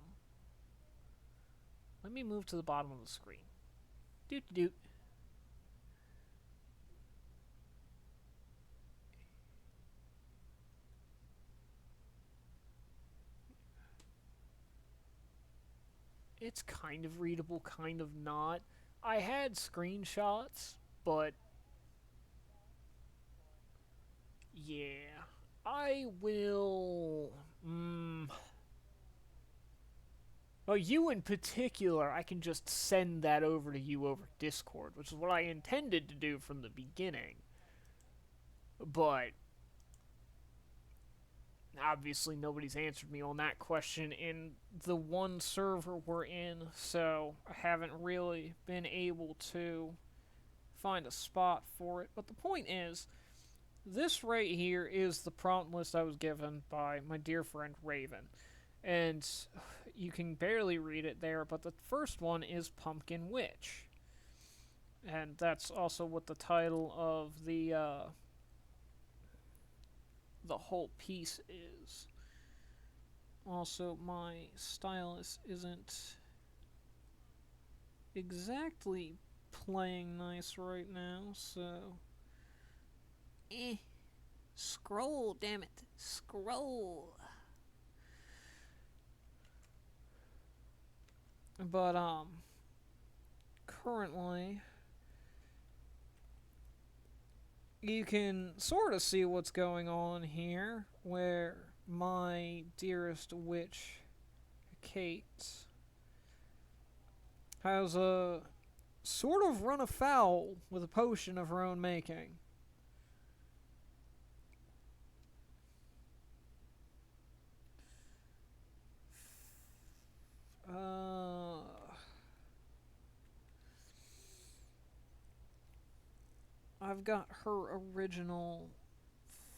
S1: Let me move to the bottom of the screen. Doot doot. It's kind of readable, kind of not. I had screenshots, but yeah, I will. Well, you in particular, I can just send that over to you over Discord, which is what I intended to do from the beginning. But obviously, nobody's answered me on that question in the one server we're in, so I haven't really been able to find a spot for it. But the point is, this right here is the prompt list I was given by my dear friend Raven. And you can barely read it there, but the first one is Pumpkin Witch. And that's also what the title of the whole piece is. Also, my stylus isn't exactly playing nice right now, so. Eh. Scroll, damn it. Scroll. But, currently, you can sort of see what's going on here, where my dearest witch, Kate, has a sort of run afoul with a potion of her own making. Uh, I've got her original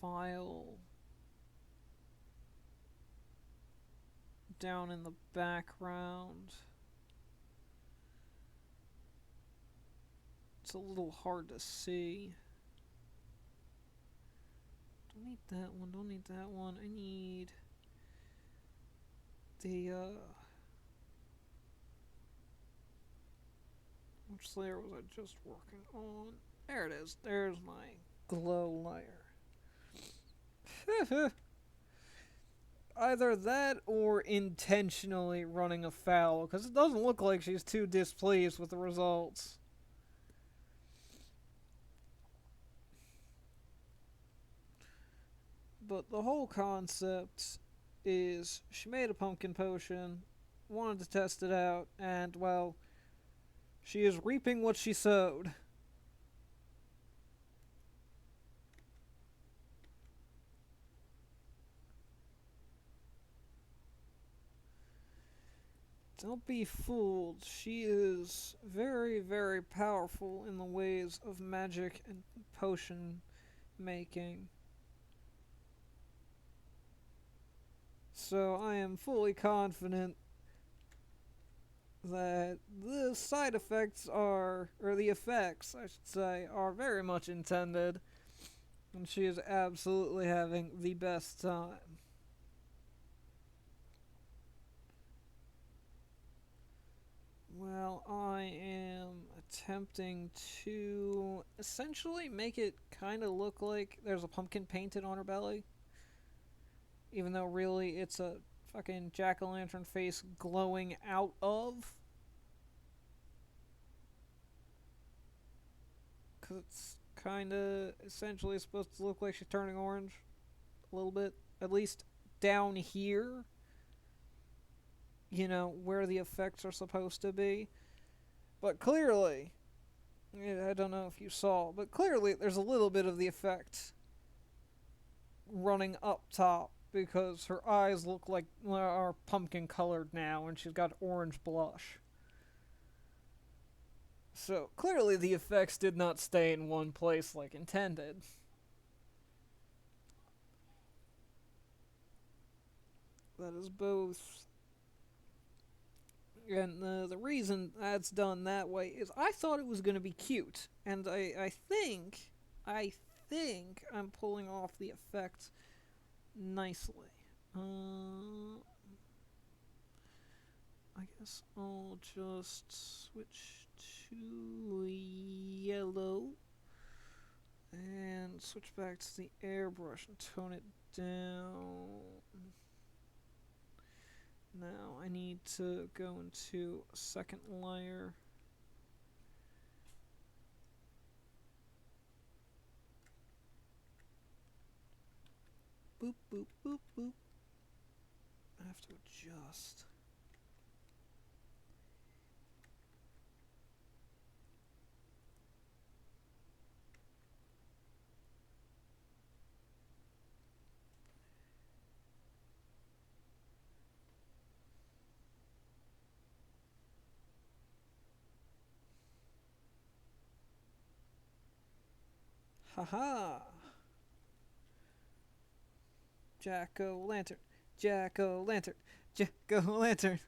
S1: file down in the background. It's a little hard to see. Don't need that one, don't need that one. I need the, which layer was I just working on? There it is. There's my glow layer. Either that or intentionally running afoul, because it doesn't look like she's too displeased with the results. But the whole concept is she made a pumpkin potion, wanted to test it out, and, well, she is reaping what she sowed. Don't be fooled. She is very, very powerful in the ways of magic and potion making. So I am fully confident that the side effects are, or the effects, I should say, are very much intended. And she is absolutely having the best time. Well, I am attempting to essentially make it kind of look like there's a pumpkin painted on her belly. Even though really it's a fucking jack-o'-lantern face glowing out of. Because it's kind of essentially supposed to look like she's turning orange. A little bit. At least down here. You know, where the effects are supposed to be. But clearly, I don't know if you saw, but clearly there's a little bit of the effect running up top because her eyes look like are pumpkin colored now and she's got orange blush. So clearly the effects did not stay in one place like intended. That is both. And the reason that's done that way is I thought it was going to be cute. And I think I'm pulling off the effect nicely. I guess I'll just switch to yellow and switch back to the airbrush and tone it down. Now I need to go into a second layer. Boop, boop, boop, boop. I have to adjust. Haha! Jack-o'-lantern, jack-o'-lantern, jack-o'-lantern.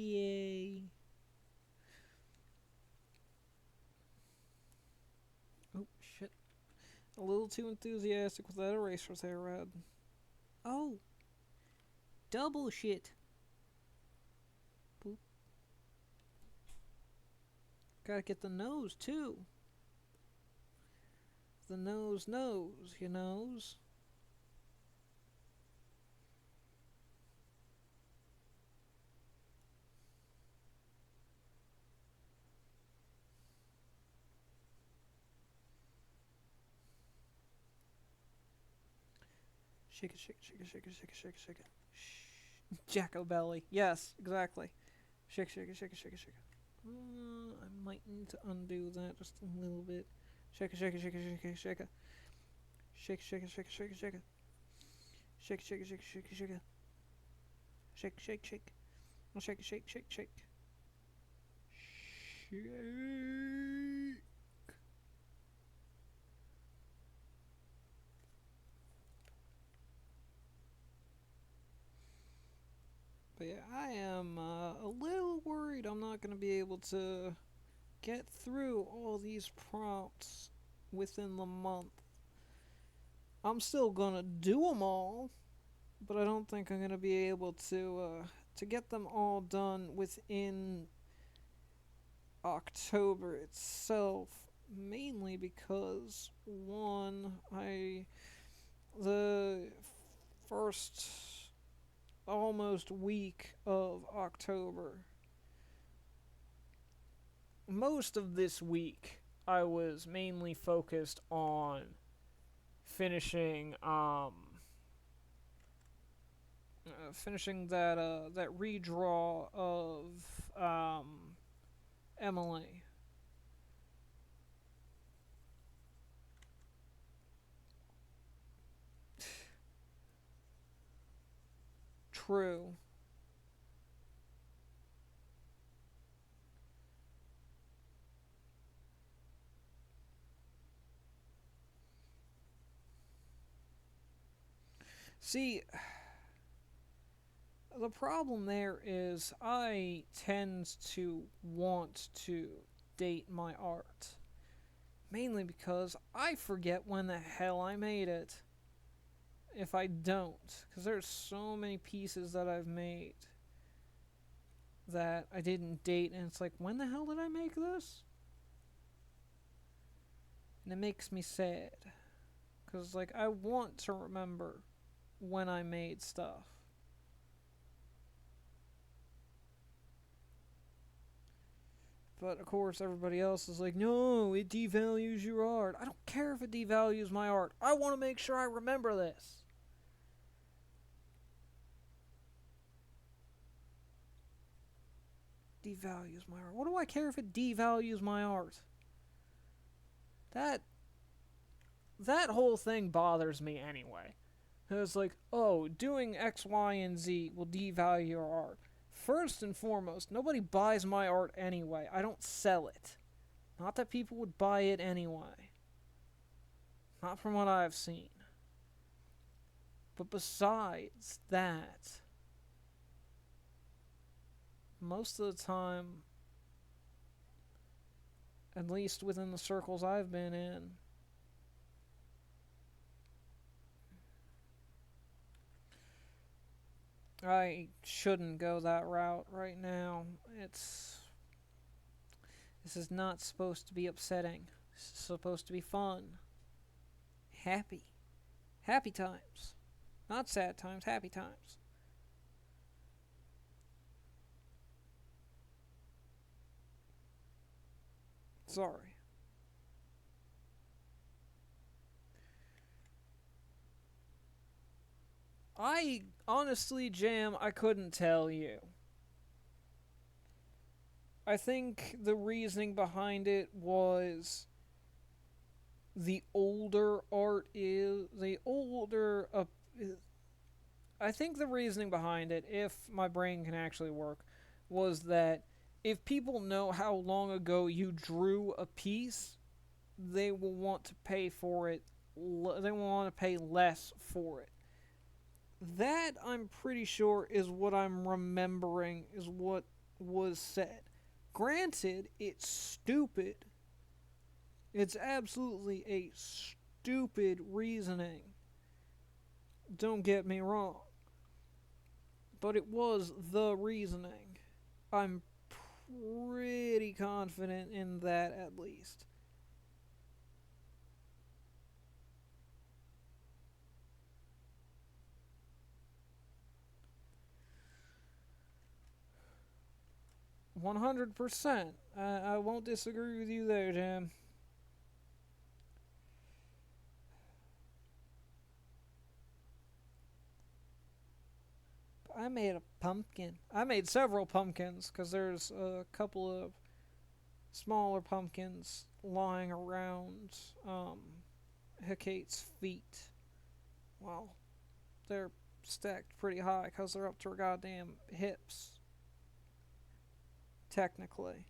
S2: Yay. Oh, shit. A little too enthusiastic with that eraser there, Red. Oh, double shit. Boop. Gotta get the nose, too. The nose knows, you knows. Shake it, shake it, shake it, shake it, shake it, shake it, shake it. Shh. Jacko-belly. Yes, exactly. Shake, shake it, shake it, shake it, shake it. I might need to undo that just a little bit. Shake it, shake it, shake it, shake it, shake it. Shake, shake it, shake it, shake it, shake it. Shake, shake it, shake it, shake it, shake it. Shake, shake, shake. Oh, shake, shake, shake, shake. Shake. But yeah, I am a little worried I'm not going to be able to get through all these prompts within the month. I'm still going to do them all, but I don't think I'm going to be able to get them all done within October itself, mainly because one, the first almost week of October, most of this week I was mainly focused on finishing finishing that redraw of Emily. True. See, the problem there is I tend to want to date my art. Mainly because I forget when the hell I made it. If I don't. Because there's so many pieces that I've made that I didn't date, and it's like, when the hell did I make this? And it makes me sad. Because, like, I want to remember when I made stuff. But of course, everybody else is like, no, it devalues your art. I don't care if it devalues my art. I want to make sure I remember this. Devalues my art. What do I care if it devalues my art? That whole thing bothers me anyway. It's like, oh, doing X, Y, and Z will devalue your art. First and foremost, nobody buys my art anyway. I don't sell it. Not that people would buy it anyway. Not from what I've seen. But besides that, most of the time, at least within the circles I've been in, I shouldn't go that route right now. This is not supposed to be upsetting. This is supposed to be fun. Happy. Happy times. Not sad times, happy times. Sorry. I honestly, Jam, I couldn't tell you. I think the reasoning behind it was the older art is. The older. I think the reasoning behind it, if my brain can actually work, was that if people know how long ago you drew a piece, they will want to pay for it. They will want to pay less for it. That, I'm pretty sure, is what I'm remembering, is what was said. Granted, it's stupid. It's absolutely a stupid reasoning. Don't get me wrong. But it was the reasoning. I'm pretty confident in that at least. $100%. I won't disagree with you there, Jim. I made a pumpkin. I made several pumpkins because there's a couple of smaller pumpkins lying around Hecate's feet. Well, they're stacked pretty high because they're up to her goddamn hips. Technically.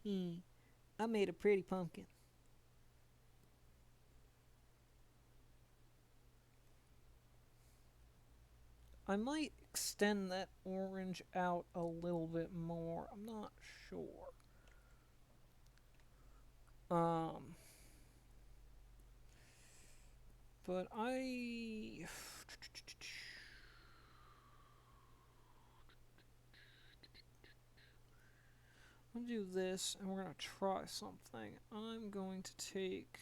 S2: I made a pretty pumpkin. I might extend that orange out a little bit more. I'm not sure. Um, but I'm gonna do this, and we're gonna try something. I'm going to take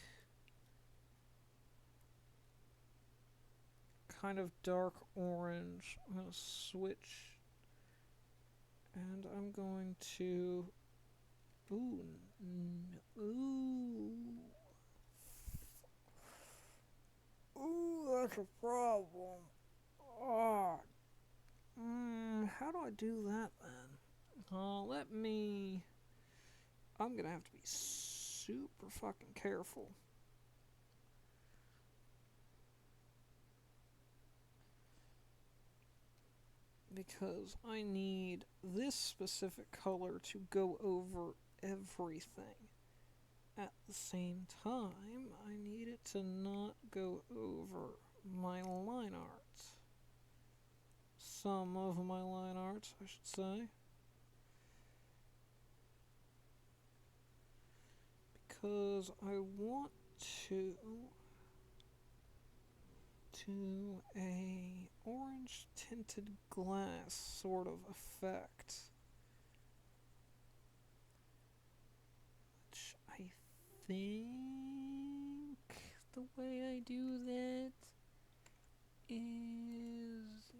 S2: kind of dark orange. I'm gonna switch, and I'm going to. Ooh, ooh, ooh, that's a problem. Oh, how do I do that then? Let me. I'm gonna have to be super fucking careful. Because I need this specific color to go over everything. At the same time, I need it to not go over my line art. Some of my line art, I should say. Because I want to a orange tinted glass sort of effect, which I think the way I do that is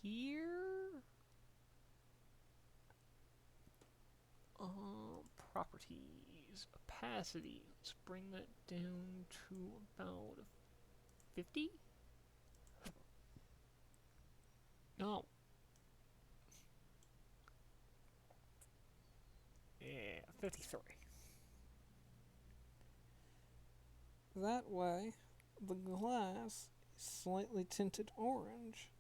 S2: here.
S1: Properties, opacity. Let's bring that down to about 50. No. Yeah, 53.
S2: That way, the glass is slightly tinted orange,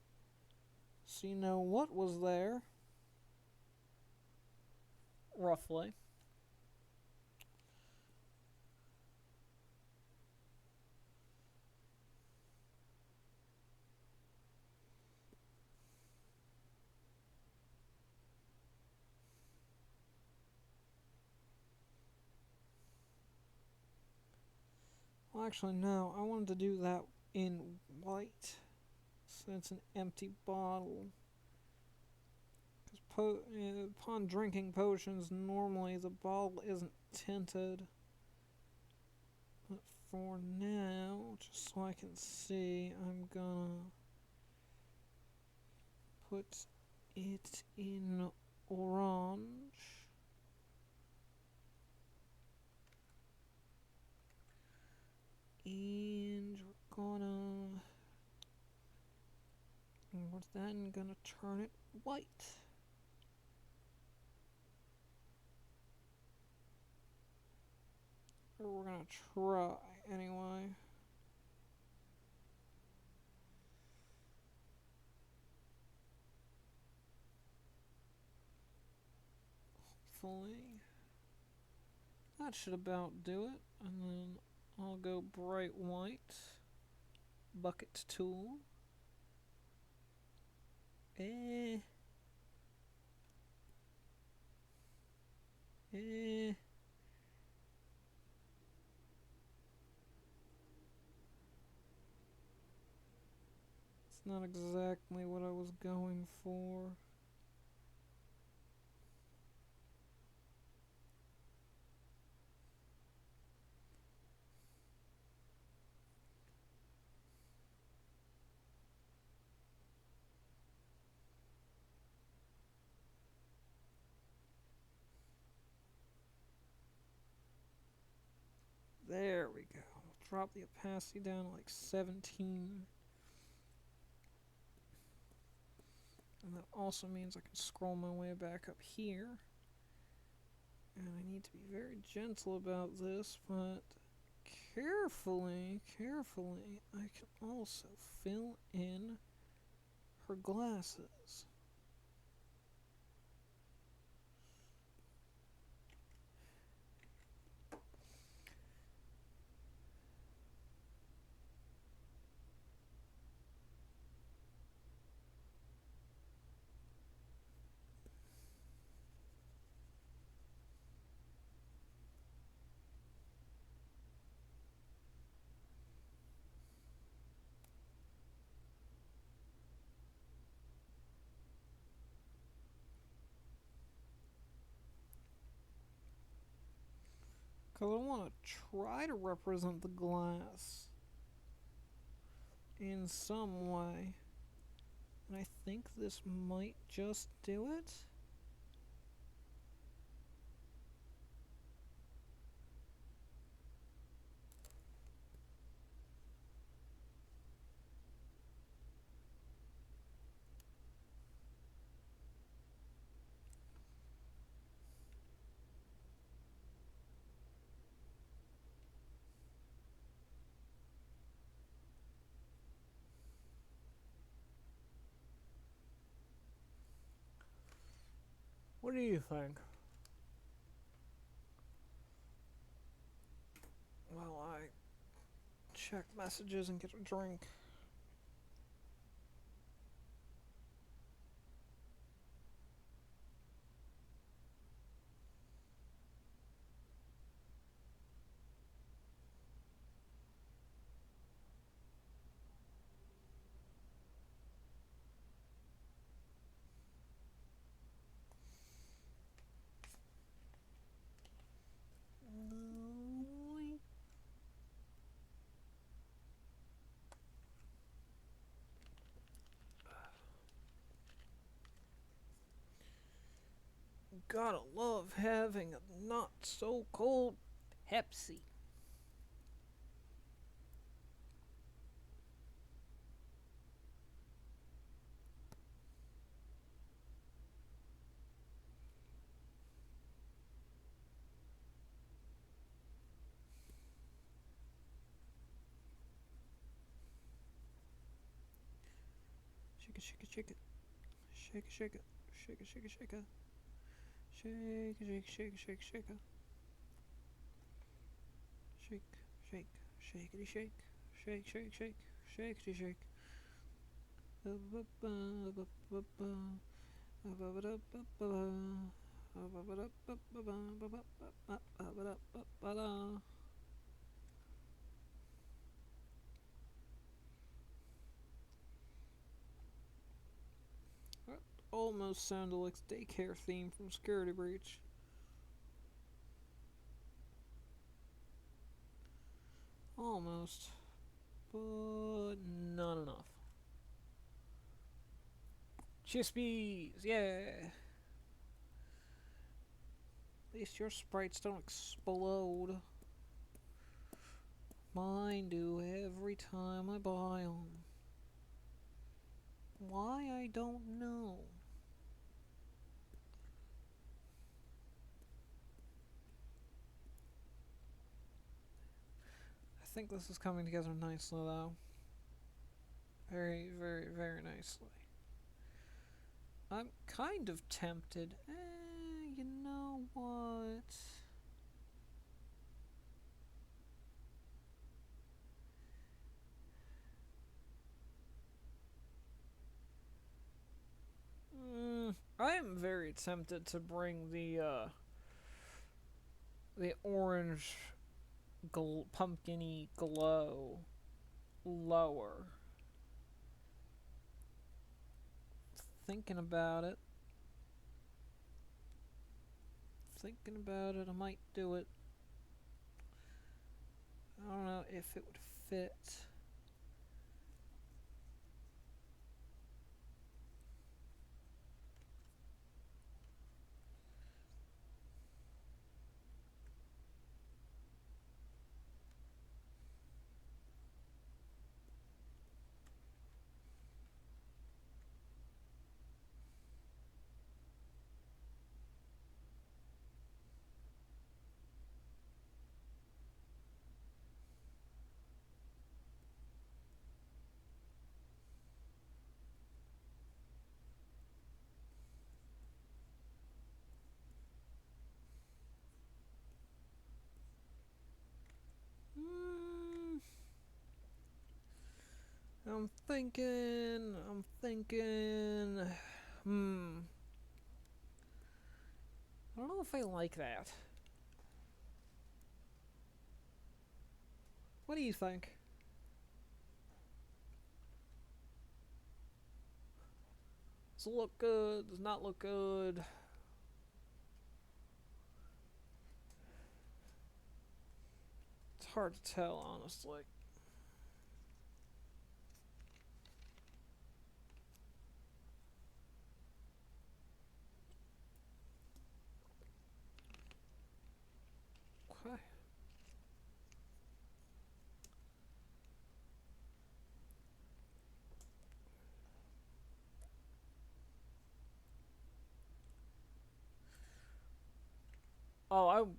S2: so you know what was there.
S1: Roughly.
S2: Well, actually, no, I wanted to do that in white, so it's an empty bottle. Because upon drinking potions, normally the bottle isn't tinted. But for now, just so I can see, I'm gonna put it in orange. And we're then gonna turn it white. Or we're gonna try anyway. Hopefully. That should about do it. And then I'll go bright white. Bucket tool. Eh. Eh. It's not exactly what I was going for. There we go. Drop the opacity down to like 17. And that also means I can scroll my way back up here. And I need to be very gentle about this, but carefully, I can also fill in her glasses. Because I want to try to represent the glass in some way. And I think this might just do it.
S1: What do you think?
S2: While I check messages and get a drink. Gotta love having a not so cold Pepsi. Shake it, shake it, shake it. Shake it, shake it. Shake it, shake it, shake it. Shake it, shake, shake, shake, shake it. Shake, shake, shakety shake. Shake, shake, shake, shakety shake. That almost sounded like the daycare theme from Security Breach. Almost. But not enough.
S1: Chispies, yeah.
S2: At least your sprites don't explode. Mine do every time I buy them. Why, I don't know. I think this is coming together nicely, though. Very, very, very nicely. I'm kind of tempted. You know what?
S1: I'm very tempted to bring the orange pumpkiny glow lower. Thinking about it. Thinking about it, I might do it. I don't know if it would fit. Hmm. I'm thinking. I'm thinking. Hmm. I don't know if I like that. What do you think? Does it look good? Does not look good? It's hard to tell, honestly. Okay.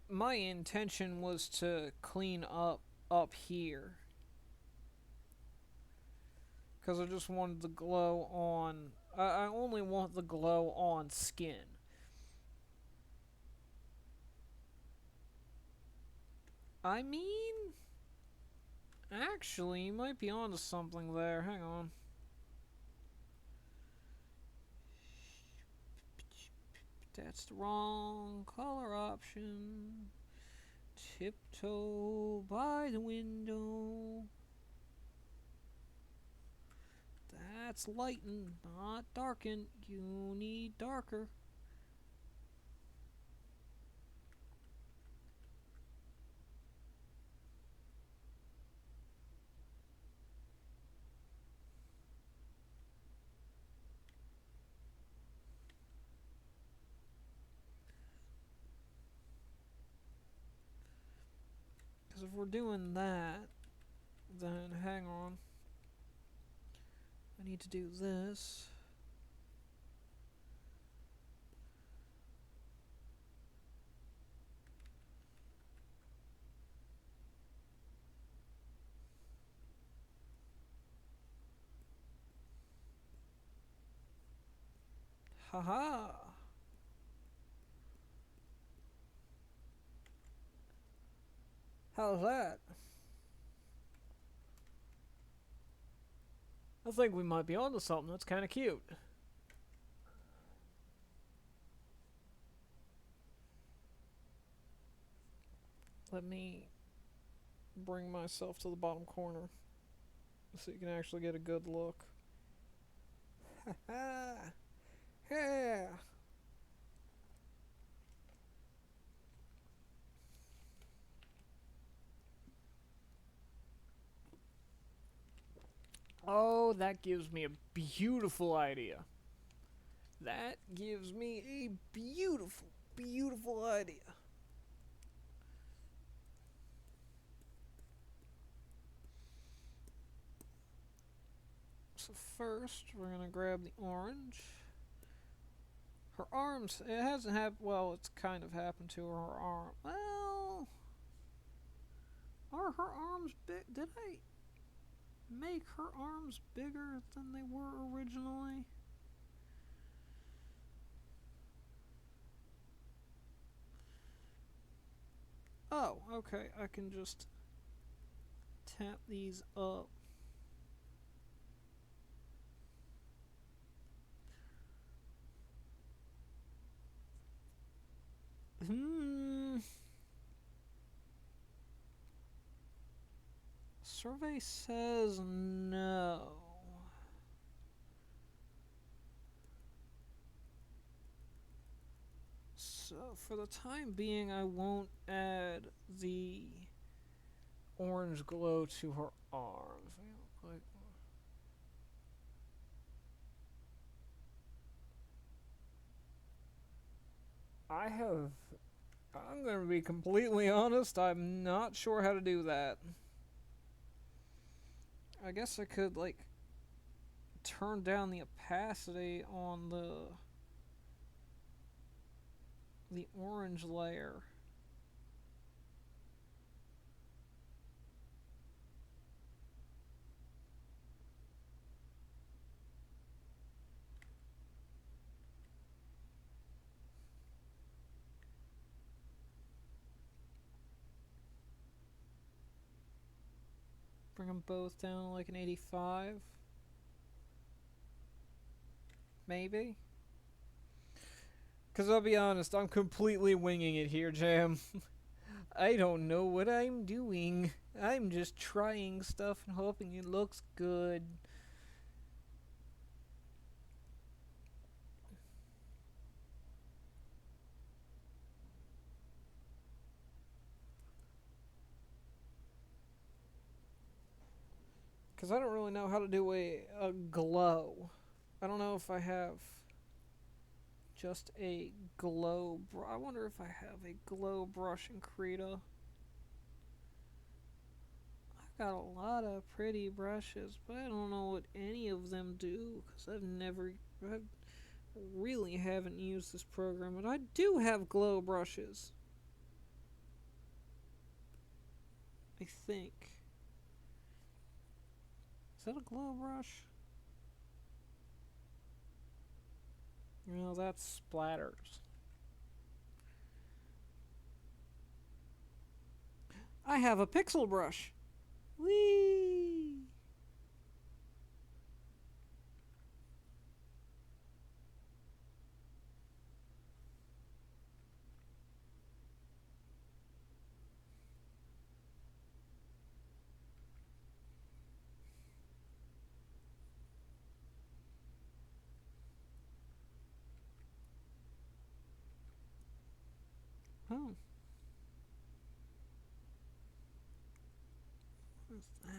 S1: My intention was to clean up here because I just wanted the glow on. I only want the glow on skin. I mean, actually, you might be onto something there. Hang on. That's the wrong color option. Tiptoe by the window. That's lighten, not darken. You need darker. Because if we're doing that, then hang on. I need to do this. Haha! How's that? I think we might be onto something that's kind of cute. Let me bring myself to the bottom corner so you can actually get a good look. Ha! Yeah! Oh, that gives me a beautiful idea. That gives me a beautiful, beautiful idea. So first, we're gonna grab the orange. Her arms, it hasn't happened, well, it's kind of happened to her arm. Well, are her arms big? Did I make her arms bigger than they were originally? Oh, okay, I can just tap these up.
S2: Survey says no. So for the time being, I won't add the orange glow to her arms. I have. I'm gonna be completely honest. I'm not sure how to do that. I guess I could like turn down the opacity on the orange layer. Bring them both down to like an 85. Maybe. Because I'll be honest, I'm completely winging it here, Jam. I don't know what I'm doing. I'm just trying stuff and hoping it looks good. Because I don't really know how to do a glow. I don't know if I have just a glow. I wonder if I have a glow brush in Krita. I've got a lot of pretty brushes, but I don't know what any of them do because I really haven't used this program. But I do have glow brushes. I think. Is that a glow brush? No, that's splatters. I have a pixel brush. Whee! Oh. What's that?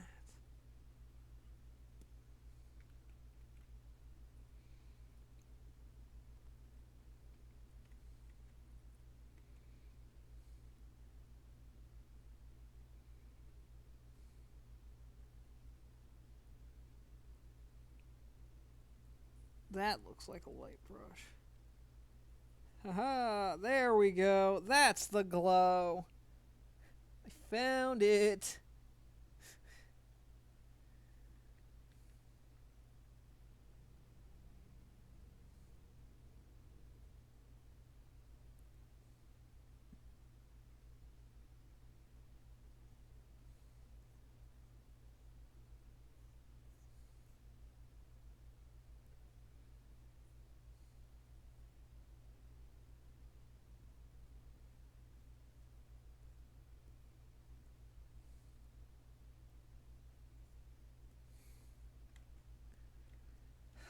S2: That looks like a light brush. Haha, there we go. That's the glow. I found it.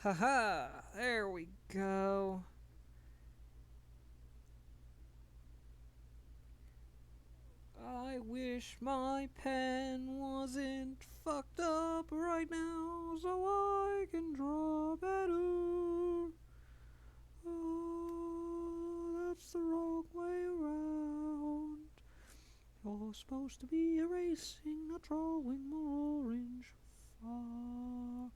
S2: Haha, there we go. I wish my pen wasn't fucked up right now so I can draw better. Oh, that's the wrong way around. You're supposed to be erasing, not drawing more orange. Fuck.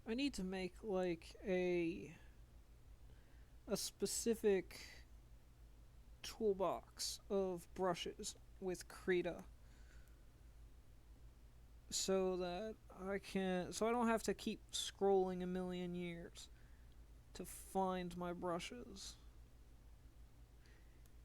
S2: I need to make like a specific toolbox of brushes with Krita so that I don't have to keep scrolling a million years to find my brushes.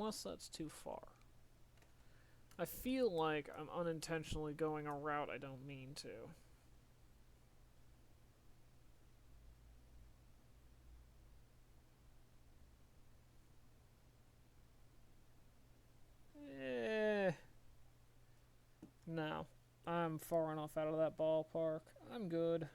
S1: unless that's too far. I feel like I'm unintentionally going a route I don't mean to. Eh. No. I'm far enough out of that ballpark. I'm good.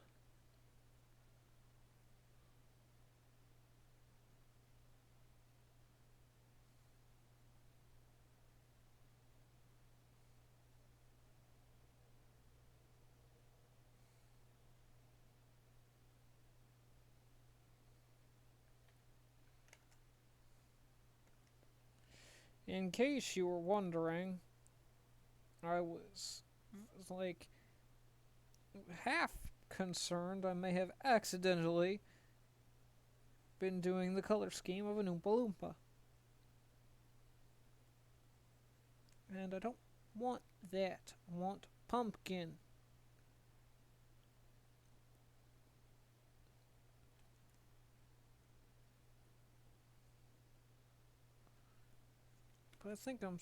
S1: In case you were wondering, I was like half concerned I may have accidentally been doing the color scheme of an Oompa Loompa. And I don't want that. I want pumpkin. But I think I'm.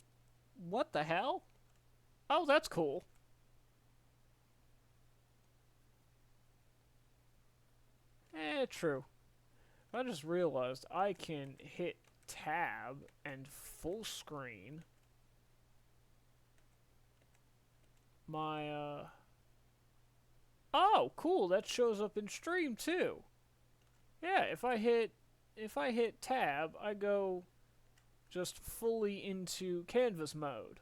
S1: What the hell? Oh, that's cool. True. I just realized I can hit tab and full screen my Oh, cool. That shows up in stream too. Yeah, if I hit tab, I go just fully into canvas mode.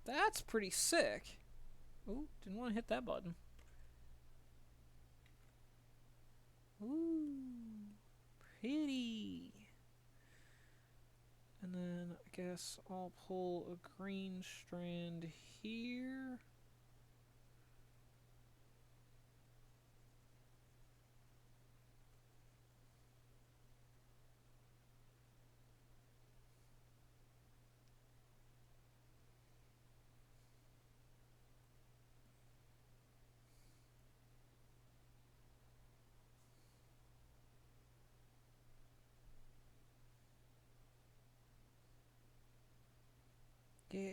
S1: That's pretty sick. Ooh, didn't want to hit that button. Ooh, pretty. And then I guess I'll pull a green strand here. Yeah.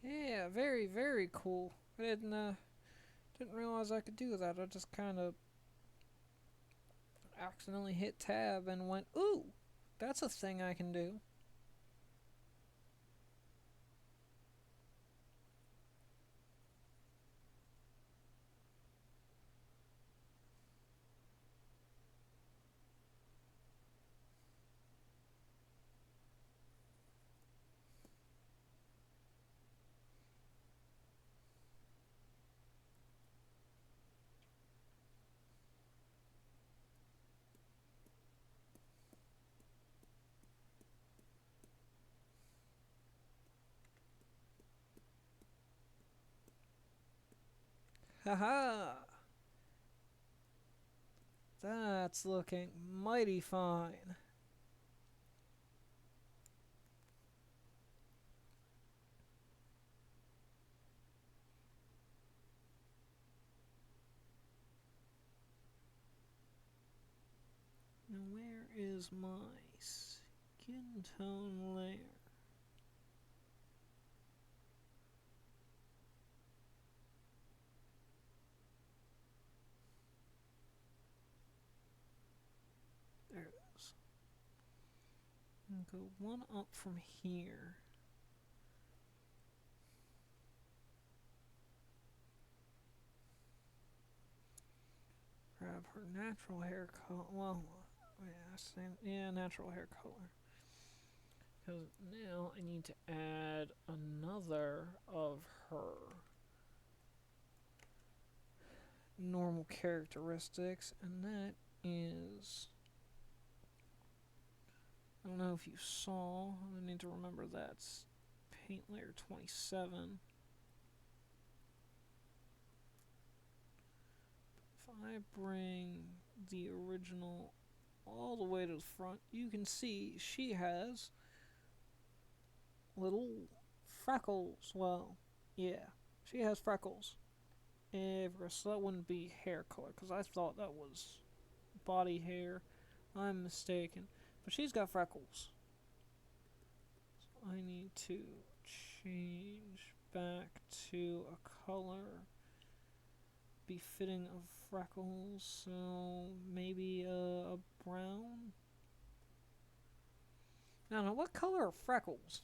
S1: Yeah, very, very cool. I didn't realize I could do that. I just kind of accidentally hit tab and went, ooh, that's a thing I can do. Haha! That's looking mighty fine. Now where is my skin tone layer? There it is. And go one up from here. Grab her natural hair color. Well, yeah, natural hair color. Because now I need to add another of her normal characteristics, and that is. I don't know if you saw. I need to remember that's paint layer 27. If I bring the original
S2: all the way to the front, you can see she has little freckles. Well, yeah, she has freckles. So that wouldn't be hair color, because I thought that was body hair. I'm mistaken. But she's got freckles. So I need to change back to a color befitting of freckles. So maybe a brown? I don't know. What color are freckles?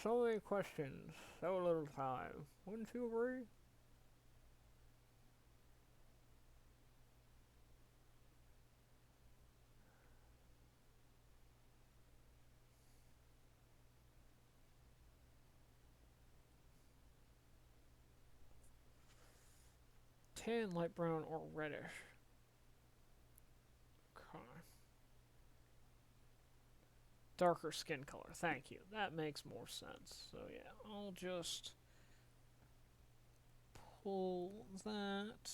S1: So many questions, so little time. Wouldn't you agree? Tan, light brown, or reddish? Okay. Darker skin color. Thank you. That makes more sense. So yeah, I'll just pull that.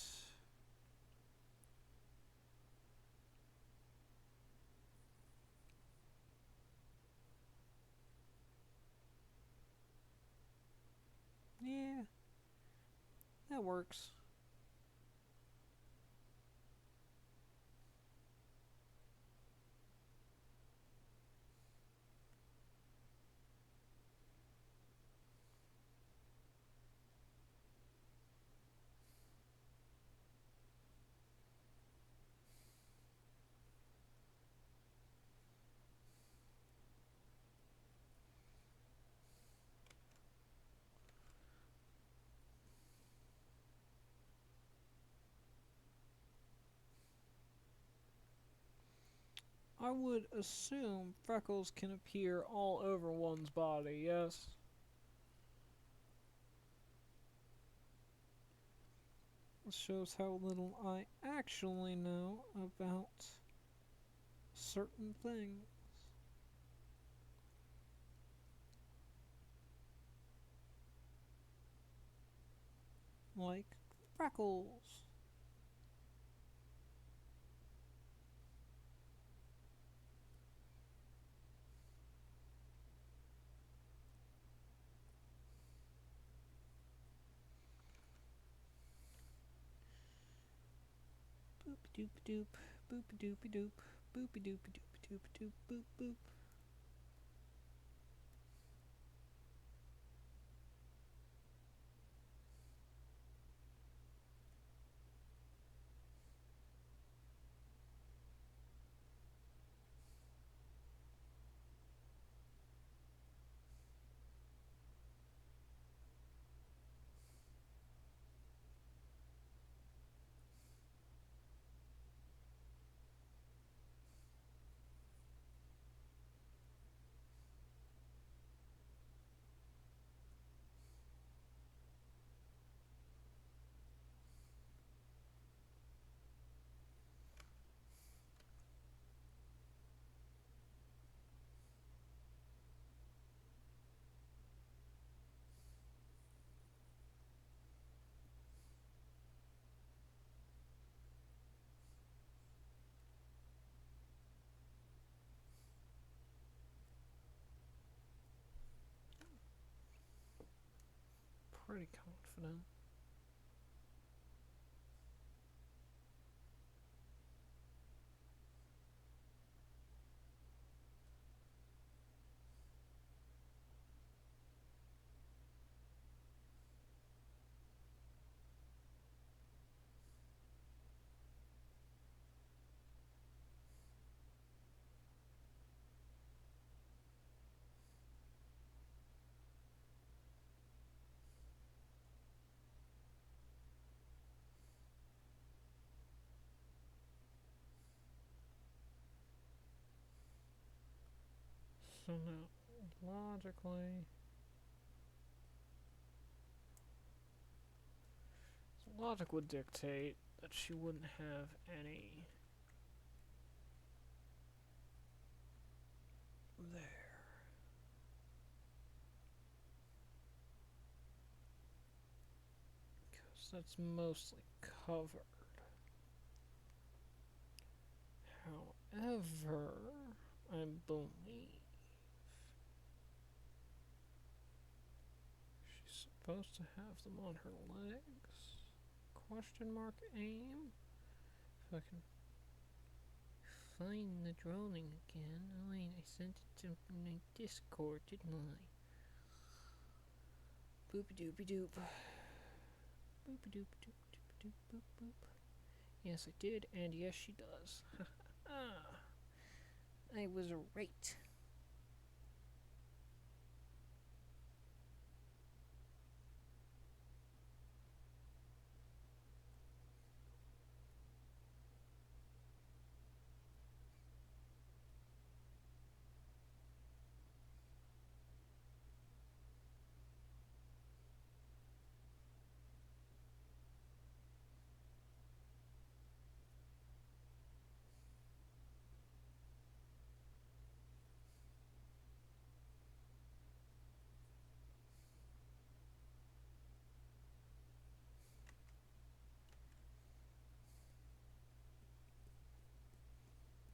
S2: Yeah, that works. I would assume freckles can appear all over one's body, yes? This shows how little I actually know about certain things. Like freckles. Boop doop doop, boop doop doop, boop doop doop doop doop boop boop.
S1: Pretty confident. So now, logically, logic would dictate that she wouldn't have any there. Because that's mostly covered. However, I believe she's supposed to have them on her legs. Question mark aim. If I can find the drawing again. Oh wait, I sent it to my Discord, didn't I? Boopy doopy doop. Boopy doop doop doop doop boop boop. Yes, I did, and yes, she does. Ah, I was right.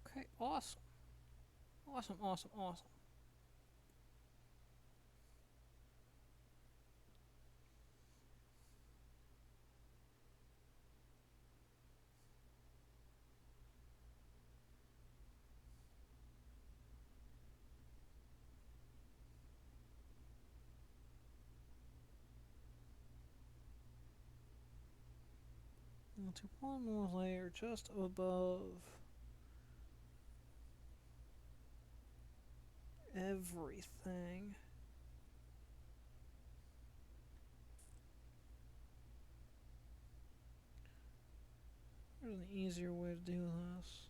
S1: Okay, awesome. Awesome, awesome, awesome. Now to one more layer just above everything. There's an easier way to do this.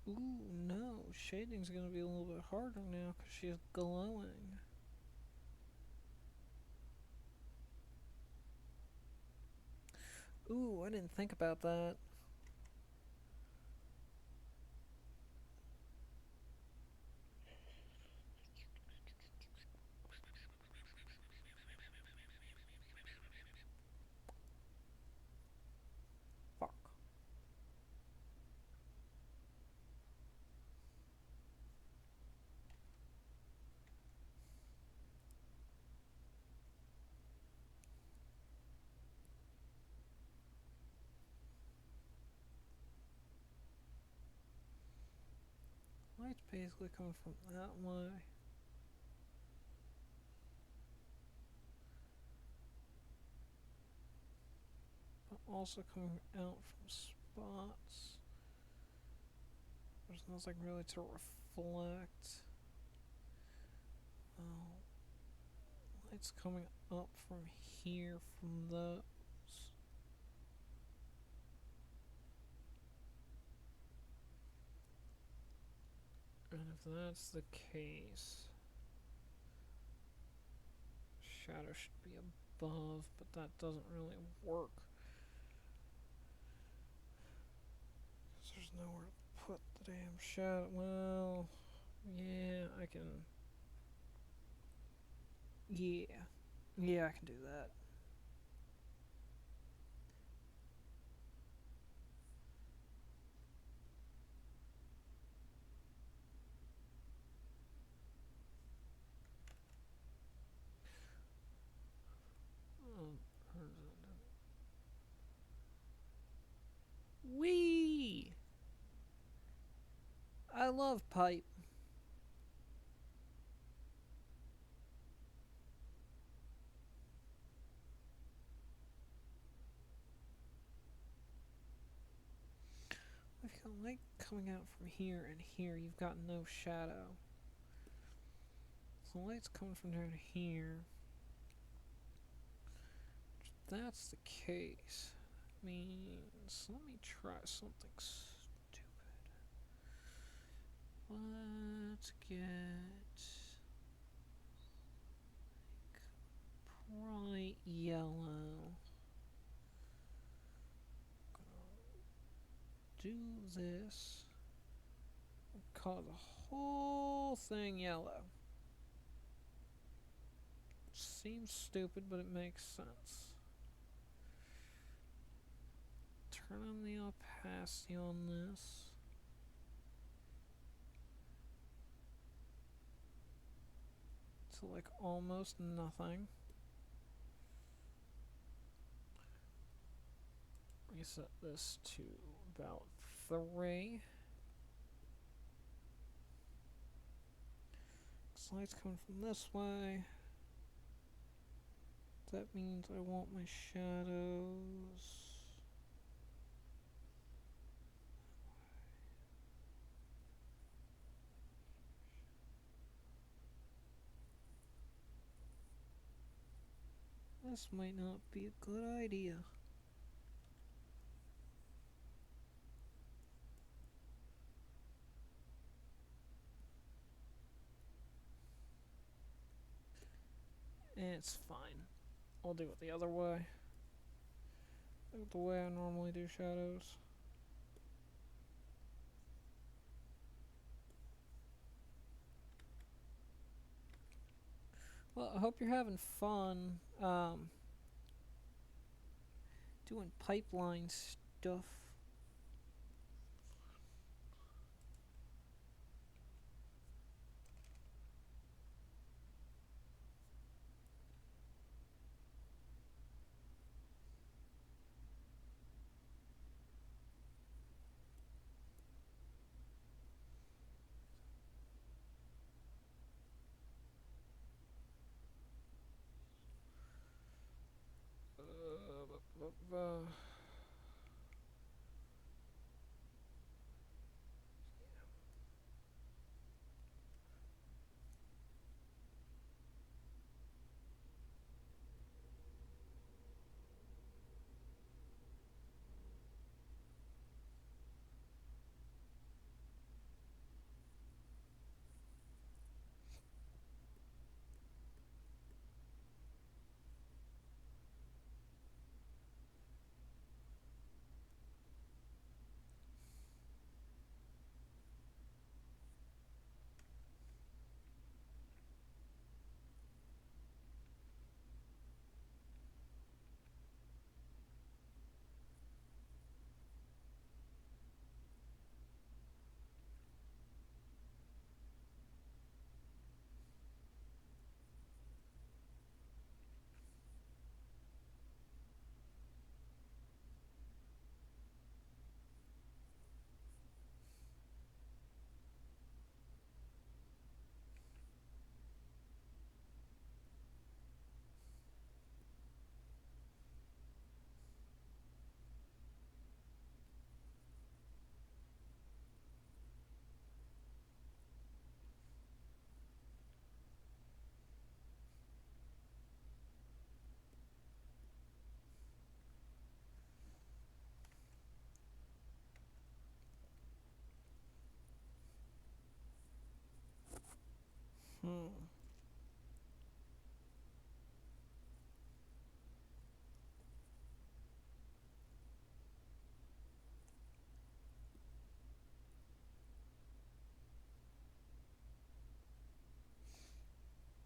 S1: Ooh, no. Shading's gonna be a little bit harder now because she's glowing. Ooh, I didn't think about that. Fuck. Light's basically coming from that way. But also coming out from spots. There's nothing really to reflect. Oh, light's coming up from here from those. And if that's the case, shadow should be above, but that doesn't really work. Because there's nowhere to put the damn shadow. Well, yeah, I can. Yeah. Yeah, I can do that. Wee! I love pipe. If you got light coming out from here and here, you've got no shadow. So light's coming from down here. If that's the case, that means let me try something stupid. Let's get bright yellow. Do this. Color the whole thing yellow.
S2: Seems stupid, but it makes sense. Turn on the opacity on this. To like almost nothing. Reset this to about 3. Light's coming from this way. That means I want my shadows. This might not be a good idea. It's fine. I'll do it the other way. Do it the way I normally do shadows. Well, I hope you're having fun doing pipeline stuff.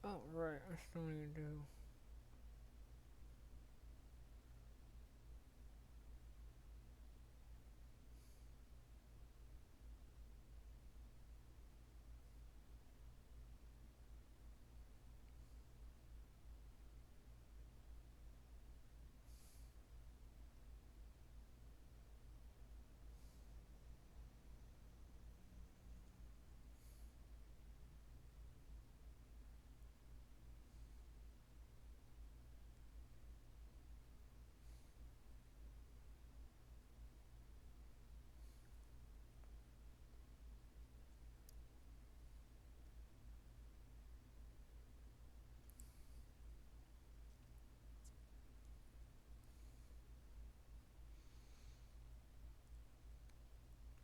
S2: Oh, right, I still need to do.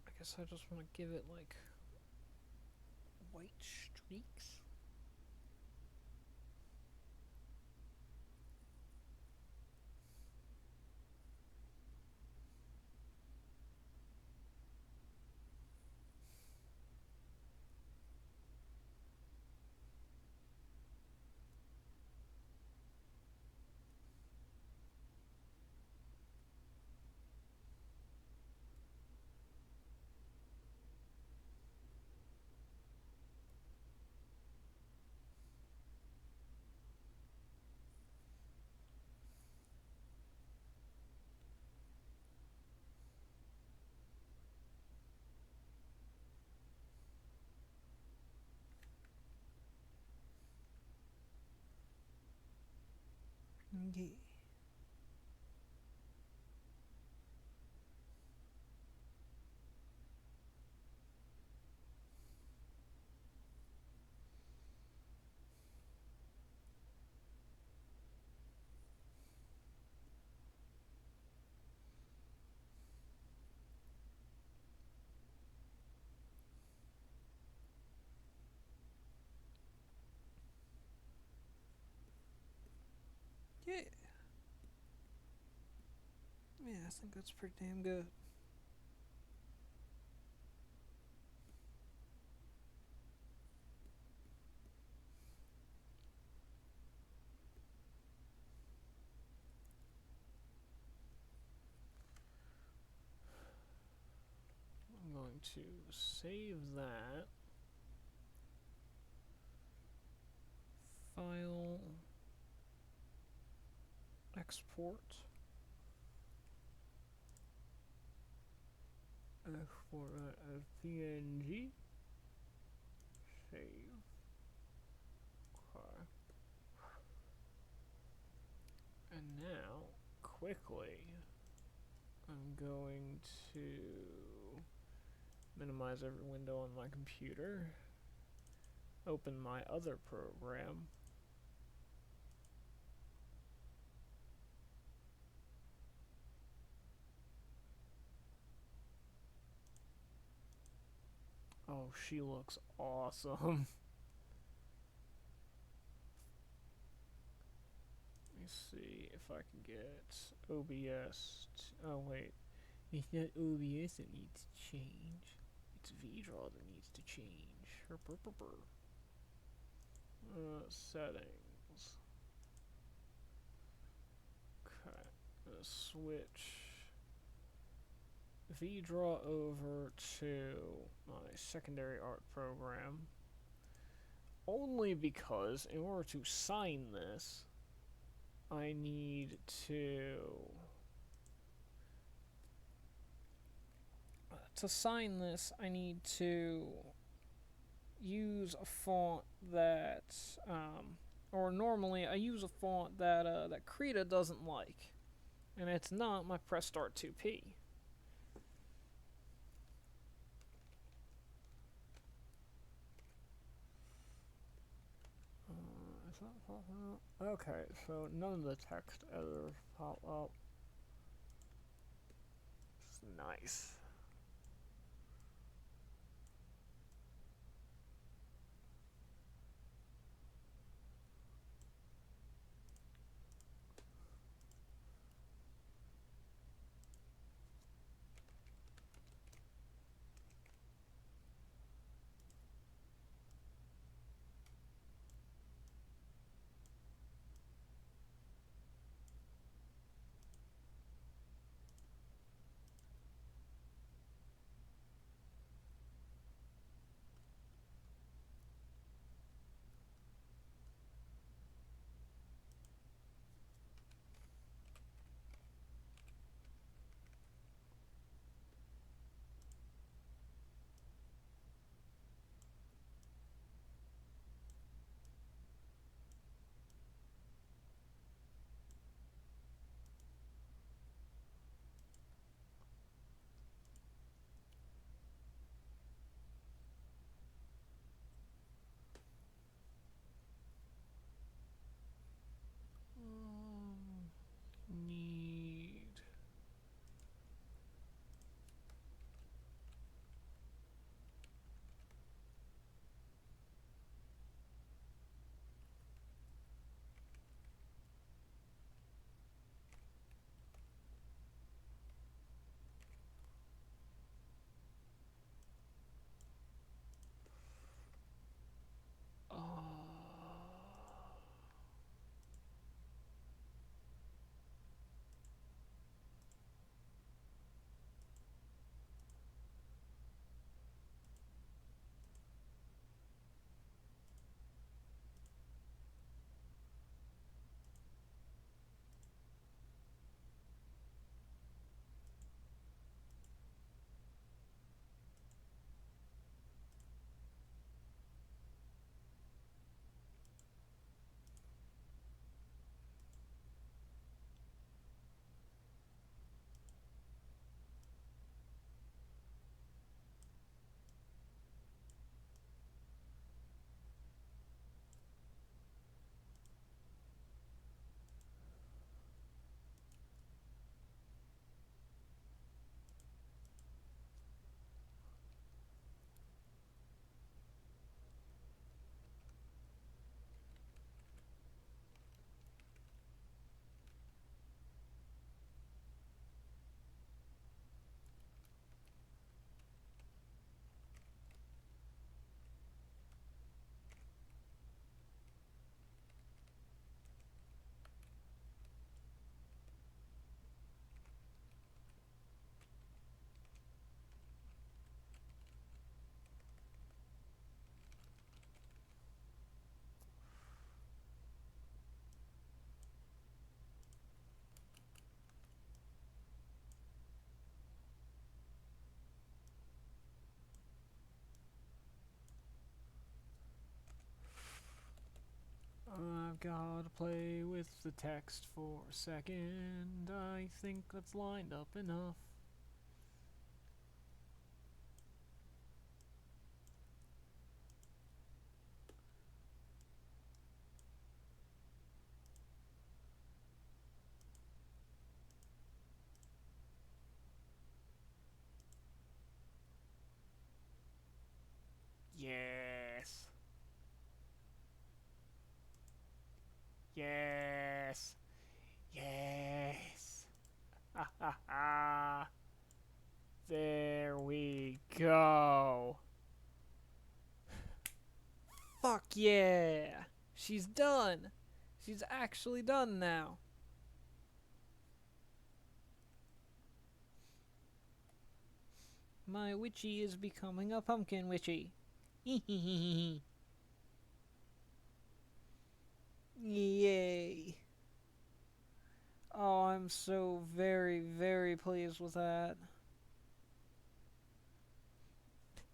S2: I guess I just want to give it like white streaks. Yeah. Yeah. Yeah, I think that's pretty damn good.
S1: I'm going to save that. File. Export. Export as PNG. Save. Okay. And now, quickly, I'm going to minimize every window on my computer. Open my other program. Oh, she looks awesome. Let me see if I can get OBS. Oh, wait. It's not OBS that needs to change. It's VDraw that needs to change. Settings. Okay. Switch VDraw over to my secondary art program. Only because in order to sign this, I need to sign this, I need to use a font that, or normally I use a font that that Krita doesn't like, and it's not my Press Start 2P. Is that popping up? Okay, so none of the text editors pop up. It's nice. gotta play with the text for a second. I think that's lined up enough. Yes. Yes. Yes. Ha ha ha. There we go. Fuck yeah. She's done. She's actually done now. My witchy is becoming a pumpkin witchy. Yay. Oh, I'm so very, very pleased with that.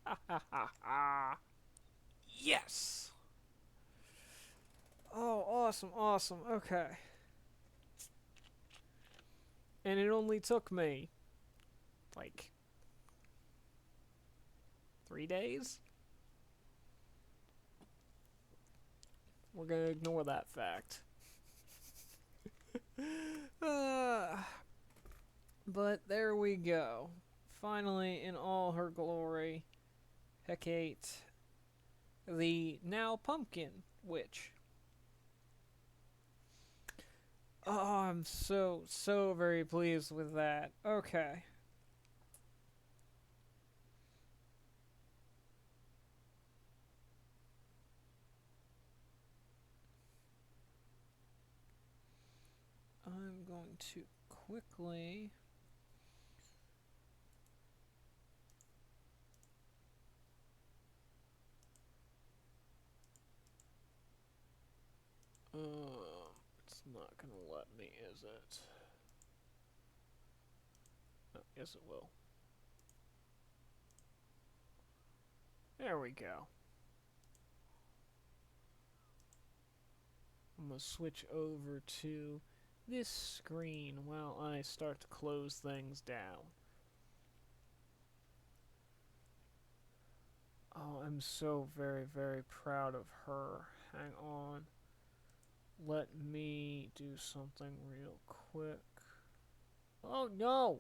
S1: Ha ha ha ha. Yes! Oh, awesome, awesome. Okay. And it only took me, like, 3 days? We're gonna ignore that fact. uh, but there we go. Finally, in all her glory, Hecate, the now pumpkin witch. Oh, I'm so, so very pleased with that. Okay. I'm going to quickly... it's not gonna let me, is it? Oh, yes, it will. There we go. I'm gonna switch over to this screen while I start to close things down. Oh, I'm so very, very proud of her. Hang on. Let me do something real quick. Oh no!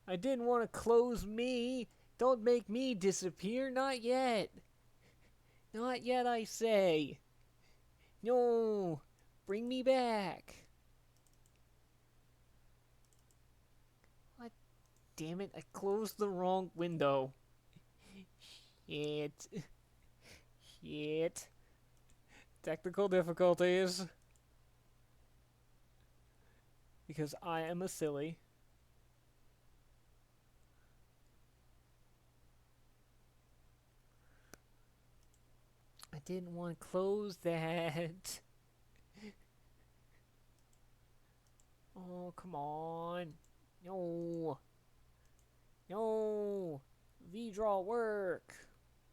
S1: I didn't want to close me. Don't make me disappear. Not yet. Not yet, I say. No. Bring me back. What? Damn it, I closed the wrong window. Shit. Shit. Technical difficulties. Because I am a silly. I didn't want to close that. Oh, come on. No. No. V-draw work.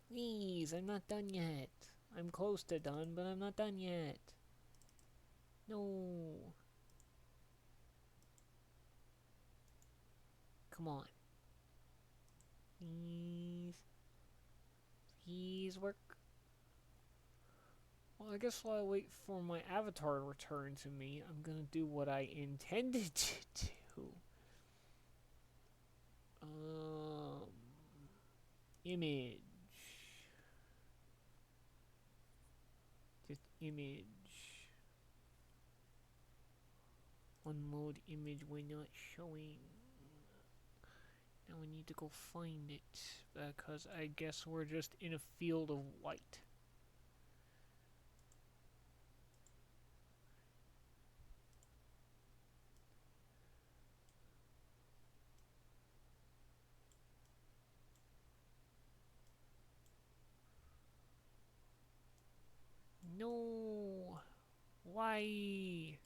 S1: Please, I'm not done yet. I'm close to done, but I'm not done yet. No. Come on. Please. Please work. Well, I guess while I wait for my avatar to return to me, I'm gonna do what I intended to do. Image. Just image. Unload image when not showing. Now I need to go find it, because I guess we're just in a field of white. No! Why?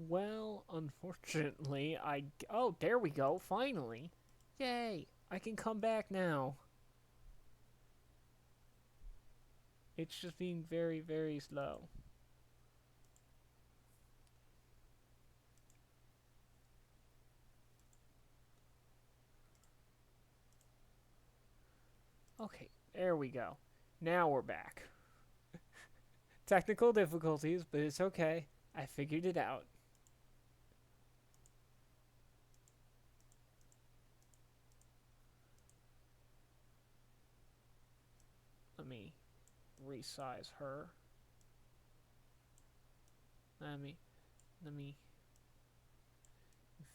S1: Well, unfortunately, oh, there we go, finally. Yay, I can come back now. It's just being very, very slow. Okay, there we go. Now we're back. Technical difficulties, but it's okay. I figured it out. Let me resize her. Let me let me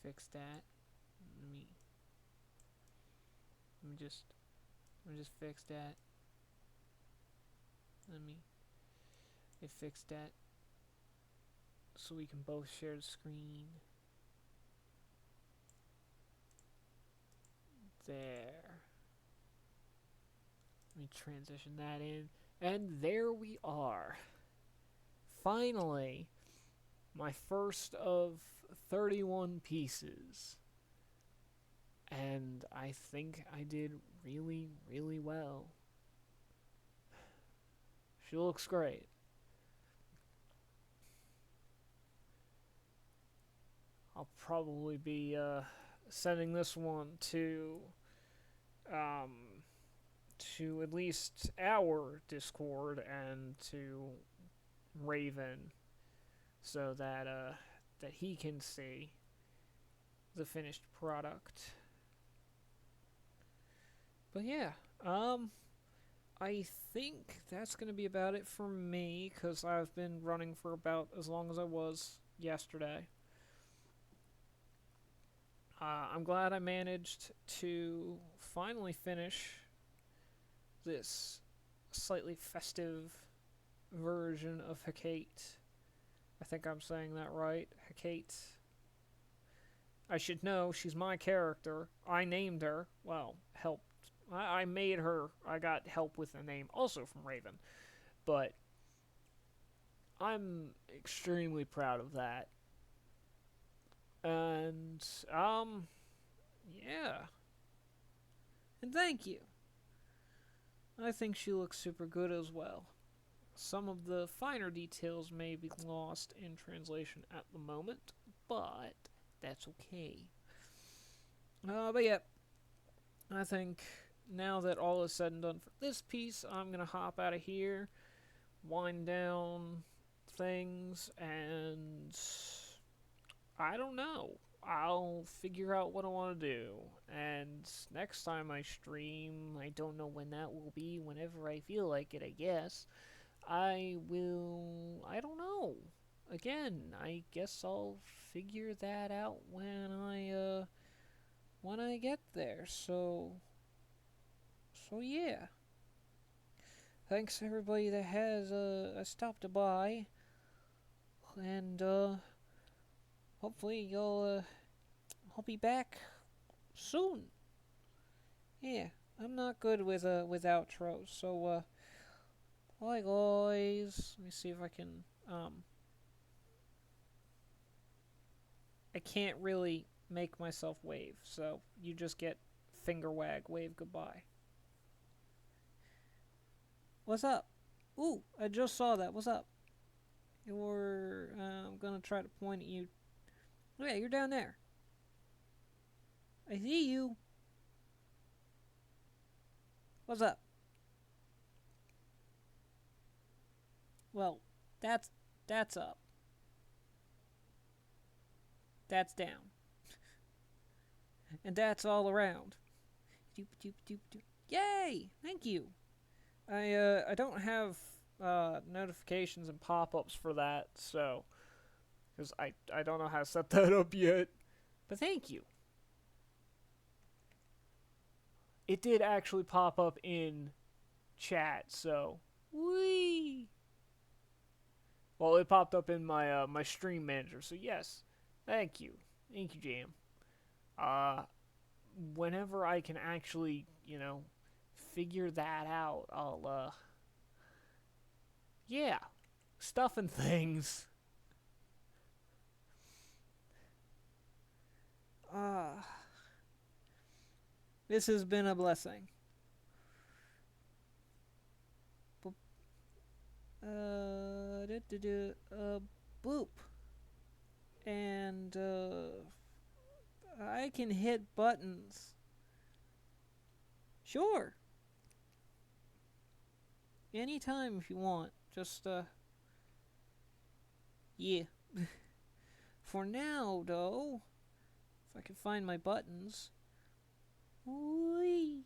S1: fix that. Let me let me just let me just fix that. Let me fix that so we can both share the screen. There. Let me transition that in. And there we are. Finally, my first of 31 pieces. And I think I did really, really well. She looks great. I'll probably be sending this one um, to at least our Discord and to Raven, so that that he can see the finished product. But yeah, I think that's gonna be about it for me because I've been running for about as long as I was yesterday. I'm glad I managed to finally finish this slightly festive version of Hecate. I think I'm saying that right. Hecate. I should know, she's my character. I named her. Well, helped. I made her. I got help with the name, also from Raven. But I'm extremely proud of that. And, yeah. And thank you. I think she looks super good as well. Some of the finer details may be lost in translation at the moment, but that's okay. But yeah, I think now that all is said and done for this piece, I'm gonna hop out of here, wind down things, and I don't know. I'll figure out what I want to do. And next time I stream, I don't know when that will be, whenever I feel like it, I guess. I will. I don't know. Again, I guess I'll figure that out when I get there. So yeah. Thanks everybody that has stopped by, and hopefully I'll be back soon. Yeah, I'm not good with outros, so hi guys. Let me see if I can I can't really make myself wave, so you just get finger wag, wave goodbye. What's up? Ooh, I just saw that. What's up? I'm gonna try to point at you. Oh yeah, you're down there. I see you. What's up? Well, that's up. That's down. And that's all around. Doop doop doop doop. Yay! Thank you. I don't have notifications and pop-ups for that, so because I don't know how to set that up yet. But thank you. It did actually pop up in chat, so wee. Well, it popped up in my stream manager, so yes, thank you, Jam. Uh, Whenever I can actually figure that out, I'll yeah, stuff and things. Ah, this has been a blessing. Boop. And, I can hit buttons. Sure. Anytime if you want. Just, yeah. For now, though, if I can find my buttons. Whee!